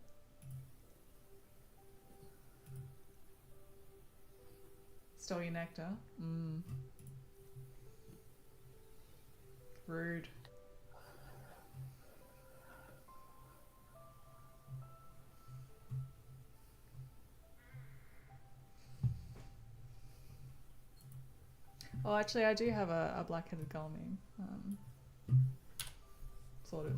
Stole your nectar? Rude. Oh, actually, I do have a black-headed gull meme. Sort of.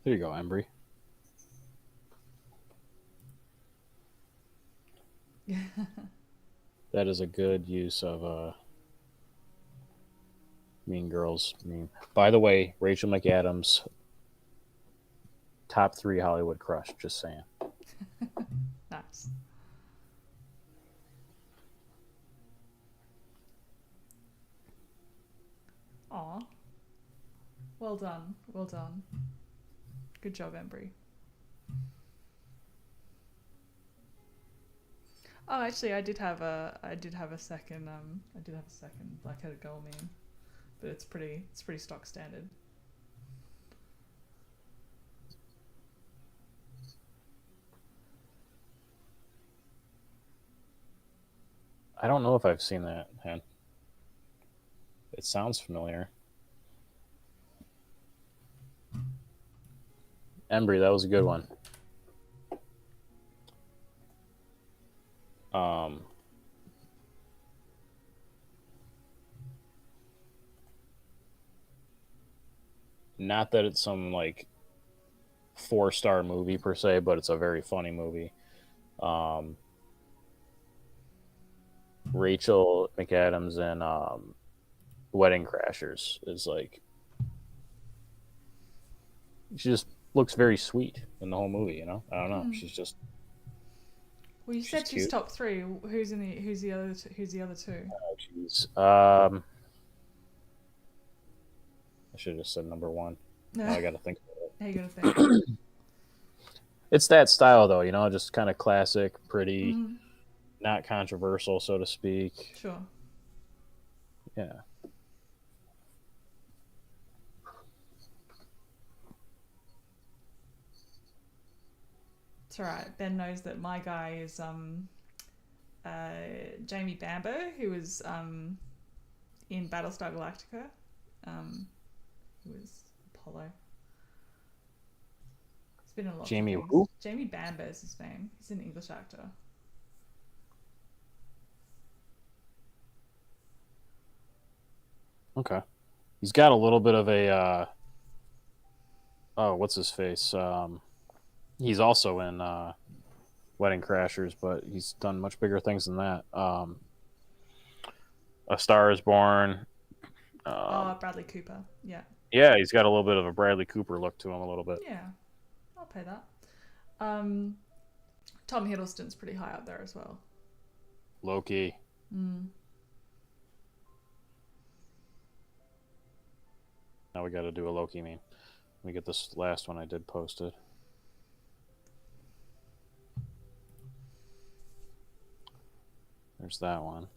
There you go, Embry. That is a good use of Mean Girls meme. By the way, Rachel McAdams, top 3 Hollywood crush. Just saying. Nice. Aw. Well done. Well done. Good job, Embry. Oh, actually, I did have a second black-headed gull meme, but it's pretty stock standard. I don't know if I've seen that, man. It sounds familiar. Embry, that was a good one. Not that it's some like 4-star movie per se, but it's a very funny movie. Rachel McAdams and Wedding Crashers is like, she just looks very sweet in the whole movie. You know, I don't know. She's just. Well, you said she's cute. top 3. Who's the other 2? Oh, jeez. I should have just said number 1. Now I got to think about it. Now you gotta think. It's that style though, you know, just kind of classic, pretty, not controversial, so to speak. Sure. Yeah. It's alright. Ben knows that my guy is Jamie Bamber, who was in Battlestar Galactica. Who was Apollo. He's been in lots Jamie of things. who? Jamie Bamber is his name. He's an English actor. Okay. He's got a little bit of a oh, what's his face? He's also in Wedding Crashers, but he's done much bigger things than that. A Star Is Born. Bradley Cooper. Yeah. Yeah, he's got a little bit of a Bradley Cooper look to him, a little bit. Yeah. I'll pay that. Tom Hiddleston's pretty high up there as well. Loki. Mm. Now we got to do a Loki meme. Let me get this last one I did posted. There's that one.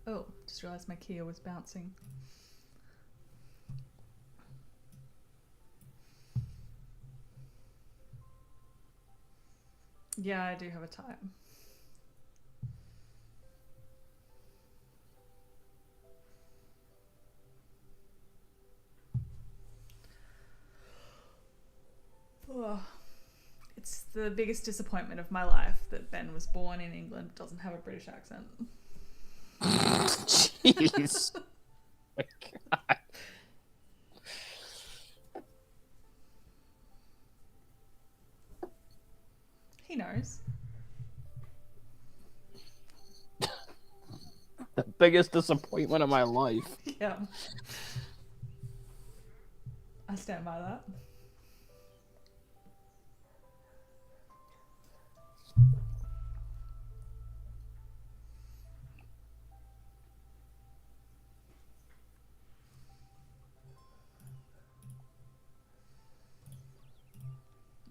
Oh, just realised my Kia was bouncing. Yeah, I do have a time. Oh, it's the biggest disappointment of my life that Ben was born in England, doesn't have a British accent. Jeez. My God. He knows. The biggest disappointment of my life. Yeah. I stand by that.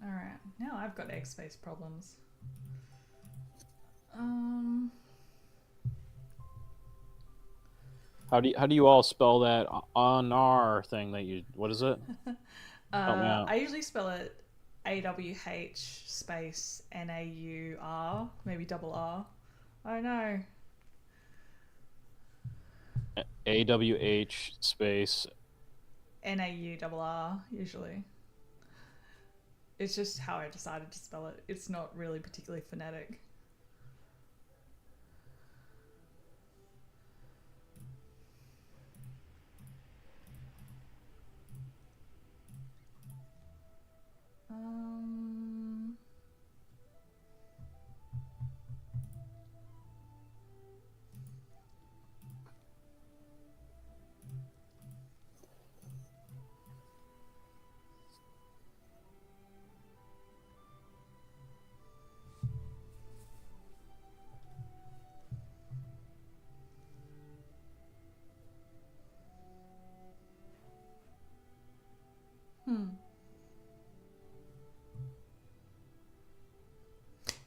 Alright, now I've got egg space problems. How do you all spell that honor thing that you? What is it? I usually spell it AWH space NAUR, maybe double R. I don't know. AWH space NAU double R usually. It's just how I decided to spell it. It's not really particularly phonetic.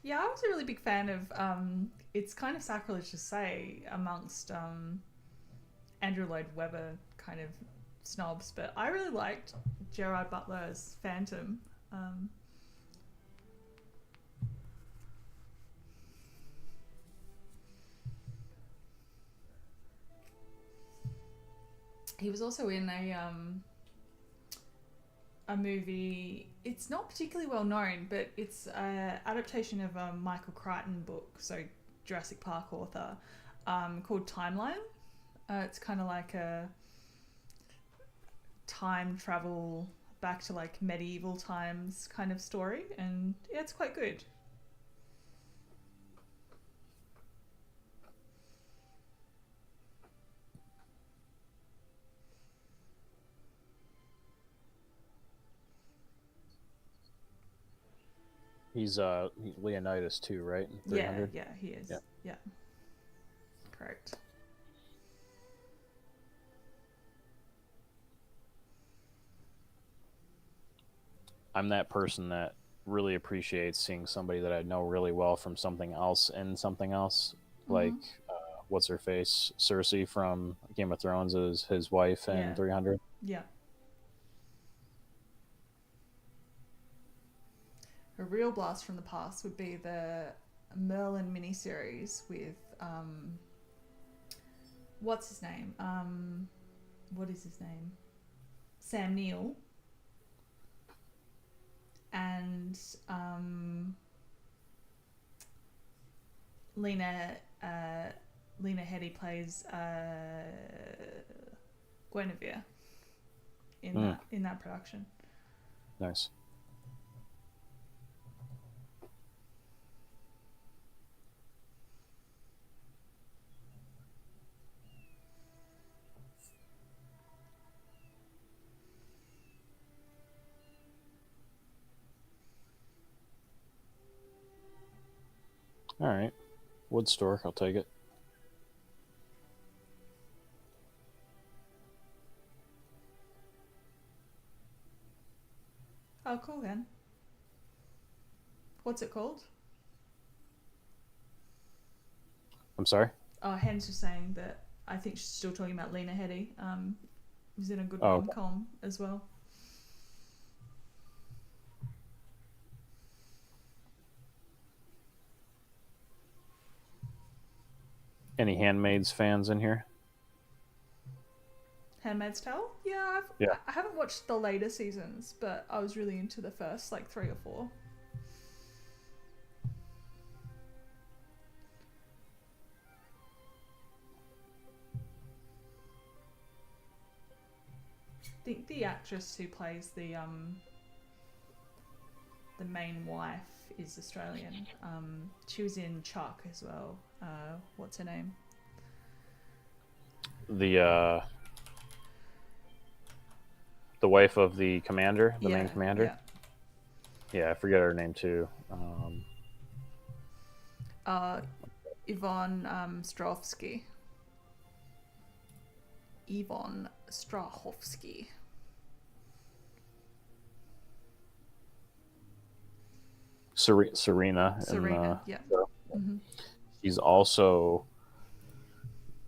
Yeah, I was a really big fan of. It's kind of sacrilege to say amongst Andrew Lloyd Webber kind of snobs, but I really liked Gerard Butler's Phantom. He was also in a movie. It's not particularly well known, but it's an adaptation of a Michael Crichton book, so Jurassic Park author, called Timeline. It's kind of like a time travel back to like medieval times kind of story, and yeah, it's quite good. He's Leonidas too, right? Yeah, he is. Yeah. Correct. I'm that person that really appreciates seeing somebody that I know really well from something else in something else. Like, Mm-hmm. what's her face? Cersei from Game of Thrones is his wife in Yeah. 300. Yeah. A real blast from the past would be the Merlin miniseries with what's his name? What is his name? Sam Neill and Lena Lena Headey plays Guinevere Mm, in that production. nice. All right. Wood store. I'll take it. Oh, cool then. What's it called? I'm sorry. Oh, Hen's just saying that I think she's still talking about Lena Headey. Who's in a good Oh, rom okay. com as well. Any Handmaids fans in here? Handmaid's Tale? Yeah, Yeah. I haven't watched the later seasons, but I was really into the first like 3 or 4. I think the actress who plays the main wife is Australian. She was in Chuck as well. What's her name? The the wife of the commander, the main Yeah, commander. yeah. Yeah, I forget her name too. Uh, Yvonne Strahovski. Yvonne Strahovski. Serena, and Serena, yeah. Mm-hmm. she's also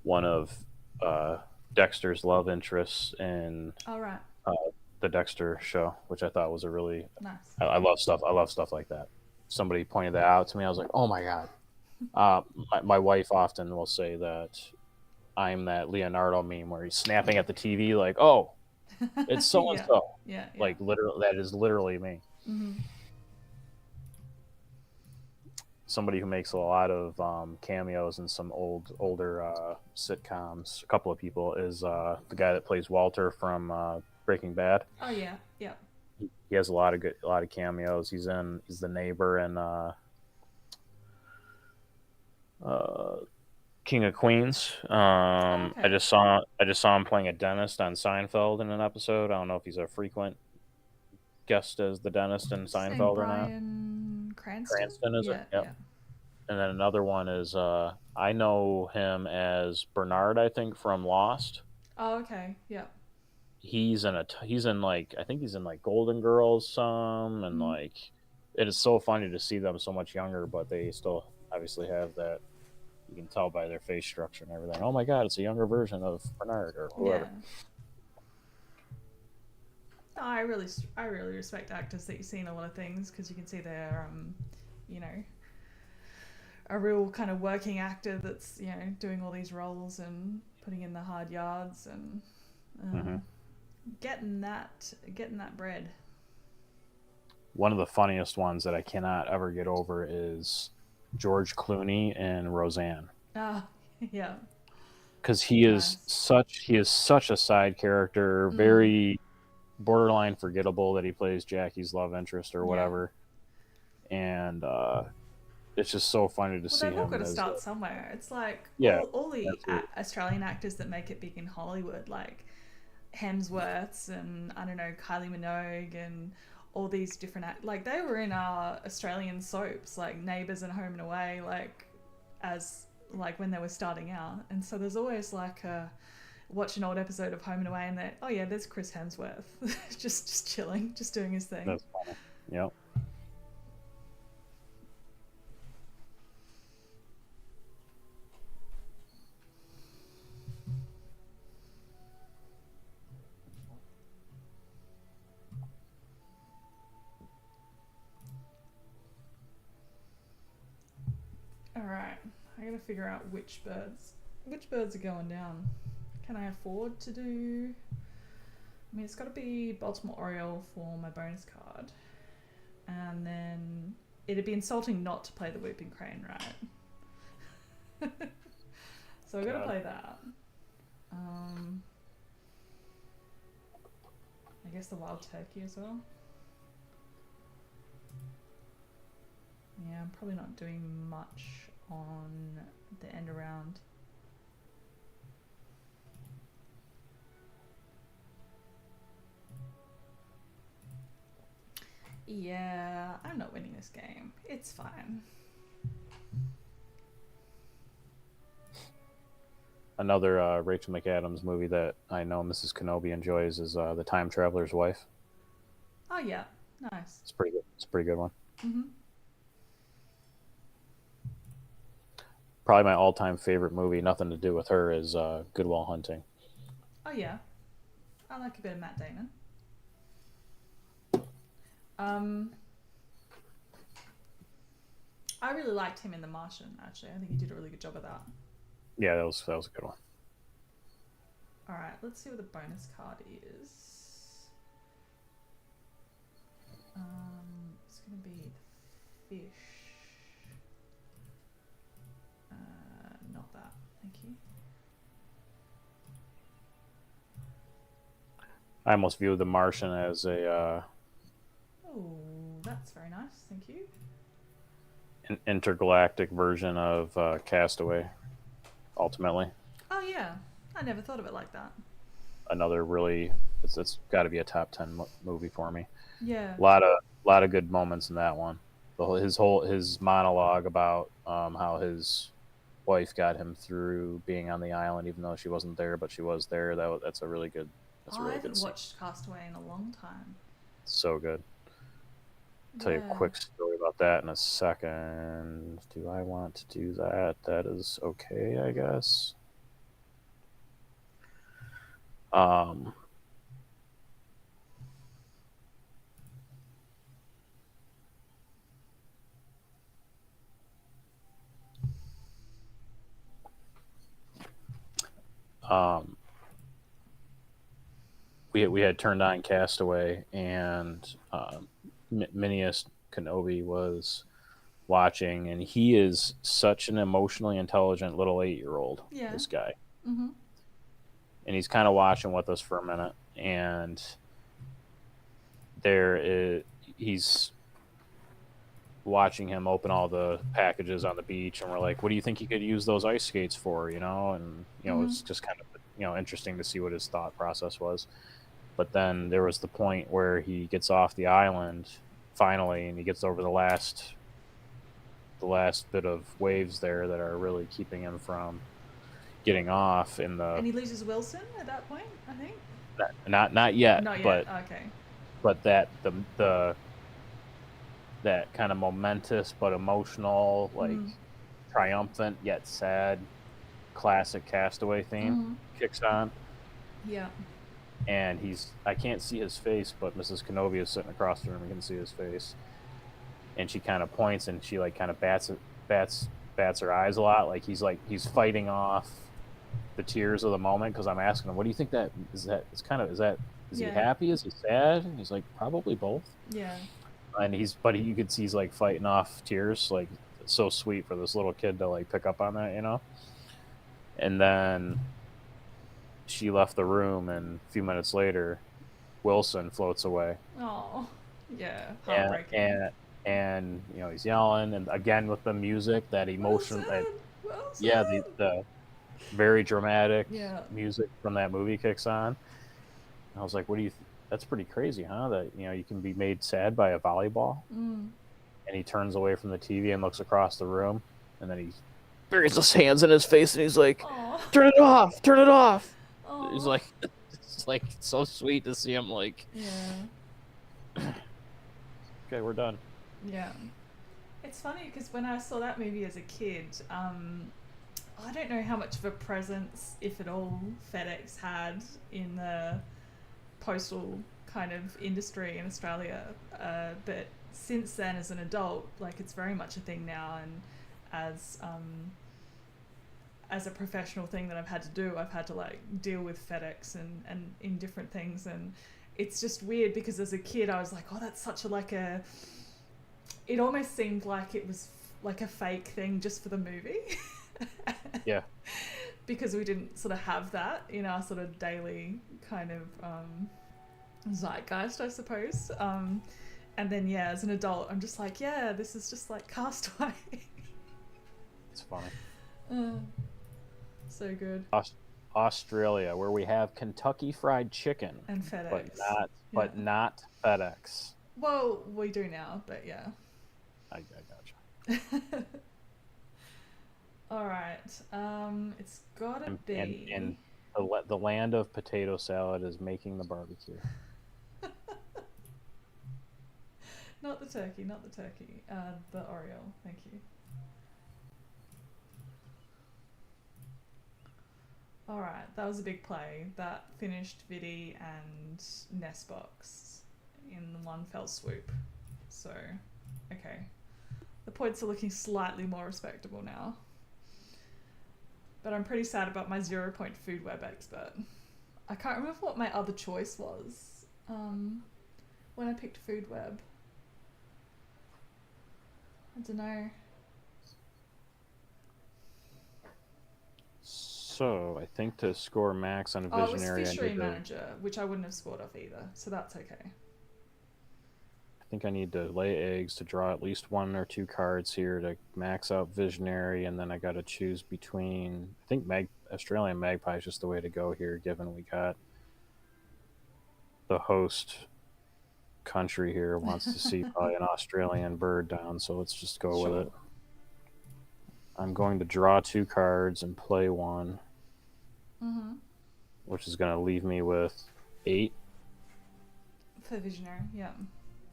one of uh, Dexter's love interests in All right, uh, the Dexter show, which I thought was a really. nice. I love stuff. I love stuff like that. Somebody pointed that out to me. I was like, oh my god. My wife often will say that I'm that Leonardo meme where he's snapping at the TV like, oh, it's so and Yeah, so. yeah, yeah. Like literally, that is literally me. Mm-hmm. Somebody who makes a lot of cameos in some older sitcoms. A couple of people is the guy that plays Walter from Breaking Bad. Oh yeah, yeah. He has a lot of cameos. He's the neighbor in uh, King of Queens. Oh, I okay. just saw him playing a dentist on Seinfeld in an episode. I don't know if he's a frequent guest as the dentist in What's his name? Seinfeld or not. Brian Cranston. Cranston is it? Yeah, Yep. yeah. And then another one is I know him as Bernard, I think, from Lost. Oh, okay. Yeah. He's in like I think he's in like Golden Girls some and Mm-hmm. like it is so funny to see them so much younger, but they still obviously have that. You can tell by their face structure and everything. Oh my god, it's a younger version of Bernard or Yeah. whoever. No, I really respect actors that you see in a lot of things because you can see they're, you know, a real kind of working actor that's doing all these roles and putting in the hard yards and Hmm. uh, getting that bread. One of the funniest ones that I cannot ever get over is George Clooney and Roseanne, Ah, yeah, because he's nice. he is such a side character, Mm, very borderline forgettable that he plays Jackie's love interest or yeah. whatever, and it's just so funny to Well, see they've all got him to as start somewhere. It's like yeah, all the absolutely. Australian actors that make it big in Hollywood, like Hemsworths and I don't know Kylie Minogue and all these different like they were in our Australian soaps like Neighbours and Home and Away like as like when they were starting out, and so there's always like a watch an old episode of Home and Away, and they're, oh yeah, there's Chris Hemsworth, just chilling, just doing his thing. That's funny. Yep. All right, I gotta figure out which birds are going down. Can I afford to do? I mean, it's got to be Baltimore Oriole for my bonus card, and then it'd be insulting not to play the Whooping Crane, right? So I got to play that. I guess the Wild Turkey as well. Yeah, I'm probably not doing much on the end around. Yeah, I'm not winning this game. It's fine. Another Rachel McAdams movie that I know Mrs. Kenobi enjoys is The Time Traveler's Wife. Oh yeah, nice. It's pretty good. It's a pretty good one. Mm-hmm. Probably my all-time favorite movie, nothing to do with her, is Good Will Hunting. Oh yeah, I like a bit of Matt Damon. I really liked him in The Martian. Actually, I think he did a really good job of that. Yeah, that was a good one. All right, let's see what the bonus card is. It's gonna be the fish. Not that. Thank you. I almost view The Martian as a Oh, that's very nice. Thank you. an intergalactic version of Castaway. Ultimately, Oh yeah, I never thought of it like that. another really it's got to be a top 10 movie for me. Yeah. A lot of good moments in that one. His monologue about how his wife got him through being on the island, even though she wasn't there, but she was there. That's a really good. That's a really I good haven't scene. watched Castaway in a long time. So good. Tell you a quick story about that in a second. Do I want to do that? That is okay, I guess. Um, um, we had turned on Castaway, and Minius Kenobi was watching, and he is such an emotionally intelligent little 8-year-old. Yeah. This guy. Mm-hmm. And he's kind of watching with us for a minute, and he's watching him open all the packages on the beach, and we're like, what do you think he could use those ice skates for, and it's just kind of interesting to see what his thought process was. But then there was the point where he gets off the island finally, and he gets over the last bit of waves there that are really keeping him from getting off in the. And he loses Wilson at that point, I think. Not yet. Not yet. But okay. But that that kind of momentous but emotional, like triumphant yet sad, classic Castaway theme kicks on. Yeah. And I can't see his face, but Mrs. Kenobi is sitting across the room and can see his face. And she kind of points, and she like kind of bats her eyes a lot, like he's fighting off the tears of the moment, because I'm asking him, what do you think that is? Is he happy? Is he sad? And he's like, probably both. Yeah. And you could see he's like fighting off tears. Like, it's so sweet for this little kid to like pick up on that, And then she left the room, and a few minutes later, Wilson floats away. Oh, yeah, heartbreaking. And he's yelling, and again with the music, that emotion, Wilson. the very dramatic music from that movie kicks on. And I was like, what do you that's pretty crazy, huh? That you can be made sad by a volleyball. And he turns away from the TV and looks across the room, and then he buries his hands in his face, and he's like, turn it off. He's like, it's like so sweet to see him like. Yeah. Okay, we're done. Yeah. It's funny because when I saw that movie as a kid, I don't know how much of a presence, if at all, FedEx had in the postal kind of industry in Australia. But since then, as an adult, like it's very much a thing now, and as a professional thing that I've had to do, I've had to like deal with FedEx and in different things, and it's just weird because as a kid I was like, oh, that's such a like a. It almost seemed like it was like a fake thing just for the movie. Yeah. Because we didn't sort of have that in our sort of daily kind of zeitgeist, I suppose. And then, yeah, as an adult, I'm just like, yeah, this is just like Castaway. It's funny. So good. Australia, where we have Kentucky Fried Chicken. And FedEx. But not FedEx. Well, we do now, but yeah. I gotcha. All right. It's gotta be. And the land of potato salad is making the barbecue. Not the turkey. The Oriole. Thank you. All right, that was a big play. That finished Vidi and Nestbox in one fell swoop. So, okay. The points are looking slightly more respectable now. But I'm pretty sad about my 0-point food web expert. I can't remember what my other choice was when I picked food web. I don't know. So I think to score max on Visionary, it was Fishery Manager, which I wouldn't have scored off either, so that's okay. I think I need to lay eggs to draw at least 1 or 2 cards here to max out Visionary, and then I got to choose between. I think Australian Magpie is just the way to go here, given we got the host country here wants to see probably an Australian bird down, so let's just go with it. I'm going to draw 2 cards and play 1, which is going to leave me with 8. For Visionary, yeah.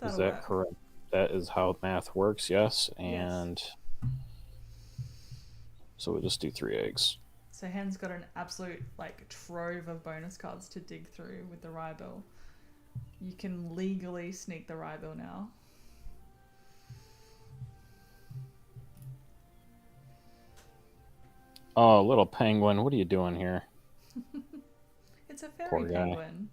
Is that correct? That is how math works, yes. And so we'll just do 3 eggs. So Hen's got an absolute like trove of bonus cards to dig through with the Ryebill. You can legally sneak the Ryebill now. Oh, little penguin, what are you doing here? It's a fairy penguin.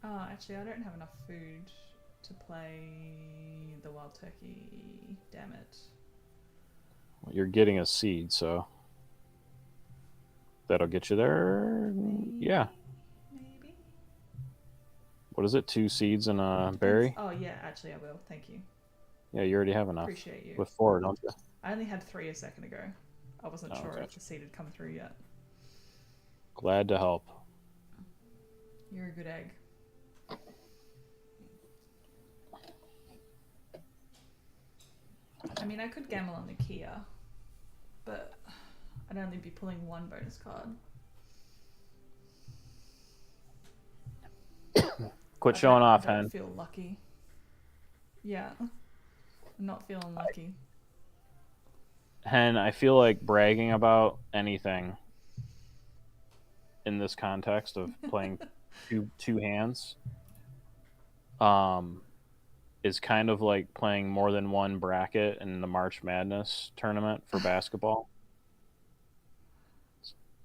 Oh, actually, I don't have enough food to play the wild turkey. Damn it. Well, you're getting a seed, so that'll get you there. Yeah. Maybe. What is it? 2 seeds and a berry? Oh, yeah, actually, I will. Thank you. Yeah, you already have enough. Appreciate you. With 4, don't you? I only had 3 a second ago. I wasn't sure if the seed had come through yet. Glad to help. You're a good egg. I mean, I could gamble on the Kia, but I'd only be pulling 1 bonus card. Quit showing off, Hen. I feel lucky. Yeah. I'm not feeling lucky. Hen, I feel like bragging about anything in this context of playing two hands is kind of like playing more than 1 bracket in the March Madness tournament for basketball.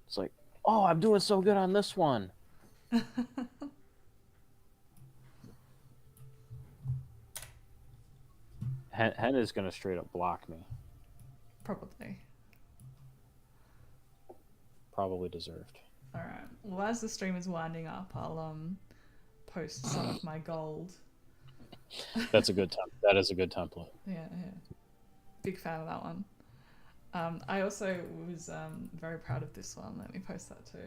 It's like, oh, I'm doing so good on this one. Hen is going to straight up block me. Probably deserved. All right. Well, as the stream is winding up, I'll post some of my gold. That is a good template. Yeah. Big fan of that one. I also was very proud of this one. Let me post that too.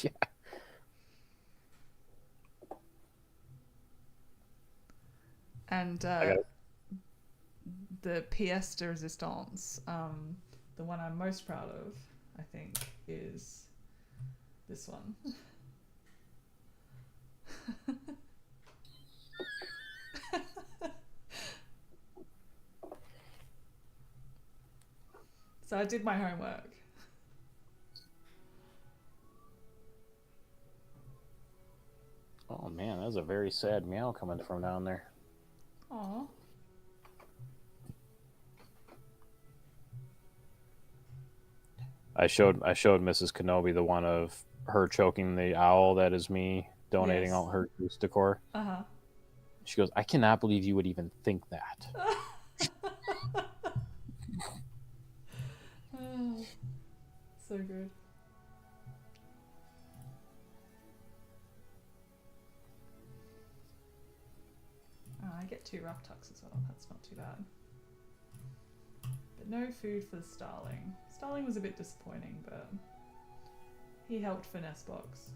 Yeah. And I got the pièce de résistance, the one I'm most proud of, I think, is this one. So I did my homework. Oh man, that was a very sad meow coming from down there. Aw. I showed Mrs. Kenobi the one of her choking the owl that is me donating Yes. all her goose decor. Uh She goes, I cannot believe you would even think that. huh. Oh, so good. Oh, I get 2 rough tucks as well. That's not too bad. But no food for the starling. Starling was a bit disappointing, but he helped finesse box.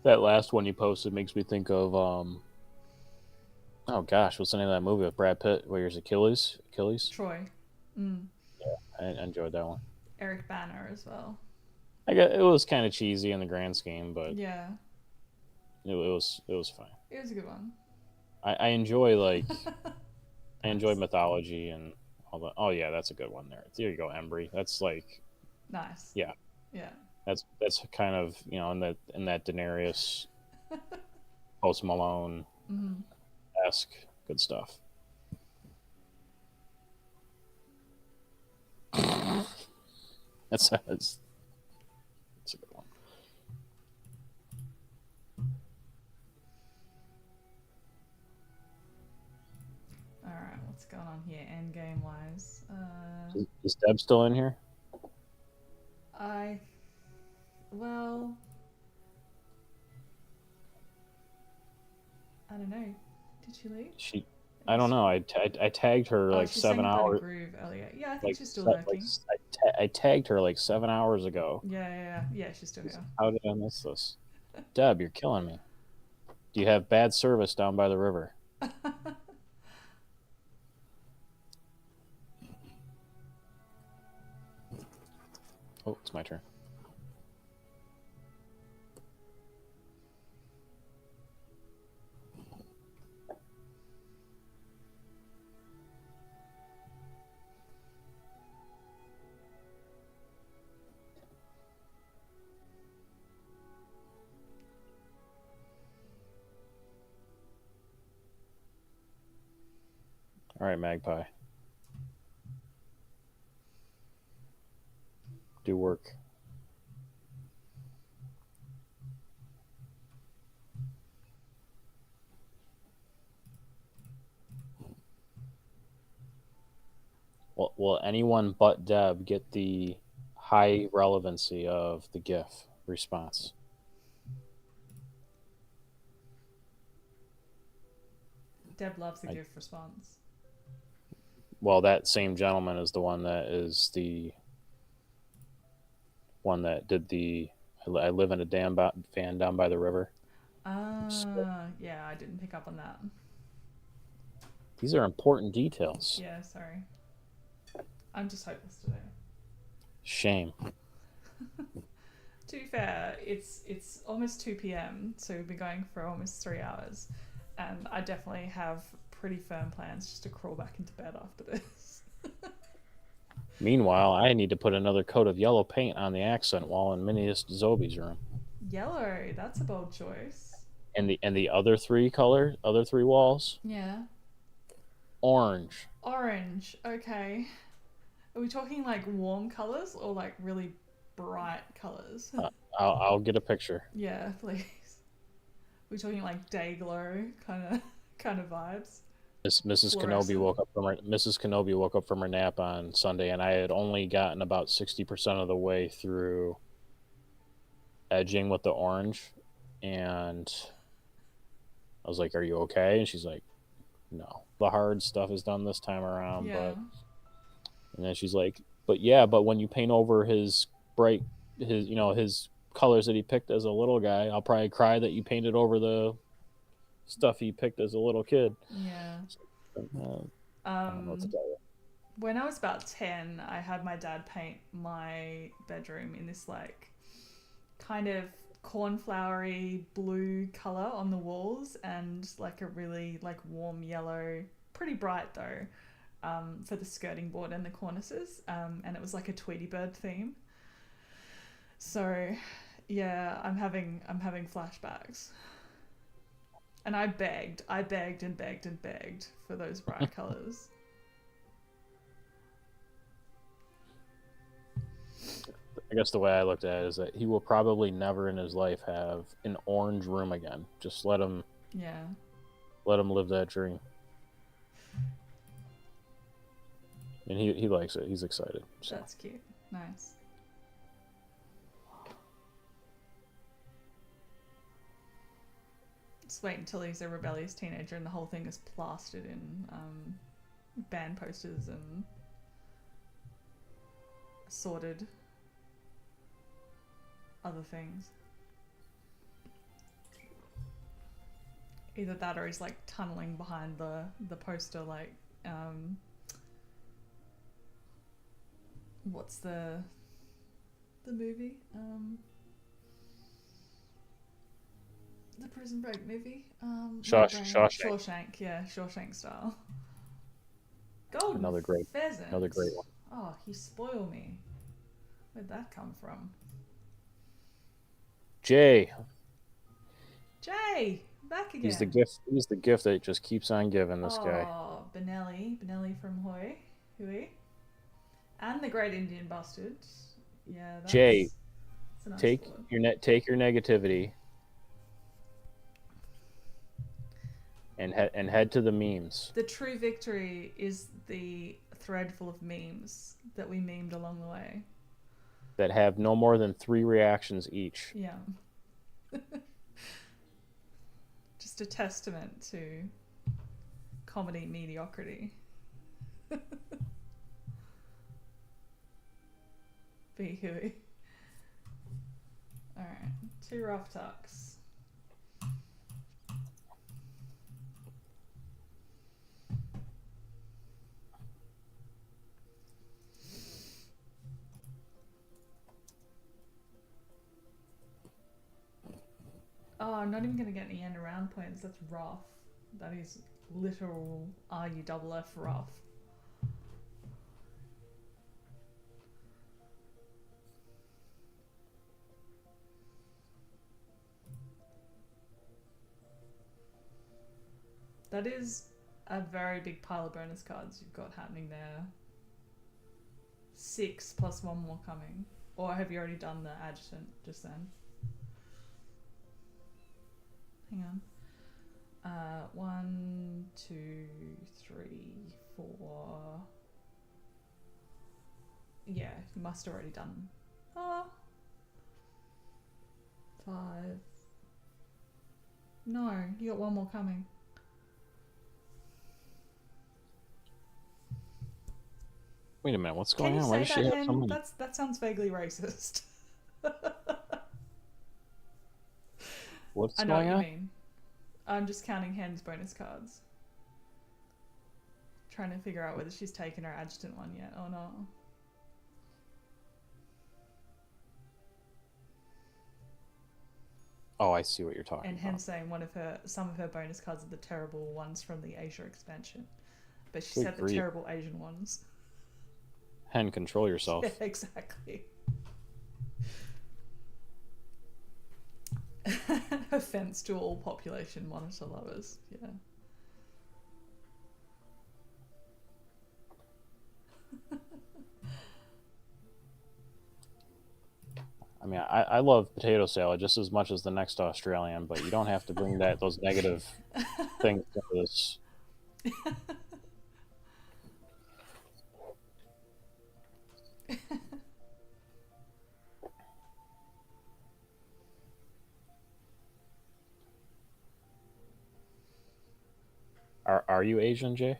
That last one you posted makes me think of oh gosh, what's the name of that movie with Brad Pitt where he's Achilles? Achilles? Troy. Mm. I enjoyed that one. Eric Banner as well. It was kind of cheesy in the grand scheme, but Yeah. it was fine. It was a good one. I enjoy I enjoy mythology and all that. Oh yeah, that's a good one there. There you go, Embry. That's like Nice. yeah, Yeah. that's kind of in that Daenerys Post Malone Mm-hmm. esque good stuff. That's a good one. Alright, what's going on here end game wise? Is Deb still in here? I. Well. I don't know. Did she leave? I don't know. I tagged her Oh, like she sang 7 hours. about a groove earlier. Yeah, I think she's still lurking. I tagged her like 7 hours ago. Yeah, she's still here. How did I miss this? Deb, you're killing me. Do you have bad service down by the river? Oh, it's my turn. All right, Magpie. Do work. Will anyone but Deb get the high relevancy of the GIF response? Deb loves the gift response. Well, that same gentleman is the one that is the one that did the I live in a damn van down by the river. Yeah, I didn't pick up on that. These are important details. Yeah, sorry. I'm just hopeless today. Shame. To be fair, it's almost 2 p.m, so we've been going for almost 3 hours, and I definitely have pretty firm plans just to crawl back into bed after this. Meanwhile, I need to put another coat of yellow paint on the accent wall in Miniest Zobi's room. Yellow, that's a bold choice. And the other three walls, Yeah. orange. Orange, okay. Are we talking like warm colours or like really bright colours? I'll get a picture. Yeah, please. We're talking like day glow kind of vibes. Mrs. Kenobi woke up from her nap on Sunday, and I had only gotten about 60% of the way through edging with the orange, and I was like, "Are you okay?" And she's like, no, the hard stuff is done this time around. Yeah. But and then she's like, but yeah, but when you paint over his bright, his his colors that he picked as a little guy, I'll probably cry that you painted over the stuff he picked as a little kid. Yeah. I don't know what to tell you. When I was about 10, I had my dad paint my bedroom in this like kind of cornflowery blue color on the walls and like a really like warm yellow, pretty bright though, for the skirting board and the cornices. And it was like a Tweety Bird theme. So yeah, I'm having flashbacks. And I begged and begged and begged for those bright colors. I guess the way I looked at it is that he will probably never in his life have an orange room again. Just let him live that dream. And he likes it. He's excited. So. That's cute. Nice. Just wait until he's a rebellious teenager and the whole thing is plastered in band posters and assorted other things. Either that or he's like tunneling behind the poster like what's the movie? The Prison Break movie? Shawshank, yeah, Shawshank style. Golden Another great one. Oh, you spoil me. Where'd that come from? Jay, back again. He's the gift. He's the gift that just keeps on giving. This guy. Oh, Benelli from Hui, and the Great Indian Bastard. Yeah, that's, Jay, that's a nice take word. take your negativity and head to the memes. The true victory is the thread full of memes that we memed along the way. That have no more than 3 reactions each. Yeah. Just a testament to comedy mediocrity. Be Huey. Alright, 2 rough tucks. Oh, I'm not even going to get any end around points. That's rough. That is literal RUFF rough. That is a very big pile of bonus cards you've got happening there. 6 plus 1 more coming. Or have you already done the adjutant just then? Hang on. 1, 2, 3, 4. Yeah, you must have already done. 5. No, you got 1 more coming. Wait a minute, what's going on? Why does she have so many? That sounds vaguely racist. What's I know going what on? you mean. I'm just counting Hen's bonus cards. Trying to figure out whether she's taken her adjutant one yet or not. Oh, I see what you're talking And about. Hen saying some of her bonus cards are the terrible ones from the Asia expansion. But she Good said the grief. terrible Asian ones. Hen, control yourself. Yeah, exactly. Offense to all population monitor lovers. Yeah. I mean, I love potato salad just as much as the next Australian, but you don't have to bring those negative things into this. Are you Asian, Jay?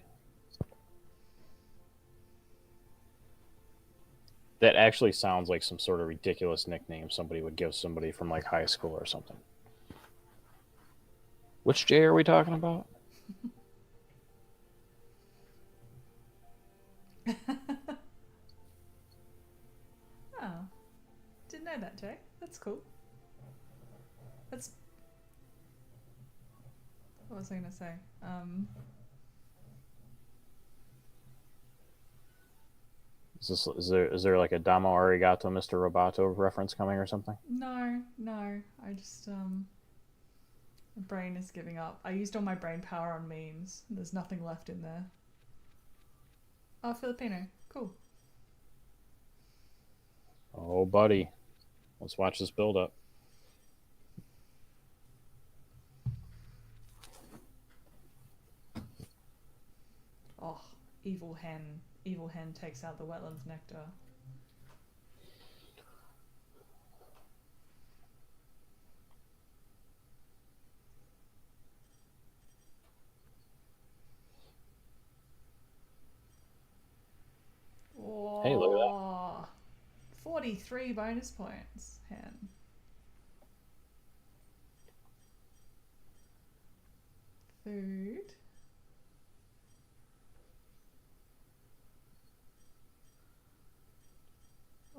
That actually sounds like some sort of ridiculous nickname somebody would give somebody from like high school or something. Which Jay are we talking about? Oh, didn't know that, Jay. That's cool. That's. What was I gonna say? Is there like a Damo Arigato Mr. Roboto reference coming or something? No. I just my brain is giving up. I used all my brain power on memes. There's nothing left in there. Oh, Filipino. Cool. Oh, buddy. Let's watch this build up. Oh, evil hen. Evil hen takes out the wetlands nectar. Oh, Hey, look at that. 43 bonus points, hen. Food.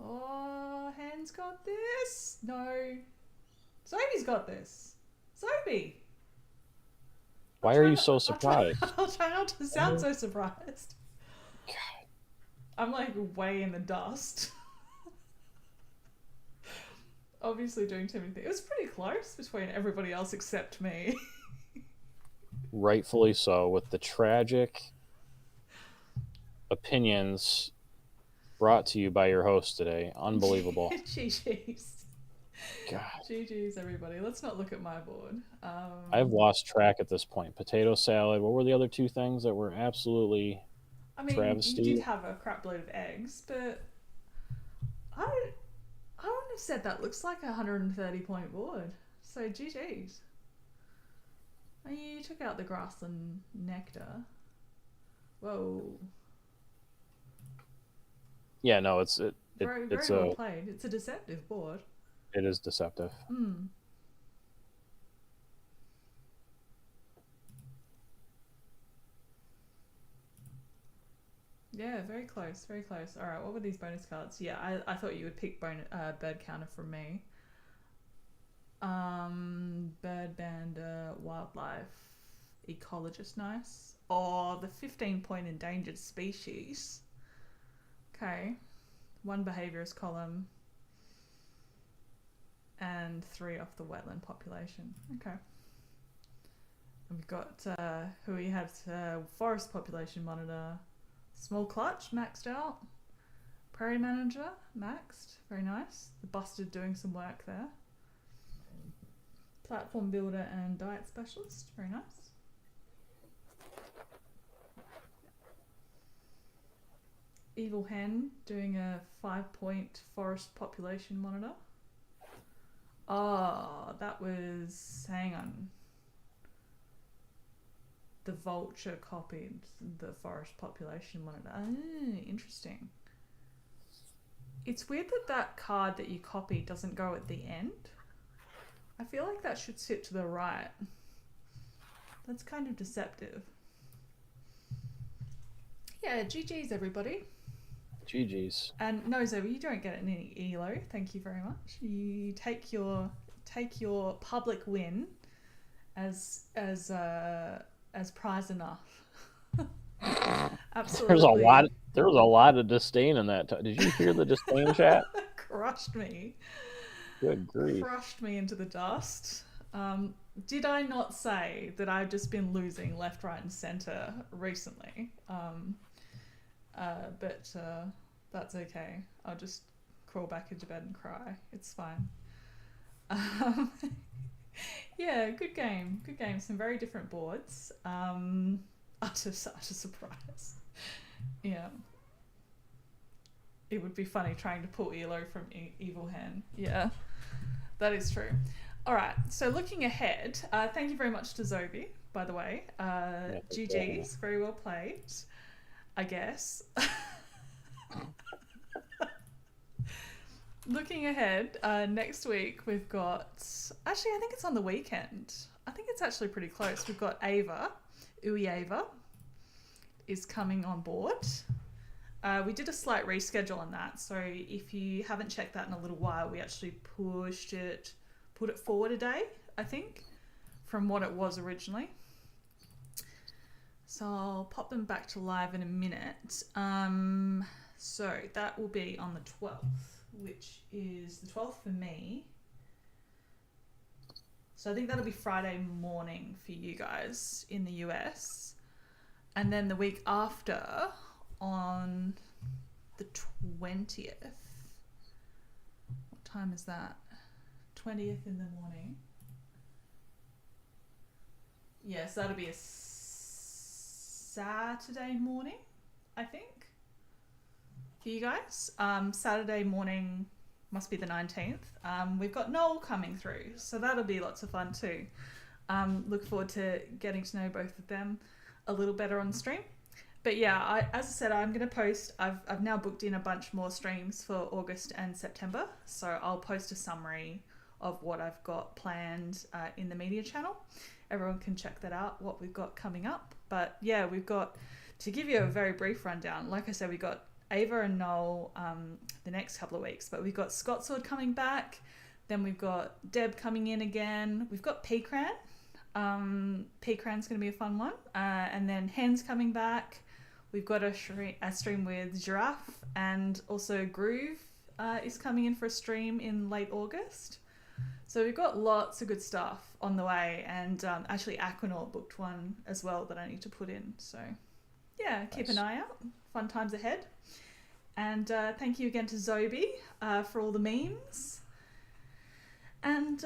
Oh, hen's got this. No. Zobi's got this. Zobi. Why are you so surprised? I'll try not to sound so surprised. God. I'm like way in the dust. Obviously doing too many things. It was pretty close between everybody else except me. Rightfully so, with the tragic opinions brought to you by your host today. Unbelievable. GG's. God. GG's, everybody. Let's not look at my board. I've lost track at this point. Potato salad. What were the other two things that were absolutely travesty? You did have a crap load of eggs, but I wouldn't have said that looks like a 130-point board. So GG's. You took out the grassland nectar. Whoa. Yeah, no, it's very well played. It's a deceptive board. It is deceptive. Yeah, very close, very close. All right, what were these bonus cards? Yeah, I thought you would pick bird counter from me. Bird bander, wildlife, ecologist, nice. Oh, the 15-point endangered species. Okay, 1 behaviorist column, and 3 off the wetland population. Okay. And we've got who we have forest population monitor, small clutch maxed out, prairie manager maxed, very nice. The busted doing some work there. Platform builder and diet specialist, very nice. Evil hen doing a 5-point forest population monitor. Oh, that was, hang on. The vulture copied the forest population monitor. Oh, interesting. It's weird that card that you copied doesn't go at the end. I feel like that should sit to the right. That's kind of deceptive. Yeah, GG's everybody. GG's. And no, Zoe, you don't get any ELO. Thank you very much. You take your public win as prize enough. Absolutely. There was a lot of disdain in that. Did you hear the disdain chat? Crushed me. Good grief. Crushed me into the dust. Did I not say that I've just been losing left, right, and centre recently? But that's okay. I'll just crawl back into bed and cry. It's fine. Yeah, good game. Good game. Some very different boards. Utter surprise. Yeah. It would be funny trying to pull Elo from Evil Hen. Yeah, that is true. All right, so looking ahead, thank you very much to Zobi by the way. for sure. GG's, very well played, I guess. Looking ahead, next week we've got... Actually, I think it's on the weekend. I think it's actually pretty close. We've got Ava, Uwe Ava, is coming on board. We did a slight reschedule on that, so if you haven't checked that in a little while, we actually put it forward a day, I think, from what it was originally. So I'll pop them back to live in a minute. So that will be on the 12th, which is the 12th for me. So I think that'll be Friday morning for you guys in the US. And then the week after, on the 20th. What time is that? 20th in the morning. Yes, that'll be a Saturday morning, I think, for you guys. Saturday morning must be the 19th. We've got Noel coming through, so that'll be lots of fun too. Look forward to getting to know both of them a little better on stream. But yeah, as I said, I'm going to post, I've now booked in a bunch more streams for August and September. So I'll post a summary of what I've got planned in the media channel. Everyone can check that out, what we've got coming up. But yeah, we've got, to give you a very brief rundown, like I said, we've got Ava and Noel the next couple of weeks, but we've got Scott Sword coming back. Then we've got Deb coming in again. We've got Peacran. Peacran's going to be a fun one. And then Hen's coming back. We've got a stream with Giraffe, and also Groove is coming in for a stream in late August. So we've got lots of good stuff on the way, and actually Aquanaut booked one as well that I need to put in. So yeah, keep an eye out. Fun times ahead. And thank you again to Zobi for all the memes. And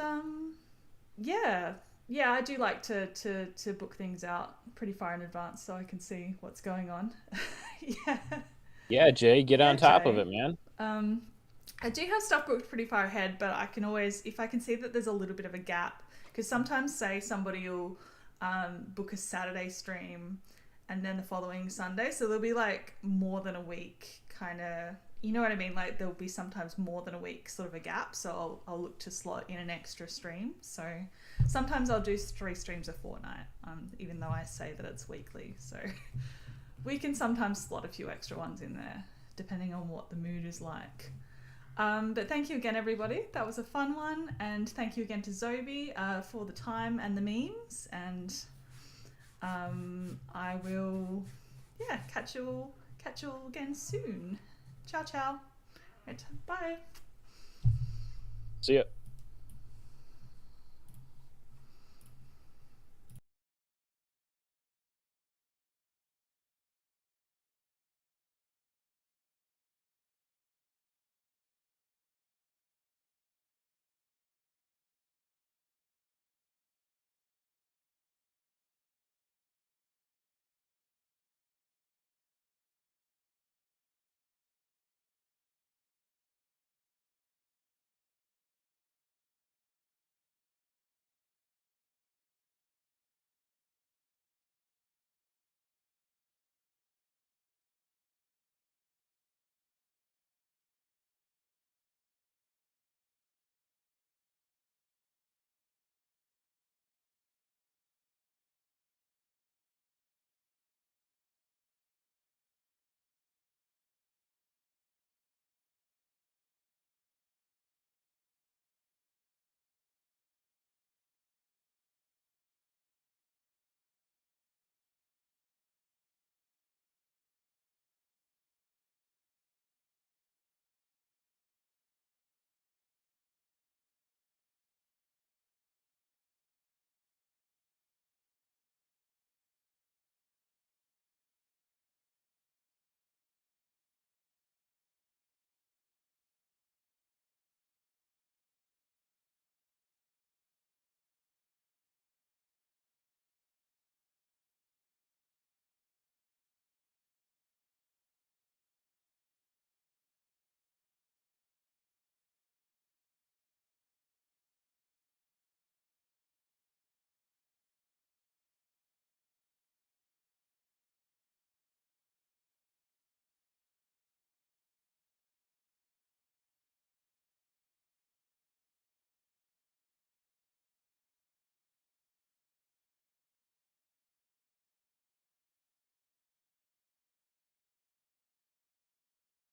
yeah, I do like to book things out pretty far in advance so I can see what's going on. Yeah, Jay, get on top Jay. of it, man. I do have stuff booked pretty far ahead, but I can always, if I can see that there's a little bit of a gap, because sometimes, say, somebody will book a Saturday stream and then the following Sunday, so there'll be like more than a week, kind of, you know what I mean? Like there'll be sometimes more than a week sort of a gap, so I'll look to slot in an extra stream. So sometimes I'll do 3 streams a fortnight, even though I say that it's weekly. So we can sometimes slot a few extra ones in there, depending on what the mood is like. But thank you again, everybody. That was a fun one. And thank you again to Zobi for the time and the memes. And I will, catch you all again soon. Ciao, ciao. Right, bye. See ya.